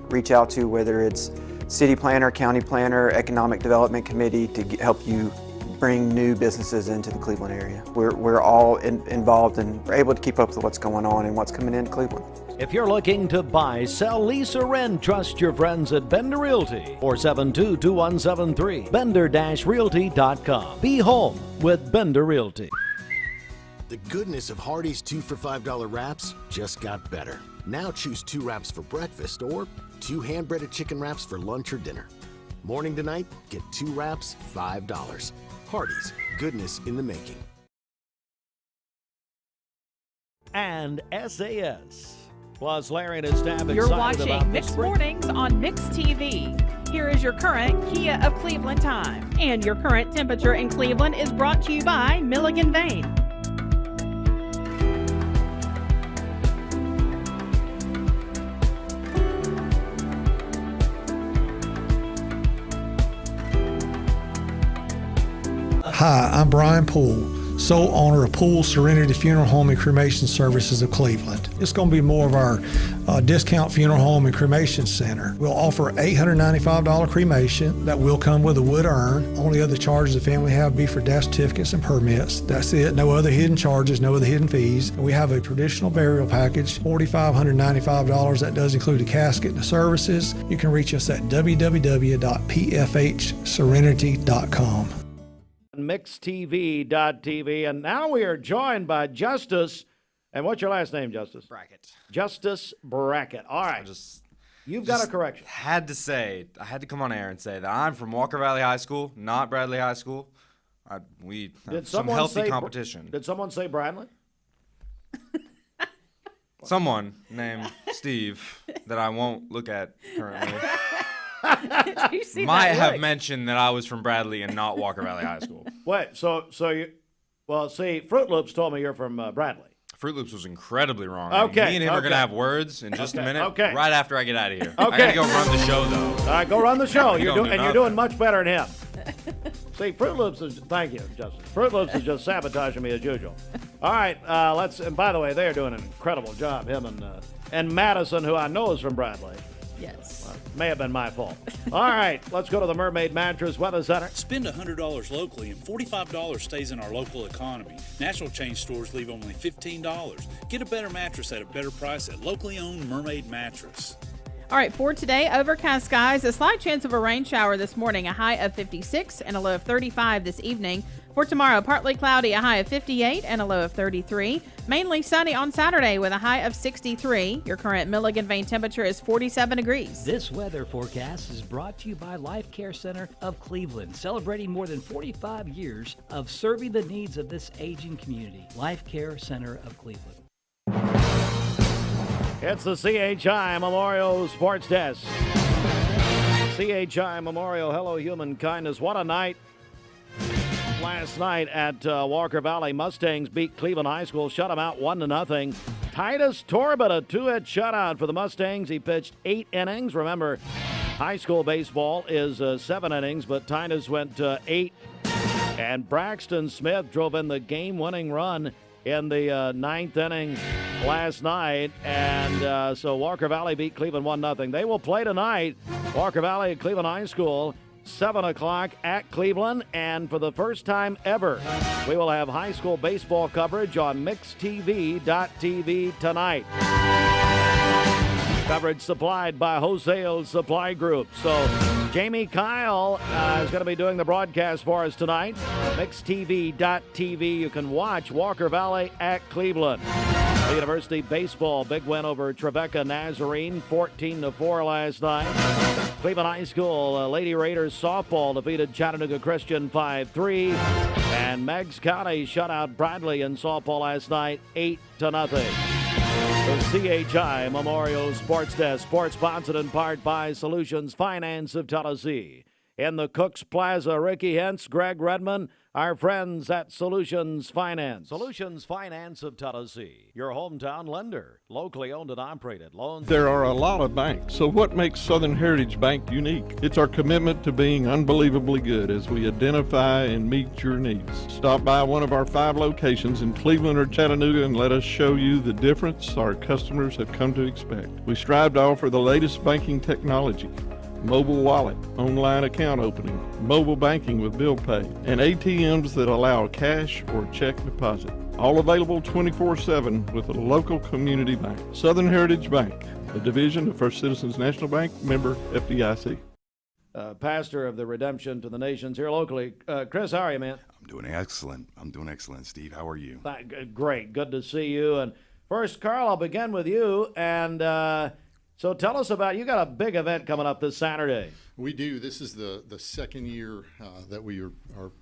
Speaker 10: reach out to, whether it's city planner, county planner, economic development committee, to help you bring new businesses into the Cleveland area. We're all involved and we're able to keep up with what's going on and what's coming into Cleveland.
Speaker 7: If you're looking to buy, sell, lease, or rent, trust your friends at Bender Realty. 472-2173. Bender-Realty.com. Be home with Bender Realty.
Speaker 21: The goodness of Hardee's 2 for $5 wraps just got better. Now choose 2 wraps for breakfast or 2 hand-breaded chicken wraps for lunch or dinner. Morning to night, get 2 wraps, $5. Hardee's, goodness in the making.
Speaker 7: And SAS. Plus, Larry and his staff
Speaker 2: You're
Speaker 7: excited about
Speaker 2: watching Mixed Mornings on Mixed TV. Here is your current Kia of Cleveland time. And your current temperature in Cleveland is brought to you by Milligan Vane.
Speaker 22: Hi, I'm Brian Poole, sole owner of Poole Serenity Funeral Home and Cremation Services of Cleveland. It's going to be more of our discount funeral home and cremation center. We'll offer $895 cremation that will come with a wood urn. Only other charges the family have be for death certificates and permits. That's it. No other hidden charges, no other hidden fees. And we have a traditional burial package, $4,595. That does include a casket and the services. You can reach us at www.pfhserenity.com.
Speaker 1: MixedTV.tv, and now we are joined by Justice. And what's your last name, Justice?
Speaker 23: Brackett.
Speaker 1: Justice Brackett. All right. You've got a correction.
Speaker 23: I had to come on air and say that I'm from Walker Valley High School, not Bradley High School. We have some healthy competition.
Speaker 1: Did someone say Bradley?
Speaker 23: Someone named Steve that I won't look at currently
Speaker 2: Did you see
Speaker 23: might
Speaker 2: that
Speaker 23: have
Speaker 2: look?
Speaker 23: mentioned that I was from Bradley and not Walker Valley High School.
Speaker 1: Wait, so you, well, see, Fruit Loops told me you're from Bradley.
Speaker 23: Fruit Loops was incredibly wrong.
Speaker 1: Okay,
Speaker 23: Me and him are
Speaker 1: okay.
Speaker 23: going to have words in just a minute.
Speaker 1: Okay.
Speaker 23: Right after I get out of here.
Speaker 1: Okay.
Speaker 23: I got to go run the show, though.
Speaker 1: All right, go run the show.
Speaker 23: You
Speaker 1: You're
Speaker 23: don't do
Speaker 1: you're
Speaker 23: nothing.
Speaker 1: doing much better than him. See, Fruit Loops is, thank you, Justin. Fruit Loops is just sabotaging me as usual. All right, and by the way, they're doing an incredible job, him and Madison, who I know is from Bradley.
Speaker 2: Yes.
Speaker 1: Well, may have been my fault. All right, let's go to the Mermaid Mattress Weather Center.
Speaker 12: Spend $100 locally and $45 stays in our local economy. National chain stores leave only $15. Get a better mattress at a better price at locally owned Mermaid Mattress.
Speaker 2: All right, for today, overcast skies, a slight chance of a rain shower this morning, a high of 56 and a low of 35 this evening. For tomorrow, partly cloudy, a high of 58 and a low of 33. Mainly sunny on Saturday with a high of 63. Your current Milligan Vane temperature is 47 degrees.
Speaker 11: This weather forecast is brought to you by Life Care Center of Cleveland, celebrating more than 45 years of serving the needs of this aging community. Life Care Center of Cleveland.
Speaker 1: It's the CHI Memorial Sports Desk. CHI Memorial, hello human kindness. What a night last night at Walker Valley. Mustangs beat Cleveland High School, shut them out 1-0. Titus Torbett, a 2-hit shutout for the Mustangs. He pitched 8 innings. Remember, high school baseball is 7 innings, but Titus went 8. And Braxton Smith drove in the game-winning run in the 9th inning last night. And so Walker Valley beat Cleveland 1-0. They will play tonight, Walker Valley at Cleveland High School, 7 o'clock at Cleveland. And for the first time ever, we will have high school baseball coverage on mixtv.tv tonight. Coverage supplied by Wholesale Supply Group. So Jamie Kyle is going to be doing the broadcast for us tonight. MixTV.tv. You can watch Walker Valley at Cleveland. The University baseball, big win over Trevecca Nazarene, 14-4 last night. Cleveland High School Lady Raiders softball defeated Chattanooga Christian 5-3. And Meigs County shut out Bradley in softball last night, 8-0. The CHI Memorial Sports Desk, sports sponsored in part by Solutions Finance of Tennessee. In the Cooks Plaza, Ricky Hentz, Greg Redmond, our friends at Solutions Finance. Solutions Finance of Tennessee, your hometown lender, locally owned and operated. Loans.
Speaker 13: There are a lot of banks, so what makes Southern Heritage Bank unique? It's our commitment to being unbelievably good as we identify and meet your needs. Stop by one of our 5 locations in Cleveland or Chattanooga and let us show you the difference our customers have come to expect. We strive to offer the latest banking technology: mobile wallet, online account opening, mobile banking with bill pay, and ATMs that allow cash or check deposit. All available 24/7 with a local community bank. Southern Heritage Bank, a division of First Citizens National Bank, member FDIC.
Speaker 1: Pastor of the Redemption to the Nations here locally. Chris, how are you, man?
Speaker 14: I'm doing excellent, Steve. How are you?
Speaker 1: Great. Good to see you. And first, Carl, I'll begin with you. And so tell us about, you got a big event coming up this Saturday.
Speaker 15: We do. This is the second year that we are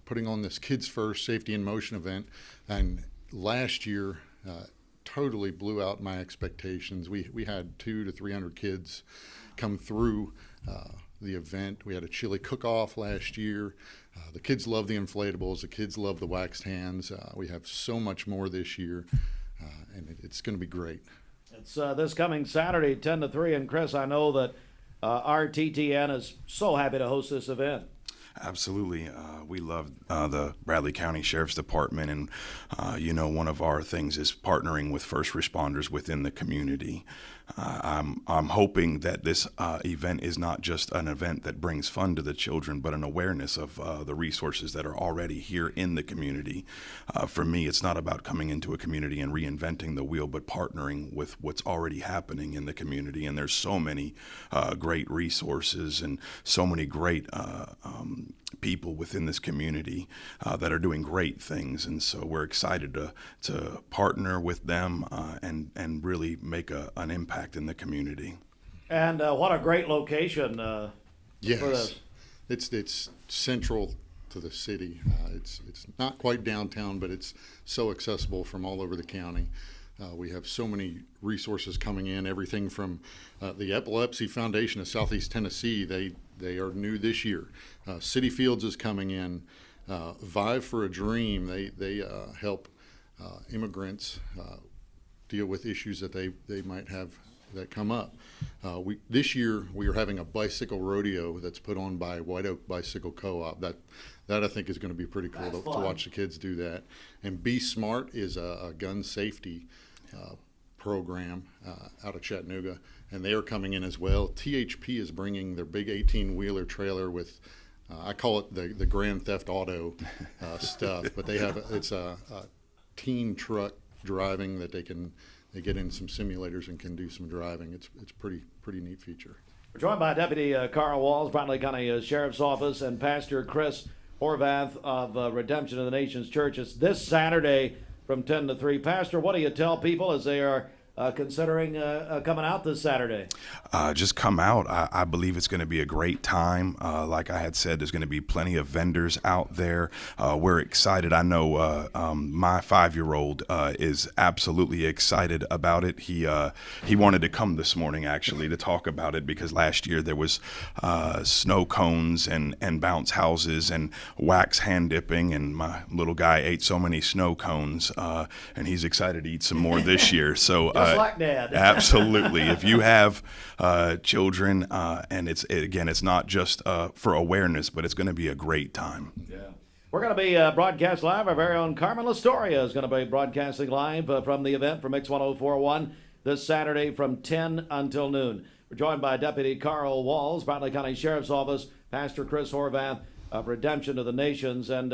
Speaker 15: putting on this Kids First Safety in Motion event. And last year totally blew out my expectations. We had 200 to 300 kids come through the event. We had a chili cook-off last year. The kids love the inflatables. The kids love the waxed hands. We have so much more this year, and it's going to be great.
Speaker 1: It's this coming Saturday, 10 to 3. And Chris, I know that our TTN is so happy to host this event.
Speaker 14: Absolutely. We love the Bradley County Sheriff's Department, and one of our things is partnering with first responders within the community. I'm hoping that this event is not just an event that brings fun to the children, but an awareness of the resources that are already here in the community. For me, it's not about coming into a community and reinventing the wheel, but partnering with what's already happening in the community. And there's so many great resources and so many great people within this community that are doing great things, and so we're excited to partner with them and really make an impact in the community.
Speaker 1: And what a great location!
Speaker 15: Yes,
Speaker 1: for this.
Speaker 15: It's central to the city. It's not quite downtown, but it's so accessible from all over the county. We have so many resources coming in, everything from the Epilepsy Foundation of Southeast Tennessee. They are new this year. City Fields is coming in. Vive for a Dream, they help immigrants deal with issues that they might have that come up. This year we are having a bicycle rodeo that's put on by White Oak Bicycle Co-op. That I think is going to be pretty cool to watch the kids do that. And Be Smart is a gun safety program out of Chattanooga, and they are coming in as well. THP is bringing their big 18-wheeler trailer with, I call it the Grand Theft Auto stuff, but it's a teen truck driving that they get in some simulators and can do some driving. It's pretty neat feature.
Speaker 1: We're joined by Deputy Carl Walls, Bradley County Sheriff's Office, and Pastor Chris Horvath of Redemption of the Nations Church. It's this Saturday from 10 to 3. Pastor, what do you tell people as they are considering coming out this Saturday?
Speaker 14: Just come out. I believe it's going to be a great time. Like I had said, there's going to be plenty of vendors out there. We're excited. I know my 5-year-old is absolutely excited about it. He wanted to come this morning, actually, to talk about it, because last year there was snow cones and bounce houses and wax hand dipping, and my little guy ate so many snow cones, and he's excited to eat some more this year. So
Speaker 1: Just like Dad.
Speaker 14: Absolutely. If you have children, and it's not just for awareness, but it's going to be a great time.
Speaker 1: Yeah. We're going to be broadcast live. Our very own Carmen Lastoria is going to be broadcasting live from the event from Mix 104.1 this Saturday from 10 until noon. We're joined by Deputy Carl Walls, Bradley County Sheriff's Office, Pastor Chris Horvath of Redemption of the Nations, and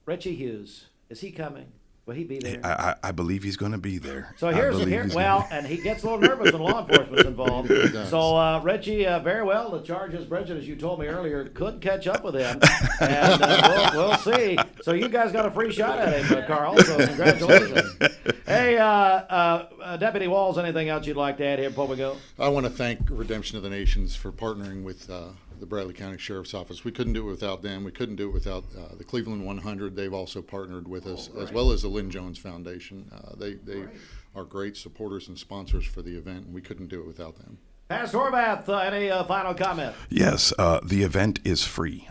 Speaker 1: Richie Hughes. Is he coming? Will he be there?
Speaker 14: I believe he's going to be there.
Speaker 1: So and he gets a little nervous when law enforcement's involved. So Reggie, very well, the charges, Bridget, as you told me earlier, could catch up with him, and we'll see. So you guys got a free shot at him, Carl. So congratulations. Hey, Deputy Walls, anything else you'd like to add here before we go?
Speaker 15: I want to thank Redemption of the Nations for partnering with the Bradley County Sheriff's Office. We couldn't do it without them. We couldn't do it without the Cleveland 100. They've also partnered with us, as well as the Lynn Jones Foundation. They are great supporters and sponsors for the event, and we couldn't do it without them.
Speaker 1: Pastor Horvath, any final comment?
Speaker 14: Yes, the event is free,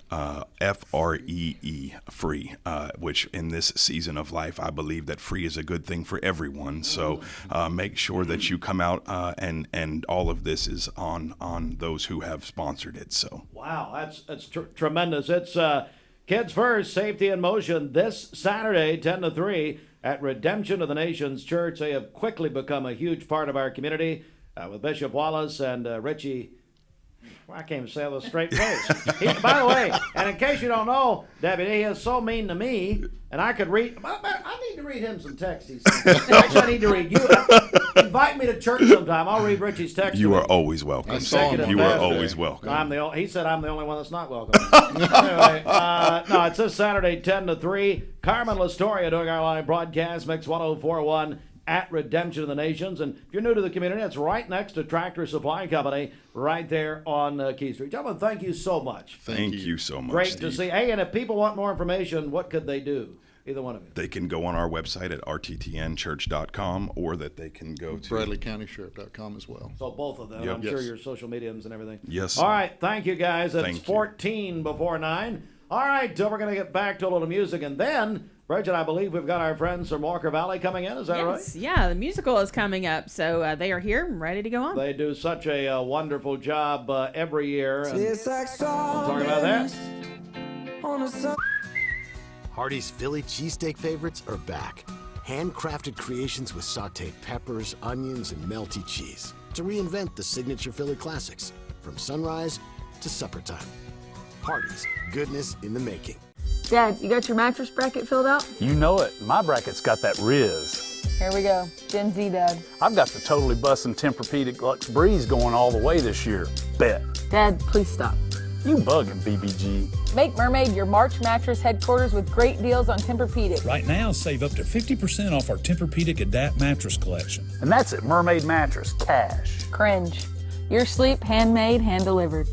Speaker 14: F-R-E-E, free, which in this season of life, I believe that free is a good thing for everyone. So make sure that you come out, and all of this is on those who have sponsored it. So
Speaker 1: wow, that's tremendous. It's Kids First, Safety in Motion this Saturday, 10 to 3 at Redemption of the Nations Church. They have quickly become a huge part of our community. With Bishop Wallace and Richie, I can't even say it with a straight face. By the way, and in case you don't know, Deputy, he is so mean to me, and I could read. I need to read him some text. Actually, I need to read you. Invite me to church sometime. I'll read Richie's text.
Speaker 14: You are always welcome. You are always welcome.
Speaker 1: He said I'm the only one that's not welcome. Anyway, no, it's this Saturday, 10 to 3. Carmen Lastoria doing our live broadcast, Mix 104.1. At Redemption of the Nations. And if you're new to the community, it's right next to Tractor Supply Company, right there on Key Street. Gentlemen, thank you so much.
Speaker 14: Thank you so much,
Speaker 1: Great
Speaker 14: Steve.
Speaker 1: to see. Hey, and if people want more information, what could they do? Either one of you.
Speaker 14: They can go on our website at rttnchurch.com, or that they can go to
Speaker 15: BradleyCountySheriff.com as well.
Speaker 1: So both of them.
Speaker 14: Yep.
Speaker 1: I'm sure your social mediums and everything.
Speaker 14: Yes.
Speaker 1: All right. Thank you, guys. It's
Speaker 14: Thank you.
Speaker 1: 14 before 9. All right. We're going to get back to a little music, and then Bridget, I believe we've got our friends from Walker Valley coming in. Is that right?
Speaker 2: Yeah, the musical is coming up, so they are here, ready to go on.
Speaker 1: They do such a wonderful job every year. And we'll talk about that.
Speaker 21: Hardee's Philly cheesesteak favorites are back. Handcrafted creations with sautéed peppers, onions, and melty cheese to reinvent the signature Philly classics from sunrise to supper time. Hardee's, goodness in the making.
Speaker 6: Dad, you got your mattress bracket filled out?
Speaker 8: You know it. My bracket's got that Riz.
Speaker 6: Here we go. Gen Z, Dad.
Speaker 8: I've got the totally bussin' Tempur-Pedic Luxe Breeze going all the way this year. Bet.
Speaker 6: Dad, please stop.
Speaker 8: You bugging, BBG.
Speaker 6: Make Mermaid your March mattress headquarters with great deals on Tempur-Pedic.
Speaker 12: Right now, save up to 50% off our Tempur-Pedic Adapt mattress collection.
Speaker 8: And that's at Mermaid Mattress, cash.
Speaker 6: Cringe. Your sleep, handmade, hand-delivered.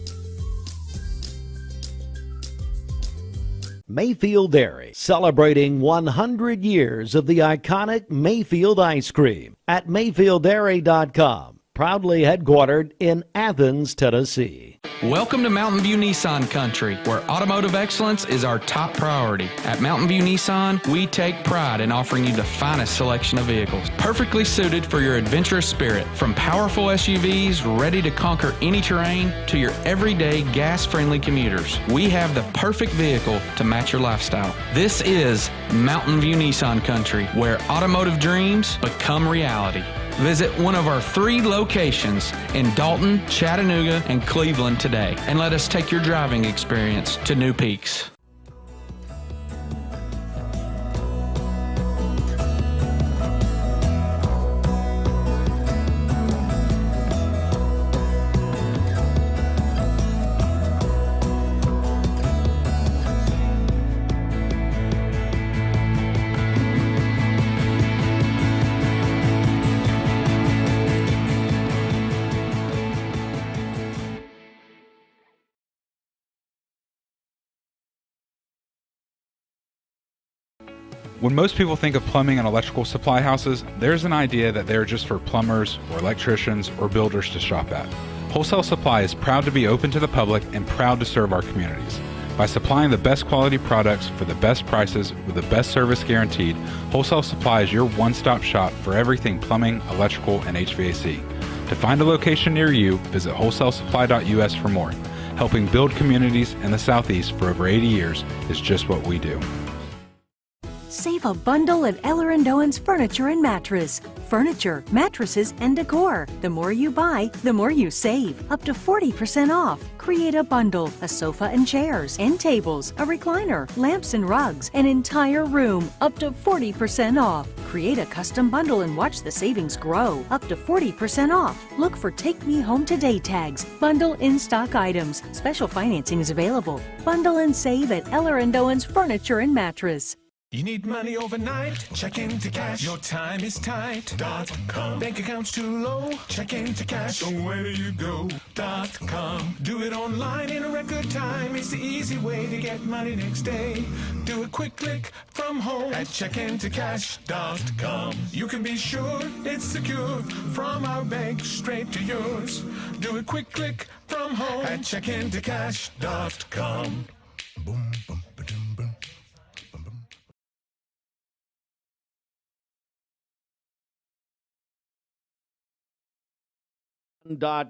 Speaker 7: Mayfield Dairy, celebrating 100 years of the iconic Mayfield ice cream at MayfieldDairy.com. Proudly headquartered in Athens, Tennessee.
Speaker 5: Welcome to Mountain View Nissan Country, where automotive excellence is our top priority. At Mountain View Nissan, we take pride in offering you the finest selection of vehicles, perfectly suited for your adventurous spirit. From powerful SUVs ready to conquer any terrain to your everyday gas-friendly commuters, we have the perfect vehicle to match your lifestyle. This is Mountain View Nissan Country, where automotive dreams become reality. Visit one of our 3 locations in Dalton, Chattanooga, and Cleveland today, and let us take your driving experience to new peaks.
Speaker 9: When most people think of plumbing and electrical supply houses, there's an idea that they're just for plumbers or electricians or builders to shop at. Wholesale Supply is proud to be open to the public and proud to serve our communities. By supplying the best quality products for the best prices with the best service guaranteed, Wholesale Supply is your one-stop shop for everything plumbing, electrical, and HVAC. To find a location near you, visit wholesalesupply.us for more. Helping build communities in the Southeast for over 80 years is just what we do.
Speaker 16: Save a bundle at Eller & Owen's Furniture and Mattress. Furniture, mattresses, and decor. The more you buy, the more you save. Up to 40% off. Create a bundle, a sofa and chairs, end tables, a recliner, lamps and rugs, an entire room. Up to 40% off. Create a custom bundle and watch the savings grow. Up to 40% off. Look for Take Me Home Today tags. Bundle in-stock items. Special financing is available. Bundle and save at Eller & Owen's Furniture and Mattress.
Speaker 24: You need money overnight? Check into cash. Your time is tight. .com. Bank account's too low? Check into cash. So where do you go? .com. Do it online in a record time. It's the easy way to get money next day. Do a quick click from home at checkintocash.com. You can be sure it's secure from our bank straight to yours. Do a quick click from home at checkintocash.com. Boom, boom, ba-doom, boom.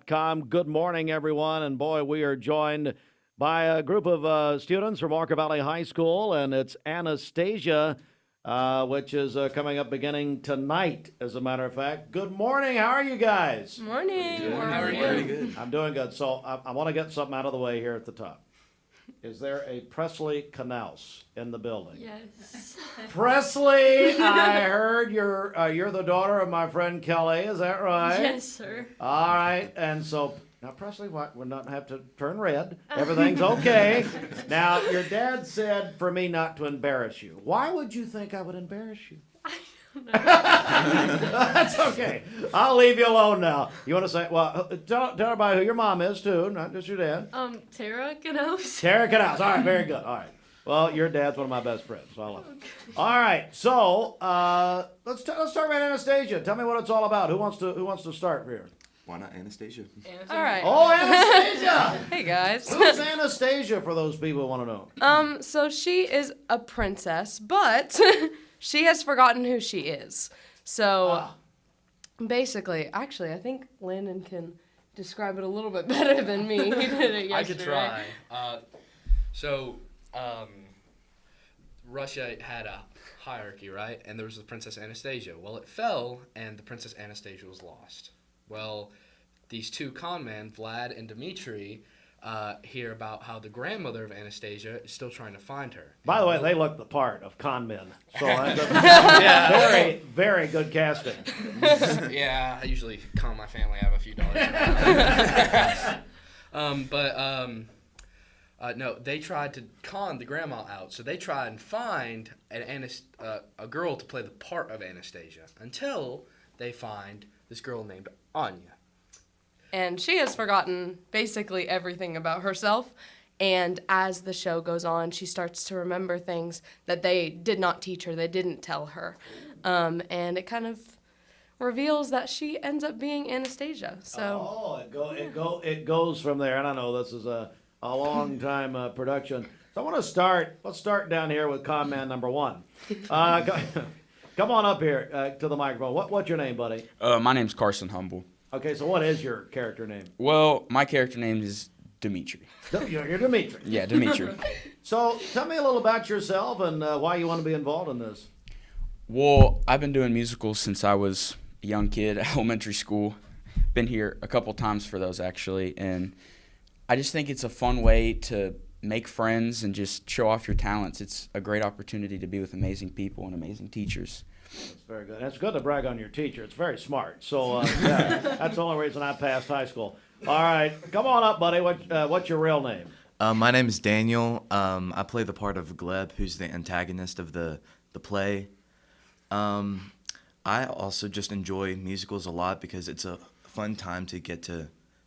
Speaker 1: .com. Good morning, everyone. And boy, we are joined by a group of students from Walker Valley High School, and it's Anastasia, which is coming up beginning tonight, as a matter of fact. Good morning. How are you guys?
Speaker 25: Morning.
Speaker 1: How are you? Pretty good. I'm doing good. So I want to get something out of the way here at the top. Is there a Presley Canals in the building?
Speaker 25: Yes.
Speaker 1: Presley, I heard you're the daughter of my friend Kelly. Is that right?
Speaker 25: Yes, sir.
Speaker 1: All right. And so now, Presley, we're not have to turn red. Everything's okay. Now, your dad said for me not to embarrass you. Why would you think I would embarrass you? That's okay. I'll leave you alone now. You want to say, well, tell everybody who your mom is, too, not just your dad.
Speaker 25: Tara Canals.
Speaker 1: Tara Canals. All right, very good. All right. Well, your dad's one of my best friends, so I love him. All right, so let's start with Anastasia. Tell me what it's all about. Who wants to start here?
Speaker 26: Why not Anastasia?
Speaker 25: All right.
Speaker 1: Oh, Anastasia!
Speaker 25: Hey, guys.
Speaker 1: Who's Anastasia, for those people who want to know?
Speaker 25: So she is a princess, but she has forgotten who she is. So basically, actually, I think Landon can describe it a little bit better than me. He did it yesterday.
Speaker 27: I could try. Russia had a hierarchy, right? And there was the Princess Anastasia. Well, it fell, and the Princess Anastasia was lost. Well, these two con men, Vlad and Dmitri, hear about how the grandmother of Anastasia is still trying to find her.
Speaker 1: By the way, they look the part of con men. So very, very good casting.
Speaker 27: Yeah, I usually con my family. I have a few dollars. No, they tried to con the grandma out. So they tried and find a girl to play the part of Anastasia until they find this girl named Anya.
Speaker 25: And she has forgotten basically everything about herself. And as the show goes on, she starts to remember things that they did not teach her, they didn't tell her. And it kind of reveals that she ends up being Anastasia. So
Speaker 1: it goes from there. And I know this is a long time production. So I want to let's start down here with comment number 1. Come on up here to the microphone. What's your name, buddy?
Speaker 3: My name's Carson Humble.
Speaker 1: Okay, so what is your character name?
Speaker 3: Well, my character name is Dimitri.
Speaker 1: You're Dimitri.
Speaker 3: Yeah, Dimitri.
Speaker 1: So tell me a little about yourself and why you want to be involved in this.
Speaker 3: Well, I've been doing musicals since I was a young kid at elementary school. Been here a couple times for those, actually, and I just think it's a fun way to make friends and just show off your talents. It's a great opportunity to be with amazing people and amazing teachers.
Speaker 1: That's very good. It's good to brag on your teacher. It's very smart. So, yeah, that's the only reason I passed high school. All right, come on up, buddy. What's your real name?
Speaker 4: My name is Daniel. I play the part of Gleb, who's the antagonist of the play. I also just enjoy musicals a lot because it's a fun time to get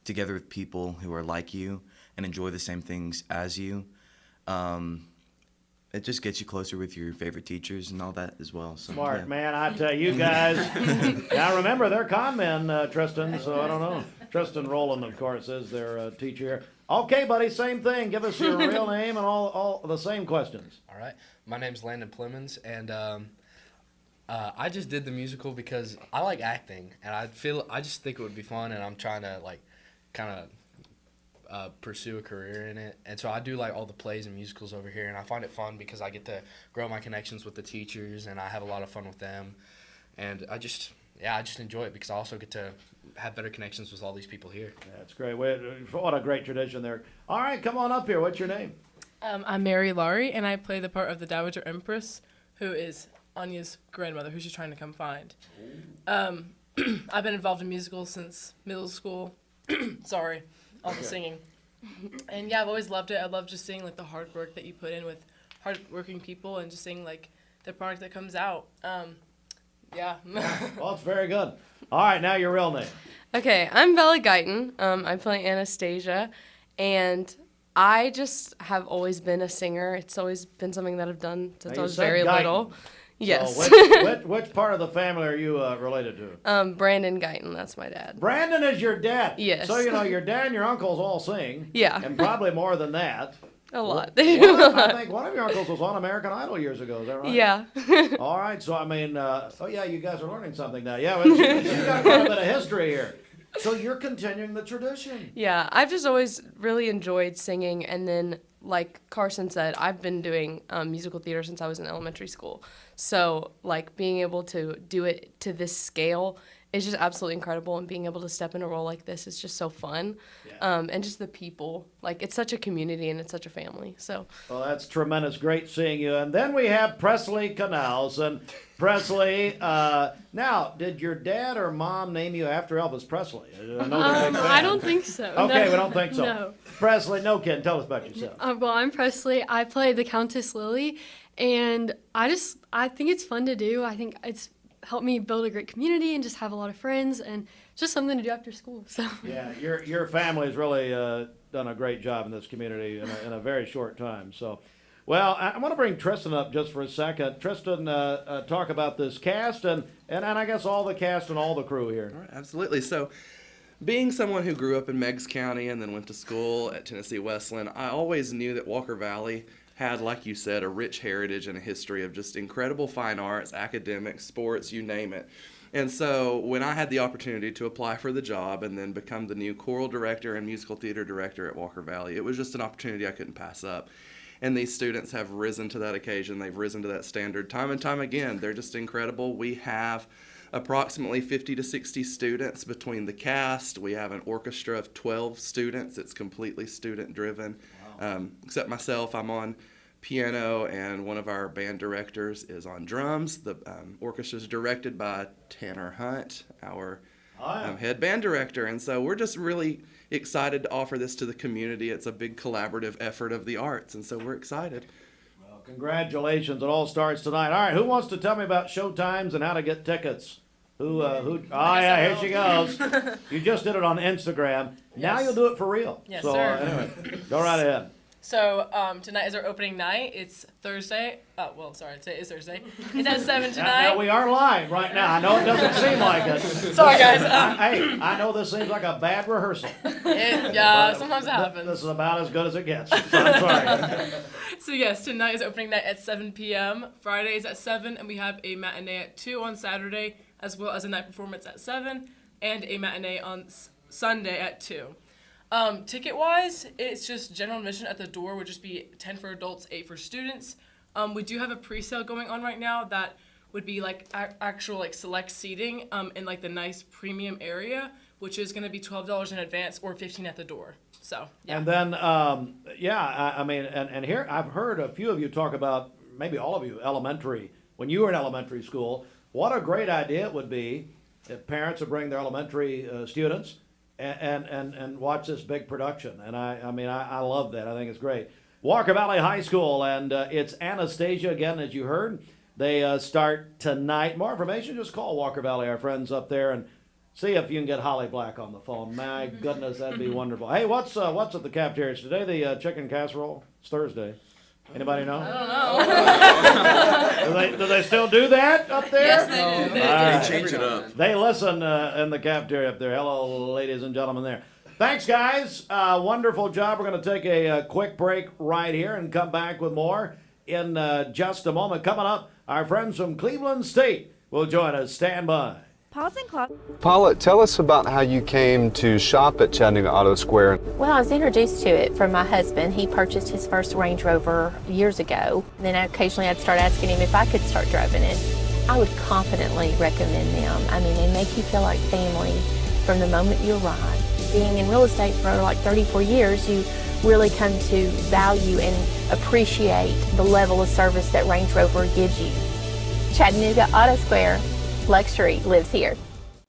Speaker 4: together with people who are like you and enjoy the same things as you. It just gets you closer with your favorite teachers and all that as well. So,
Speaker 1: Smart,
Speaker 4: yeah.
Speaker 1: man. I tell you guys. Now, remember, they're con men, Tristan, so I don't know. Tristan Rowland, of course, is their teacher here. Okay, buddy, same thing. Give us your real name and all the same questions.
Speaker 27: All right. My name's Landon Plemons, and I just did the musical because I like acting, and I just think it would be fun, and I'm trying to, like, kind of pursue a career in it. And so I do like all the plays and musicals over here, and I find it fun because I get to grow my connections with the teachers, and I have a lot of fun with them. And I just enjoy it because I also get to have better connections with all these people here.
Speaker 1: That's great. What a great tradition there. All right, come on up here. What's your name?
Speaker 17: I'm Mary Laurie, and I play the part of the Dowager Empress, who is Anya's grandmother, who she's trying to come find. I've been involved in musicals since middle school. Sorry, all the singing. And yeah, I've always loved it. I love just seeing like the hard work that you put in with hard-working people and just seeing like the product that comes out. Yeah.
Speaker 1: Well, it's very good. All right, now your real name.
Speaker 25: Okay, I'm Bella Guyton. I play Anastasia, and I just have always been a singer. It's always been something that I've done since I was very little. Yes.
Speaker 1: So which part of the family are you related to?
Speaker 25: Brandon Guyton, that's my dad.
Speaker 1: Brandon is your dad?
Speaker 25: Yes.
Speaker 1: So, your dad and your uncles all sing.
Speaker 25: Yeah.
Speaker 1: And probably more than that.
Speaker 25: A lot.
Speaker 1: I think one of your uncles was on American Idol years ago, is that right?
Speaker 25: Yeah.
Speaker 1: All right, so I mean, you guys are learning something now. Yeah, well, you got quite a bit of history here. So you're continuing the tradition.
Speaker 25: Yeah, I've just always really enjoyed singing, and then, like Carson said, I've been doing musical theater since I was in elementary school. So, like, being able to do it to this scale is just absolutely incredible, and being able to step in a role like this is just so fun. Yeah. And just the people, like, it's such a community and it's such a family. So.
Speaker 1: Well, that's tremendous. Great seeing you. And then we have Presley Canals. And Presley, now, did your dad or mom name you after Elvis Presley?
Speaker 18: I don't think so.
Speaker 1: Okay,
Speaker 18: no.
Speaker 1: we don't think so.
Speaker 18: No.
Speaker 1: Presley, no kidding. Tell us about yourself.
Speaker 18: Well, I'm Presley. I play the Countess Lily, and I think it's fun to do. I think it's helped me build a great community and just have a lot of friends and just something to do after school. So.
Speaker 1: Yeah, your family's really done a great job in this community in a very short time. So, well, I want to bring Tristan up just for a second. Tristan, talk about this cast and I guess all the cast and all the crew here.
Speaker 19: All right, absolutely. So, being someone who grew up in Meigs County and then went to school at Tennessee Wesleyan, I always knew that Walker Valley had, like you said, a rich heritage and a history of just incredible fine arts, academics, sports, you name it. And so when I had the opportunity to apply for the job and then become the new choral director and musical theater director at Walker Valley, it was just an opportunity I couldn't pass up. And these students have risen to that occasion. They've risen to that standard time and time again. They're just incredible. We have approximately 50 to 60 students between the cast. We have an orchestra of 12 students. It's completely student-driven. Wow. Except myself, I'm on piano, and one of our band directors is on drums. The orchestra is directed by Tanner Hunt, our head band director. And so we're just really excited to offer this to the community. It's a big collaborative effort of the arts, and so we're excited.
Speaker 1: Well, congratulations. It all starts tonight. All right, who wants to tell me about show times and how to get tickets? Oh, yeah, here she goes. You just did it on Instagram. Now you'll do it for real.
Speaker 17: Yes,
Speaker 1: so,
Speaker 17: sir.
Speaker 1: Anyway, go right ahead.
Speaker 17: So tonight is our opening night. It's Thursday. Oh, well, sorry, today is Thursday. It's at 7 tonight.
Speaker 1: Now we are live right now. I know it doesn't seem like it.
Speaker 17: Sorry, guys.
Speaker 1: Hey, I know this seems like a bad rehearsal.
Speaker 17: Sometimes it happens.
Speaker 1: This is about as good as it gets. So I'm sorry.
Speaker 17: So yes, tonight is opening night at 7 p.m. Fridays at 7, and we have a matinee at 2 on Saturday, as well as a night performance at 7, and a matinee on Sunday at 2. Ticket-wise, it's just general admission at the door would just be 10 for adults, 8 for students. We do have a pre-sale going on right now that would be like actual like select seating in like the nice premium area, which is going to be $12 in advance or $15 at the door. So yeah.
Speaker 1: And then I mean, and here I've heard a few of you talk about, maybe all of you, elementary. When you were in elementary school, what a great idea it would be if parents would bring their elementary students and watch this big production. And I love that. I think it's great. Walker Valley High School, and it's Anastasia again, as you heard. They start tonight. More information, just call Walker Valley, our friends up there, and see if you can get Holly Black on the phone. My goodness, that'd be wonderful. Hey, what's at the cafeteria today? The chicken casserole? It's Thursday. Anybody know?
Speaker 17: I don't know.
Speaker 1: do they still do that up there?
Speaker 17: Yes, they do.
Speaker 1: They
Speaker 4: change it up.
Speaker 1: They listen in the cafeteria up there. Hello, ladies and gentlemen there. Thanks, guys. Wonderful job. We're going to take a quick break right here and come back with more in just a moment. Coming up, our friends from Cleveland State will join us. Stand by.
Speaker 10: Pause and clock.
Speaker 11: Paula, tell us about how you came to shop at Chattanooga Auto Square.
Speaker 10: Well, I was introduced to it from my husband. He purchased his first Range Rover years ago. Then occasionally I'd start asking him if I could start driving it. I would confidently recommend them. I mean, they make you feel like family from the moment you arrive. Being in real estate for like 34 years, you really come to value and appreciate the level of service that Range Rover gives you. Chattanooga Auto Square. Luxury lives here.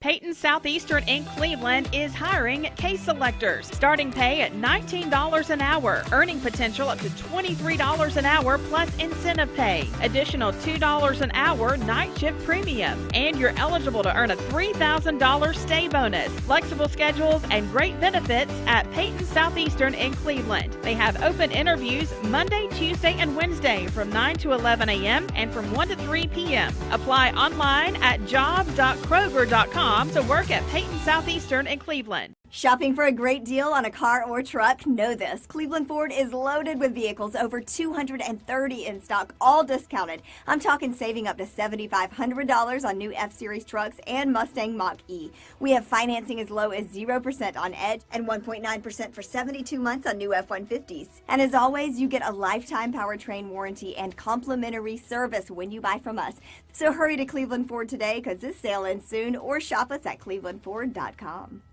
Speaker 2: Peyton Southeastern in Cleveland is hiring case selectors. Starting pay at $19 an hour. Earning potential up to $23 an hour plus incentive pay. Additional $2 an hour night shift premium. And you're eligible to earn a $3,000 stay bonus. Flexible schedules and great benefits at Peyton Southeastern in Cleveland. They have open interviews Monday, Tuesday, and Wednesday from 9 to 11 a.m. and from 1 to 3 p.m. Apply online at job.kroger.com to work at Peyton Southeastern in Cleveland.
Speaker 13: Shopping for a great deal on a car or truck? Know this. Cleveland Ford is loaded with vehicles, over 230 in stock, all discounted. I'm talking saving up to $7,500 on new F-Series trucks and Mustang Mach-E. We have financing as low as 0% on Edge and 1.9% for 72 months on new F-150s. And as always, you get a lifetime powertrain warranty and complimentary service when you buy from us. So hurry to Cleveland Ford today because this sale ends soon, or shop us at clevelandford.com.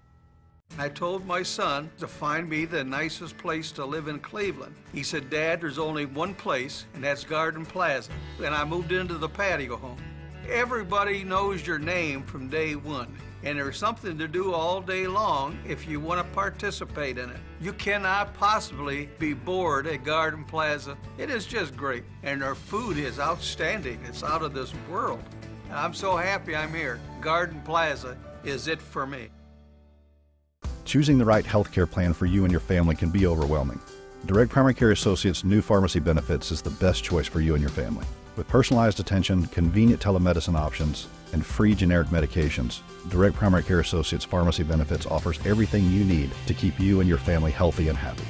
Speaker 20: I told my son to find me the nicest place to live in Cleveland. He said, Dad, there's only one place, and that's Garden Plaza. And I moved into the patio home. Everybody knows your name from day one, and there's something to do all day long if you want to participate in it. You cannot possibly be bored at Garden Plaza. It is just great, and their food is outstanding. It's out of this world. I'm so happy I'm here. Garden Plaza is it for me.
Speaker 22: Choosing the right healthcare plan for you and your family can be overwhelming. Direct Primary Care Associates' new pharmacy benefits is the best choice for you and your family. With personalized attention, convenient telemedicine options, and free generic medications, Direct Primary Care Associates Pharmacy Benefits offers everything you need to keep you and your family healthy and happy.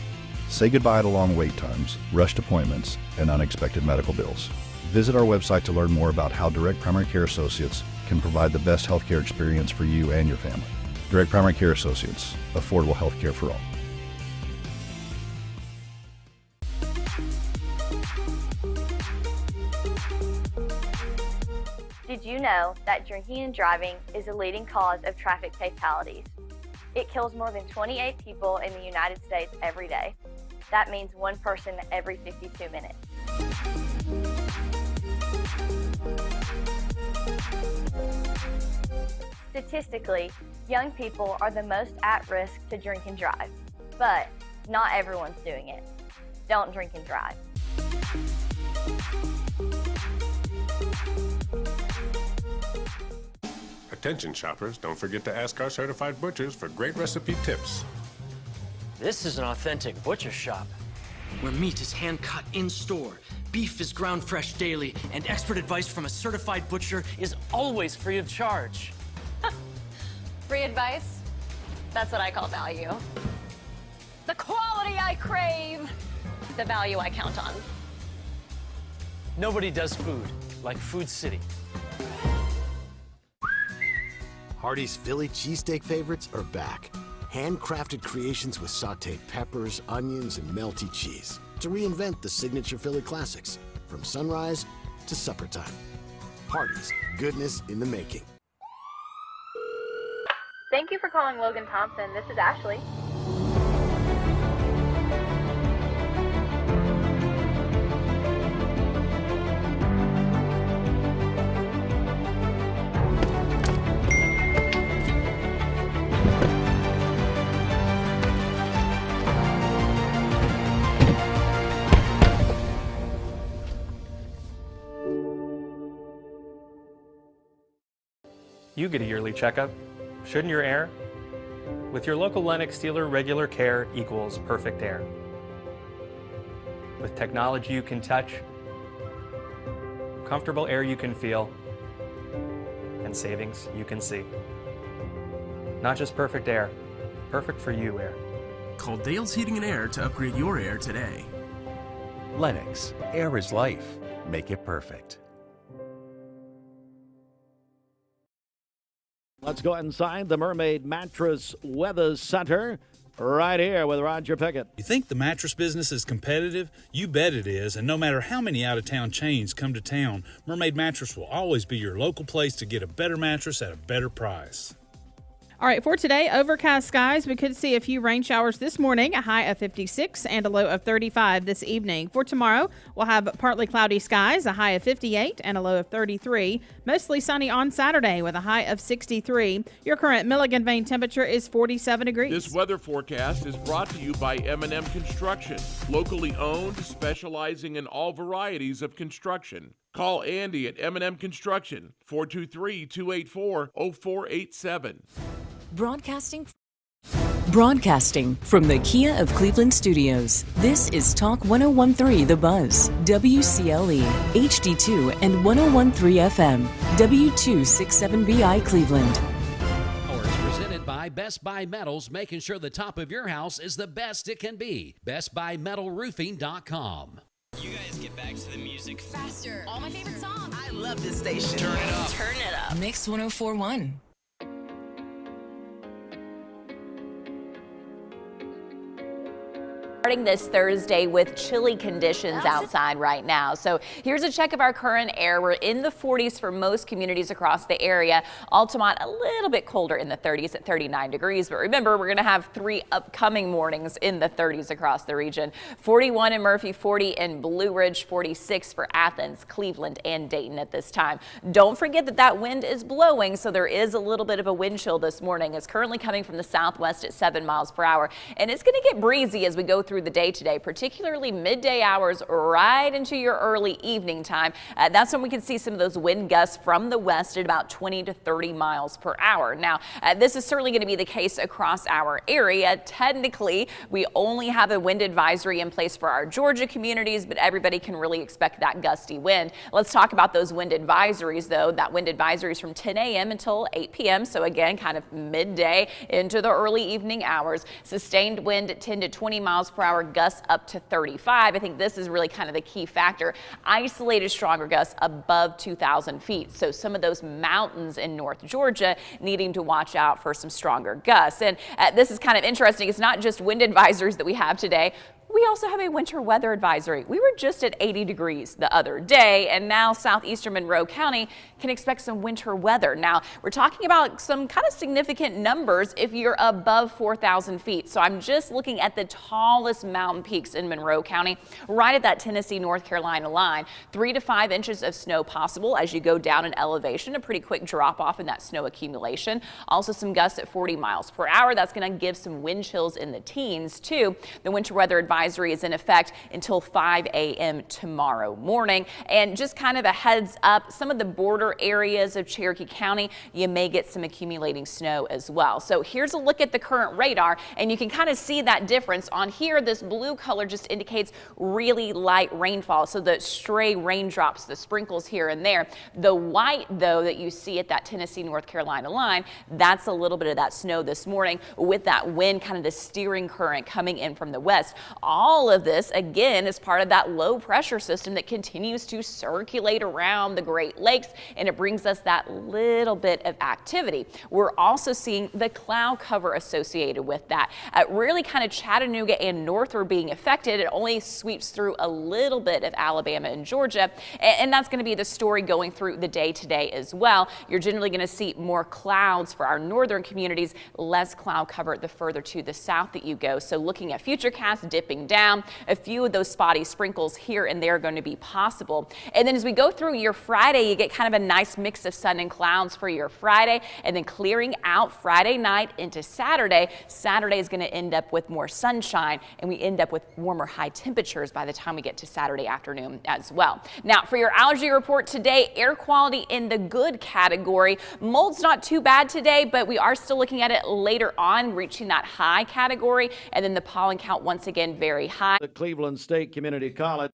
Speaker 22: Say goodbye to long wait times, rushed appointments, and unexpected medical bills. Visit our website to learn more about how Direct Primary Care Associates can provide the best healthcare experience for you and your family. Direct Primary Care Associates, affordable health care for all.
Speaker 13: Did you know that drinking and driving is a leading cause of traffic fatalities? It kills more than 28 people in the United States every day. That means one person every 52 minutes. Statistically, young people are the most at risk to drink and drive, but not everyone's doing it. Don't drink and drive.
Speaker 23: Attention shoppers, don't forget to ask our certified butchers for great recipe tips.
Speaker 26: This is an authentic butcher shop.
Speaker 6: where meat is hand-cut in-store, beef is ground fresh daily, and expert advice from a certified butcher is always free of charge.
Speaker 8: Free advice? That's what I call value. The quality I crave, the value I count on.
Speaker 6: Nobody does food like Food City.
Speaker 12: Hardee's Philly cheesesteak favorites are back. Handcrafted creations with sauteed peppers, onions, and melty cheese to reinvent the signature Philly classics from sunrise to supper time. Hardee's, goodness in the making.
Speaker 8: Thank you for calling Logan Thompson. This is Ashley.
Speaker 14: You get a yearly checkup. Shouldn't your air? With your local Lennox dealer, regular care equals perfect air. With technology you can touch, comfortable air you can feel, and savings you can see. Not just perfect air, perfect for you air.
Speaker 15: Call Dale's Heating and Air to upgrade your air today.
Speaker 21: Lennox, air is life. Make it perfect.
Speaker 1: Let's go inside the Mermaid Mattress Weather Center right here with Roger Pickett.
Speaker 26: You think the mattress business is competitive? You bet it is, and no matter how many out-of-town chains come to town, Mermaid Mattress will always be your local place to get a better mattress at a better price.
Speaker 2: All right, for today, overcast skies. We could see a few rain showers this morning, a high of 56 and a low of 35 this evening. For tomorrow, we'll have partly cloudy skies, a high of 58 and a low of 33. Mostly sunny on Saturday with a high of 63. Your current Milligan Vane temperature is 47 degrees.
Speaker 28: This weather forecast is brought to you by M&M Construction, locally owned, specializing in all varieties of construction. Call Andy at M&M Construction, 423-284-0487.
Speaker 29: Broadcasting from the Kia of Cleveland studios, this is Talk 1013 The Buzz, WCLE, HD2 and 1013 FM, W267BI Cleveland.
Speaker 30: Presented by Best Buy Metals, making sure the top of your house is the best it can be. BestBuyMetalRoofing.com.
Speaker 31: You guys get back to the music
Speaker 8: Faster. All my favorite songs.
Speaker 31: I love this station.
Speaker 30: Turn it up.
Speaker 8: Turn it up.
Speaker 29: Mix 1041.
Speaker 8: Starting this Thursday with chilly conditions outside right now. So here's a check of our current air. We're in the 40s for most communities across the area. Altamont a little bit colder in the 30s at 39 degrees. But remember, we're going to have 3 upcoming mornings in the 30s across the region. 41 in Murphy, 40 in Blue Ridge, 46 for Athens, Cleveland, and Dayton at this time. Don't forget that that wind is blowing, so there is a little bit of a wind chill this morning. It's currently coming from the southwest at 7 miles per hour. And it's going to get breezy as we go through the day today, particularly midday hours right into your early evening time. That's when we can see some of those wind gusts from the west at about 20 to 30 miles per hour. Now, this is certainly going to be the case across our area. Technically, we only have a wind advisory in place for our Georgia communities, but everybody can really expect that gusty wind. Let's talk about those wind advisories, though. That wind advisory is from 10 a.m. until 8 p.m. So again, kind of midday into the early evening hours. Sustained wind at 10 to 20 miles per hour, gusts up to 35. I think this is really kind of the key factor. Isolated stronger gusts above 2,000 feet. So some of those mountains in North Georgia needing to watch out for some stronger gusts. And this is kind of interesting. It's not just wind advisories that we have today. We also have a winter weather advisory. We were just at 80 degrees the other day, and now southeastern Monroe County can expect some winter weather. Now, we're talking about some kind of significant numbers if you're above 4,000 feet. So I'm just looking at the tallest mountain peaks in Monroe County, right at that Tennessee-North Carolina line. 3 to 5 inches of snow possible as you go down in elevation, a pretty quick drop off in that snow accumulation. Also some gusts at 40 miles per hour. That's going to give some wind chills in the teens, too. The winter weather advisory advisory is in effect until 5 a.m. tomorrow morning. And just kind of a heads up, some of the border areas of Cherokee County, you may get some accumulating snow as well. So here's a look at the current radar, and you can kind of see that difference. On here, this blue color just indicates really light rainfall, so the stray raindrops, the sprinkles here and there. The white, though, that you see at that Tennessee-North Carolina line, that's a little bit of that snow this morning with that wind, kind of the steering current coming in from the west. All of this, again, is part of that low pressure system that continues to circulate around the Great Lakes, and it brings us that little bit of activity. We're also seeing the cloud cover associated with that. Really kind of Chattanooga and northward being affected. It only sweeps through a little bit of Alabama and Georgia, and that's going to be the story going through the day today as well. You're generally going to see more clouds for our northern communities, less cloud cover the further to the south that you go. So looking at futurecast dipping down, a few of those spotty sprinkles here and there are going to be possible. And then as we go through your Friday, you get kind of a nice mix of sun and clouds for your Friday, and then clearing out Friday night into Saturday. Saturday is going to end up with more sunshine, and we end up with warmer high temperatures by the time we get to Saturday afternoon as well. Now for your allergy report today, air quality in the good category. Mold's not too bad today, but we are still looking at it later on, reaching that high category, and then the pollen count once again very high.
Speaker 1: The Cleveland State Community College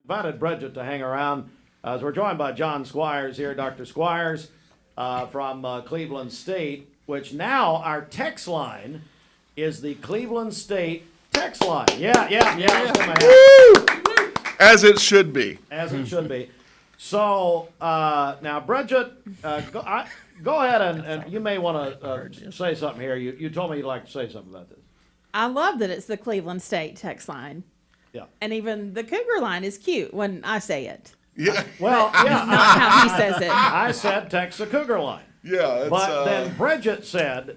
Speaker 1: invited Bridget to hang around as we're joined by John Squires here. Dr. Squires from Cleveland State, which now our text line is the Cleveland State text line. Yeah.
Speaker 3: As it should be.
Speaker 1: As it should be. So now, Bridget, go ahead and you may want to say something here. You told me you'd like to say something about this.
Speaker 2: I love that it's the Cleveland State text line.
Speaker 1: Yeah.
Speaker 2: And even the Cougar line is cute when I say it.
Speaker 3: Yeah.
Speaker 1: Well, yeah.
Speaker 2: Not how he says it.
Speaker 1: I said text the Cougar line.
Speaker 3: Yeah.
Speaker 1: But then Bridget said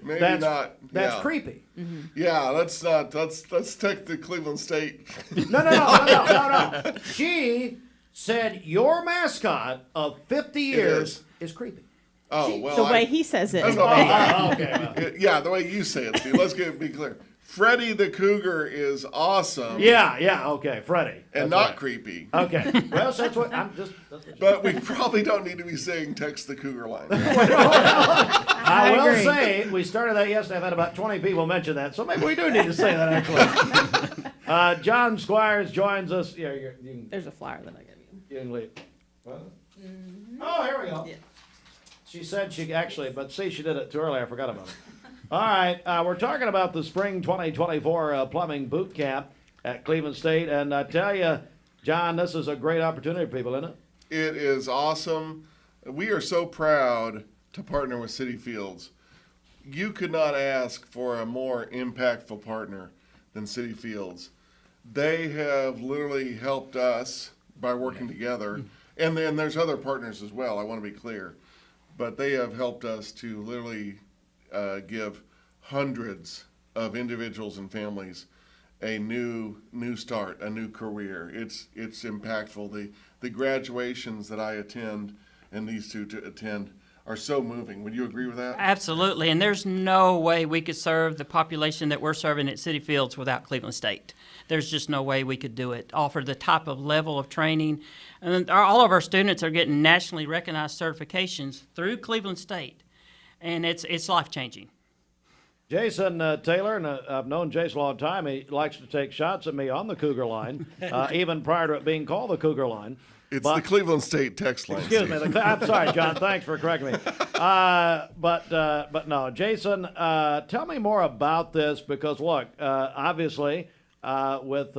Speaker 1: that's creepy.
Speaker 2: Mm-hmm.
Speaker 3: Yeah, let's text the Cleveland State.
Speaker 1: No. She said your mascot of 50 years is creepy.
Speaker 3: Oh, well.
Speaker 2: The way he says it.
Speaker 3: Okay.
Speaker 1: Well.
Speaker 3: Yeah, the way you say it, Steve. Let's be clear. Freddie the Cougar is awesome.
Speaker 1: Yeah, okay, Freddie.
Speaker 3: And not creepy.
Speaker 1: Okay. Well, that's what I'm just.
Speaker 3: But we probably don't need to be saying text the Cougar line.
Speaker 1: I will say, we started that yesterday. I've had about 20 people mention that, so maybe we do need to say that actually. John Squires joins us. Yeah,
Speaker 2: there's a flyer that I gave you.
Speaker 1: You can leave. Oh, here we go. Yeah. She said she actually, but see, she did it too early. I forgot about it. All right, we're talking about the spring 2024 plumbing boot camp at Cleveland State, and I tell you, John, this is a great opportunity for people, isn't it?
Speaker 3: It is awesome. We are so proud to partner with City Fields. You could not ask for a more impactful partner than City Fields. They have literally helped us by working together, and then there's other partners as well, I want to be clear, but they have helped us to literally give hundreds of individuals and families a new start, a new career. It's impactful. The graduations that I attend and these two to attend are so moving. Would you agree with that?
Speaker 5: Absolutely, and there's no way we could serve the population that we're serving at City Fields without Cleveland State. There's just no way we could do it, offer the type of level of training. And all of our students are getting nationally recognized certifications through Cleveland State, and it's life-changing.
Speaker 1: Jason Taylor, and I've known Jason a long time. He likes to take shots at me on the Cougar line, even prior to it being called the Cougar line.
Speaker 3: It's the Cleveland State text line.
Speaker 1: Excuse me. I'm sorry, John. Thanks for correcting me. But no, Jason, tell me more about this because, look, obviously, with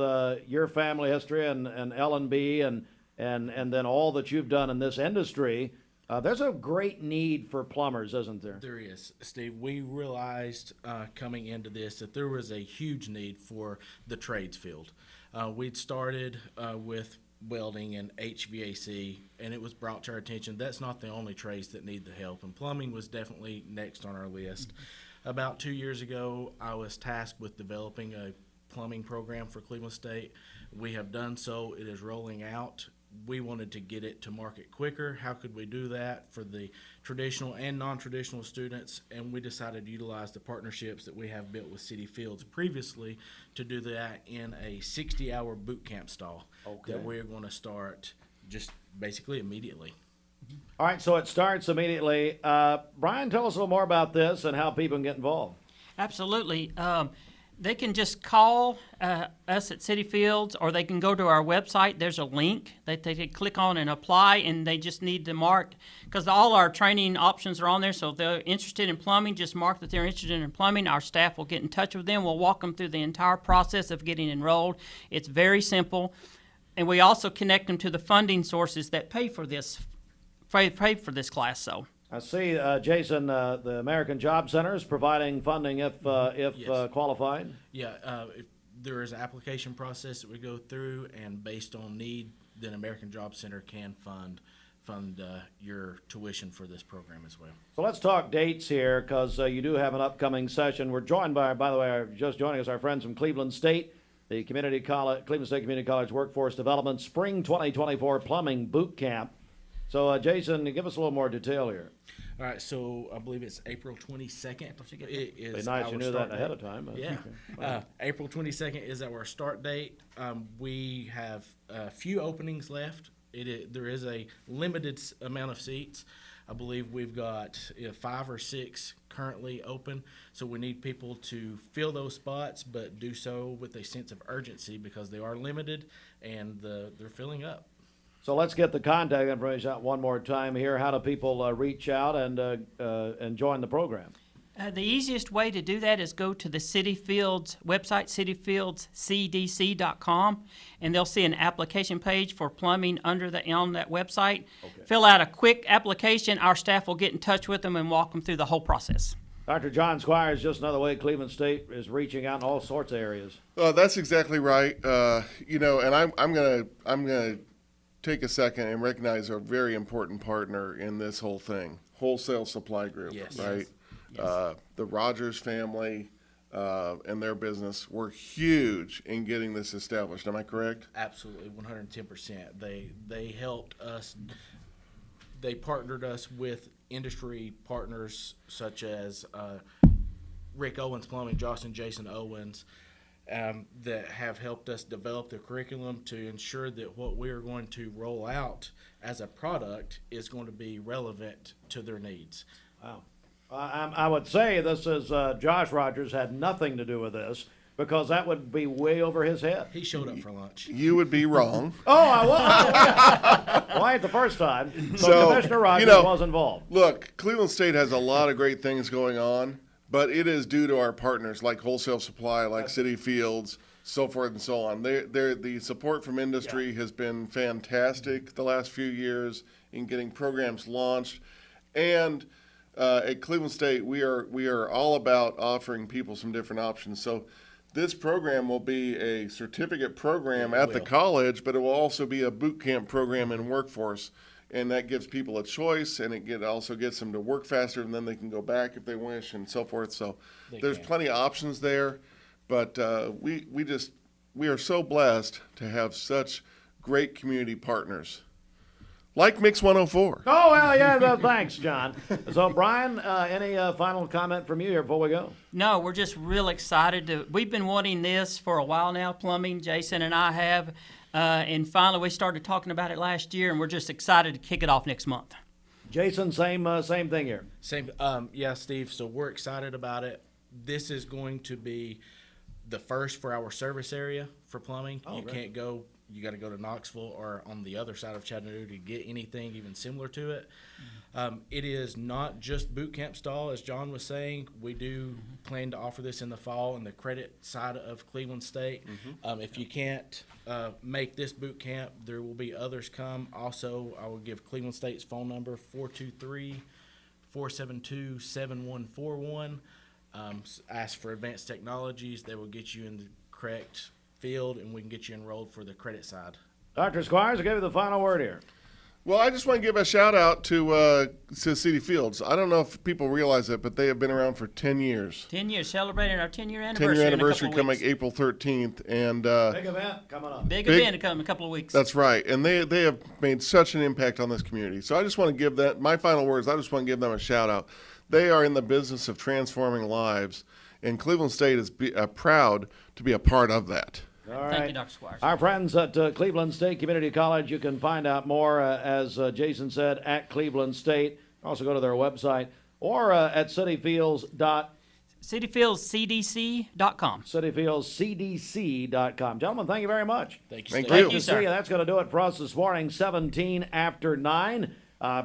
Speaker 1: your family history and L&B and then all that you've done in this industry, there's a great need for plumbers, isn't there?
Speaker 7: There is, Steve. We realized coming into this that there was a huge need for the trades field. We'd started with welding and HVAC, and it was brought to our attention that's not the only trades that need the help, and plumbing was definitely next on our list. About 2 years ago, I was tasked with developing a plumbing program for Cleveland State. We have done so. It is rolling out. we wanted to get it to market quicker. How could we do that for the traditional and non-traditional students? And we decided to utilize the partnerships that we have built with City Fields previously to do that in a 60-hour boot camp stall that we're going to start just basically immediately.
Speaker 1: All right, so it starts immediately. Brian, tell us a little more about this and how people can get involved.
Speaker 5: Absolutely. They can just call us at City Fields, or they can go to our website. There's a link that they can click on and apply, and they just need to mark, because all our training options are on there. So if they're interested in plumbing, just mark that they're interested in plumbing. Our staff will get in touch with them. We'll walk them through the entire process of getting enrolled. It's very simple. And we also connect them to the funding sources that pay for this class. So
Speaker 1: I see, Jason, the American Job Center is providing funding if
Speaker 7: Yes.
Speaker 1: qualified.
Speaker 7: Yeah, if there is an application process that we go through, and based on need, then American Job Center can fund your tuition for this program as well.
Speaker 1: So let's talk dates here, because you do have an upcoming session. We're joined by the way, just joining us, our friends from Cleveland State, the Cleveland State Community College Workforce Development Spring 2024 Plumbing Boot Camp. So, Jason, give us a little more detail here.
Speaker 7: All right, so I believe it's April 22nd. It is
Speaker 1: Be nice you knew that ahead of time.
Speaker 7: Yeah. April 22nd is our start date. We have a few openings left. There is a limited amount of seats. I believe we've got 5 or 6 currently open, so we need people to fill those spots, but do so with a sense of urgency, because they are limited and they're filling up.
Speaker 1: So let's get the contact information out one more time here. How do people reach out and join the program?
Speaker 5: The easiest way to do that is go to the City Fields website, cityfieldcdc.com, and they'll see an application page for plumbing on that website. Fill out a quick application. Our staff will get in touch with them and walk them through the whole process.
Speaker 1: Dr. John Squires, just another way Cleveland State is reaching out in all sorts of areas.
Speaker 3: That's exactly right. And I'm gonna take a second and recognize a very important partner in this whole thing, Wholesale Supply Group,
Speaker 7: Yes.
Speaker 3: right?
Speaker 7: Yes.
Speaker 3: The Rogers family and their business were huge in getting this established. Am I correct?
Speaker 7: Absolutely, 110%. They helped us. They partnered us with industry partners such as Rick Owens Plumbing, Josh and Jason Owens, that have helped us develop the curriculum to ensure that what we are going to roll out as a product is going to be relevant to their needs.
Speaker 1: Wow. I would say this is Josh Rogers had nothing to do with this, because that would be way over his head.
Speaker 7: He showed up for lunch.
Speaker 3: You would be wrong.
Speaker 1: I was. Well, ain't the first time. So Commissioner Rogers was involved.
Speaker 3: Look, Cleveland State has a lot of great things going on, but it is due to our partners like Wholesale Supply, like City Fields, so forth and so on. The support from industry has been fantastic the last few years in getting programs launched. And at Cleveland State, we are all about offering people some different options. So this program will be a certificate program at the college, but it will also be a boot camp program in workforce. And that gives people a choice, and it also gets them to work faster, and then they can go back if they wish, and so forth. So there's plenty of options there, but we are so blessed to have such great community partners, like Mix 104.
Speaker 1: Oh, well, yeah, thanks, John. So, Brian, any final comment from you here before we go?
Speaker 5: No, we're just real excited. We've been wanting this for a while now, plumbing. Jason and I have. And finally, we started talking about it last year, and we're just excited to kick it off next month.
Speaker 1: Jason, same thing here.
Speaker 7: Same, yeah, Steve. So we're excited about it. This is going to be the first for our service area for plumbing. You can't go. You got to go to Knoxville or on the other side of Chattanooga to get anything even similar to it. It is not just boot camp stall, as John was saying. We do plan to offer this in the fall in the credit side of Cleveland State. If you can't make this boot camp, there will be others come. Also, I will give Cleveland State's phone number, 423-472-7141. Ask for Advanced Technologies. They will get you in the correct field, and we can get you enrolled for the credit side.
Speaker 1: Dr. Squires, I'll give you the final word here.
Speaker 3: Well, I just want to give a shout out to City Fields. I don't know if people realize it, but they have been around for 10 years.
Speaker 5: 10 years, celebrating our 10-year anniversary.
Speaker 3: 10-year anniversary
Speaker 5: in a couple
Speaker 3: coming
Speaker 5: of weeks.
Speaker 3: April 13th, and
Speaker 1: big event coming up.
Speaker 5: Big event to come in a couple of weeks.
Speaker 3: That's right, and they have made such an impact on this community. So I just want to give that my final words. I just want to give them a shout out. They are in the business of transforming lives, and Cleveland State is proud to be a part of that.
Speaker 1: All right.
Speaker 5: Thank you, Dr. Squires.
Speaker 1: Our friends at Cleveland State Community College, you can find out more, as Jason said, at Cleveland State. Also go to their website or at
Speaker 5: cityfieldscdc.com.
Speaker 1: cityfieldscdc.com. Gentlemen, thank you very much.
Speaker 7: Thank you.
Speaker 3: Thank
Speaker 1: Great
Speaker 3: you.
Speaker 1: to see you. That's going to do it for us this morning, 17 after 9.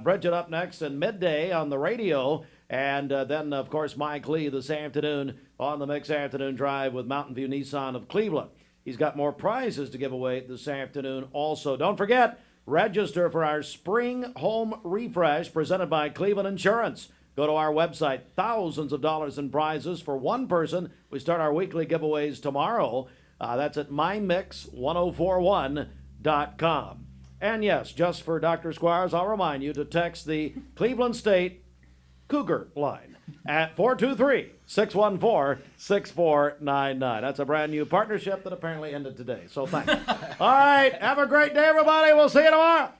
Speaker 1: Bridget up next and midday on the radio. And then, of course, Mike Lee this afternoon on the Mix Afternoon Drive with Mountain View Nissan of Cleveland. He's got more prizes to give away this afternoon also. Don't forget, register for our Spring Home Refresh presented by Cleveland Insurance. Go to our website. Thousands of dollars in prizes for one person. We start our weekly giveaways tomorrow. That's at mymix1041.com. And yes, just for Dr. Squires, I'll remind you to text the Cleveland State Cougar line at 423-614-6499. That's a brand new partnership that apparently ended today. So thanks. All right. Have a great day, everybody. We'll see you tomorrow.